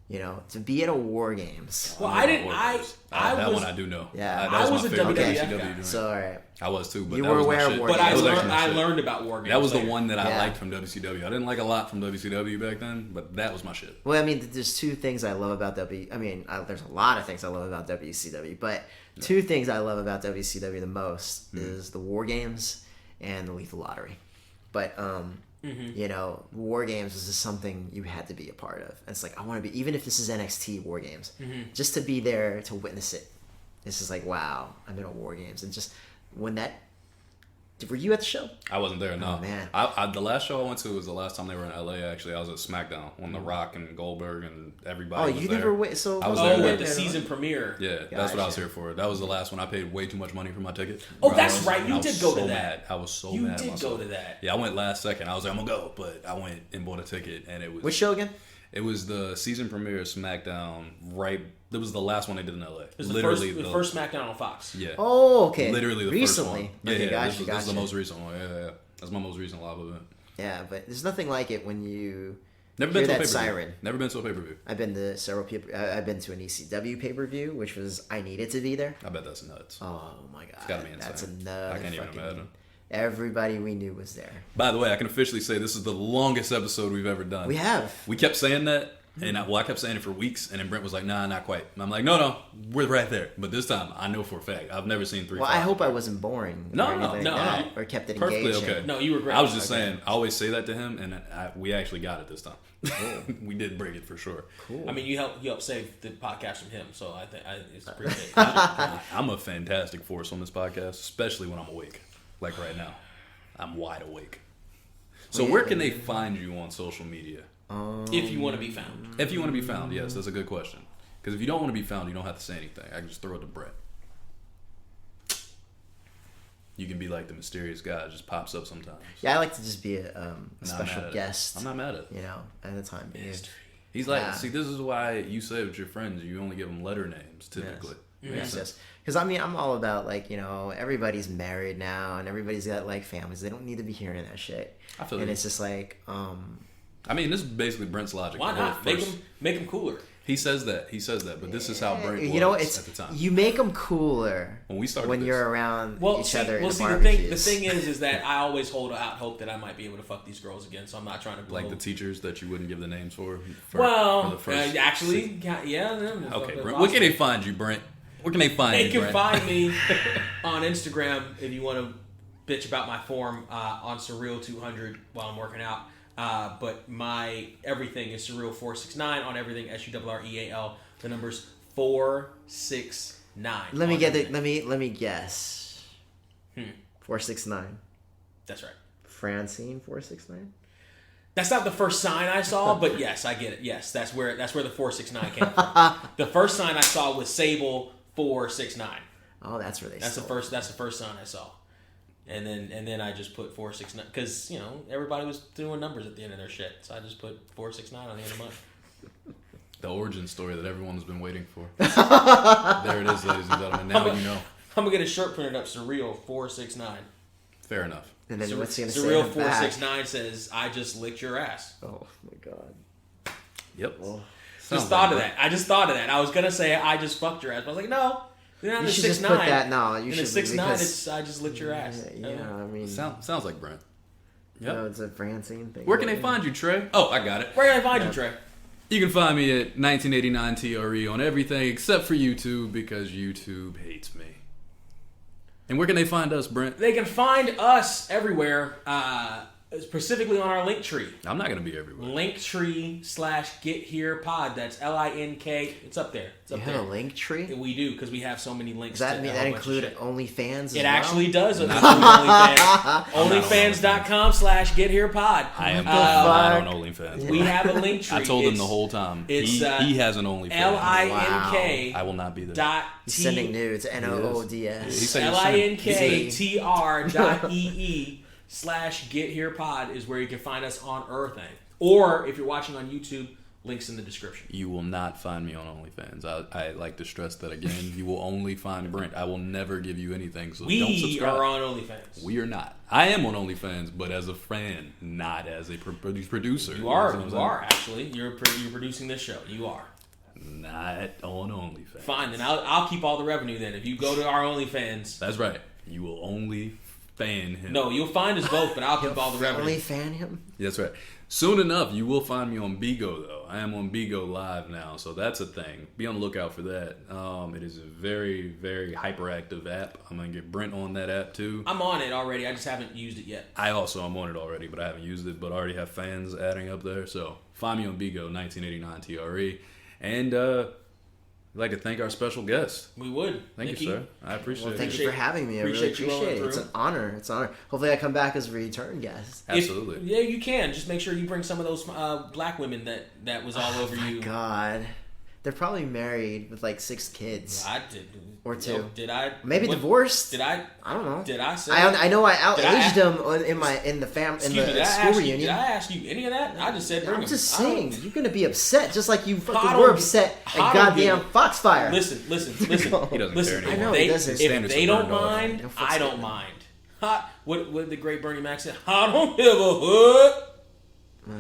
You know, to be at a War Games. well, I know what I War Games. That was, one I do know. Yeah. That I was my a favorite WWF WCW guy. joint. So, all right. I was too, but You that were was my aware of shit. War but Games. I That was learned, actually my I shit. learned about War Games. That was the later. one that I Yeah. liked from WCW. I didn't like a lot from WCW back then, but that was my shit. Well, I mean, there's 2 things I love about there's a lot of things I love about WCW, but 2 things I love about WCW the most is the War Games and the Lethal Lottery. But, you know, War Games is just something you had to be a part of. And it's like, I want to be, even if this is NXT War Games, just to be there to witness it. This is like, wow, I'm in a War Games. And just when that, were you at the show? I wasn't there, no. Oh, man. The last show I went to was the last time they were in LA, actually. I was at SmackDown when The Rock and Goldberg and everybody was you there. never went, so... I was Oh, there. with the season premiere. Yeah, that's what I was Gotcha. here for. That was the last one. I paid way too much money for my ticket. Oh, Bro, that's I was- right. You I was did go to so that. Mad. I was so You mad. did myself. go to that. Yeah, I went last second. I was like, I'm gonna go, but I went and bought a ticket, and it was Which show again? It was the season premiere of SmackDown. Right, that was the last one they did in LA. It was the first SmackDown on Fox. Yeah. Oh, okay. Literally the Recently. first one. Okay, Yeah, gotcha, this is the most recent one. Yeah. That's my most recent live event. Yeah, but there's nothing like it when you Never hear been to a that pay-per-view. siren. Never been to a pay-per-view. I've been to several people. I've been to an ECW pay-per-view, which was I needed to be there. I bet that's nuts. Oh my god, gotta be insane. that's another. I can't even fucking- imagine. Everybody we knew was there. By the way, I can officially say this is the longest episode we've ever done. We have. We kept saying that, and I kept saying it for weeks, and then Brent was like, nah, not quite. And I'm like, no, we're right there. But this time, I know for a fact. I've never seen 3 Well, I hope I wasn't boring. No, or anything no, like that, no. or kept it Perfectly engaging. okay. No, you were great. I was just Okay. saying, I always say that to him, and we actually got it this time. We did break it for sure. Cool. I mean, you helped save the podcast from him, so I think it's pretty big. I'm a fantastic force on this podcast, especially when I'm awake. Like right now. I'm wide awake. So where can they find you on social media? If you want to be found. If you want to be found, yes, that's a good question. Because if you don't want to be found, you don't have to say anything. I can just throw it to Brent. You can be like the mysterious guy that just pops up sometimes. Yeah, I like to just be a Not mad special at it. guest. I'm not mad at it. You know, at the time being. He's like, Yeah. see, this is why you say with your friends, you only give them letter names, typically. Makes Yes, sense. yes. Because I mean, I'm all about like, you know, everybody's married now and everybody's got like families. They don't need to be hearing that shit. I feel and you. it's just like, I mean, this is basically Brent's logic. Why The whole not? first- Make him cooler. He says that, but this is how Brent was You know, at it's the time. you make them cooler When we started when this. you're around each other in the the barbecues. thing is that I always hold out hope that I might be able to fuck these girls again. So I'm not trying to blow. Like the teachers that you wouldn't give the names for Well, the first actually, yeah. Okay, Brent. Where can they find you, Brent? Where can they find you, They can Brent? find me on Instagram if you want to bitch about my form on Surreal200 while I'm working out. But my everything is Surreal469 on everything. SURREAL. The number's 469. Let me get it. Let me guess. 469. That's right. Francine 469. That's not the first sign I saw, but yes, I get it. Yes, that's where the 469 came from. The first sign I saw was Sable 469. Oh, that's where they. That's the first sign I saw. And then I just put 469 because everybody was doing numbers at the end of their shit, so I just put 469 on the end of mine. The origin story that everyone's been waiting for. There it is, ladies and gentlemen. Now you know. I'm gonna get a shirt printed up. Surreal 469. Fair enough. And then what's he gonna say? Surreal in the back? 469 says, "I just licked your ass." Oh my god. Yep. Well, Just thought of that. I just thought of that. I was gonna say I just fucked your ass, but I was like, no. You're not you in should 6'9". just put that. No, you in should. the 6'9", because- it's I just licked your ass. Yeah, I mean, Sounds like Brent. you know, Yep. it's a Francine thing. Where can they find you, Trey? Oh, I got it. Where can I find you, Trey? You can find me at 1989 TRE on everything except for YouTube because YouTube hates me. And where can they find us, Brent? They can find us everywhere, specifically on our link tree. I'm not going to be everywhere. Linktree/GetHerePod. That's LINK. It's up there. It's You up have there. a link tree? We do because we have so many links. Does that to mean a that whole bunch of include shit. OnlyFans? As It well? actually does. Not OnlyFans. on OnlyFans.com/GetHerePod. I am not on OnlyFans. We have a link tree. I told him the whole time. It's he has an OnlyFans. LINK. I will not be there. Dot He's sending nudes. NOODS. He said he LINKTR.ee/GetHerePod is where you can find us on Earthing. Or if you're watching on YouTube, links in the description. You will not find me on OnlyFans. I like to stress that again. You will only find Brent. I will never give you anything, so don't We subscribe. are on OnlyFans. We are not. I am on OnlyFans, but as a fan, not as a producer. You are. know what I'm You saying? are, actually. You're producing this show. You are. Not on OnlyFans. Fine, then I'll keep all the revenue then. If you go to our OnlyFans. That's right. You will only fan him. No, you'll find us both, but I'll keep all the revenue. Only fan him? That's right. Soon enough, you will find me on Bigo, though. I am on Bigo Live now, so that's a thing. Be on the lookout for that. It is a very, very hyperactive app. I'm going to get Brent on that app, too. I'm on it already. I just haven't used it yet. I also am on it already, but I haven't used it, but I already have fans adding up there. So find me on Bigo, 1989 TRE. And I'd like to thank our special guest. We would. Thank Nicky. you, sir. I appreciate it. Thank you for having me. I really appreciate you appreciate it. rolling It's an through. honor. It's an honor. Hopefully I come back as a return guest. Absolutely. Yeah, you can. Just make sure you bring some of those black women that was all over you. God. They're probably married with like 6 kids. I did. Or 2. Did I? Maybe divorced. Did I? I don't know. Did I say? I know I Did I outaged them in the Excuse me, did I school ask you- reunion. Did I ask you any of that? I just said bring I'm them. just I don't- saying, you're gonna be upset just like you I fucking don't were give- upset I at don't goddamn give- Foxfire. Listen. He doesn't Listen. care I know, anymore. he doesn't. If Standards they are don't burned off. mind, No, I don't fuck mind. What the great Bernie Mac said? I don't give a hood.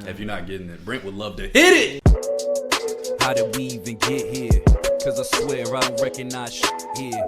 If you're not getting it, Brent would love to hit it. How did we even get here? Cause I swear I don't recognize shit here.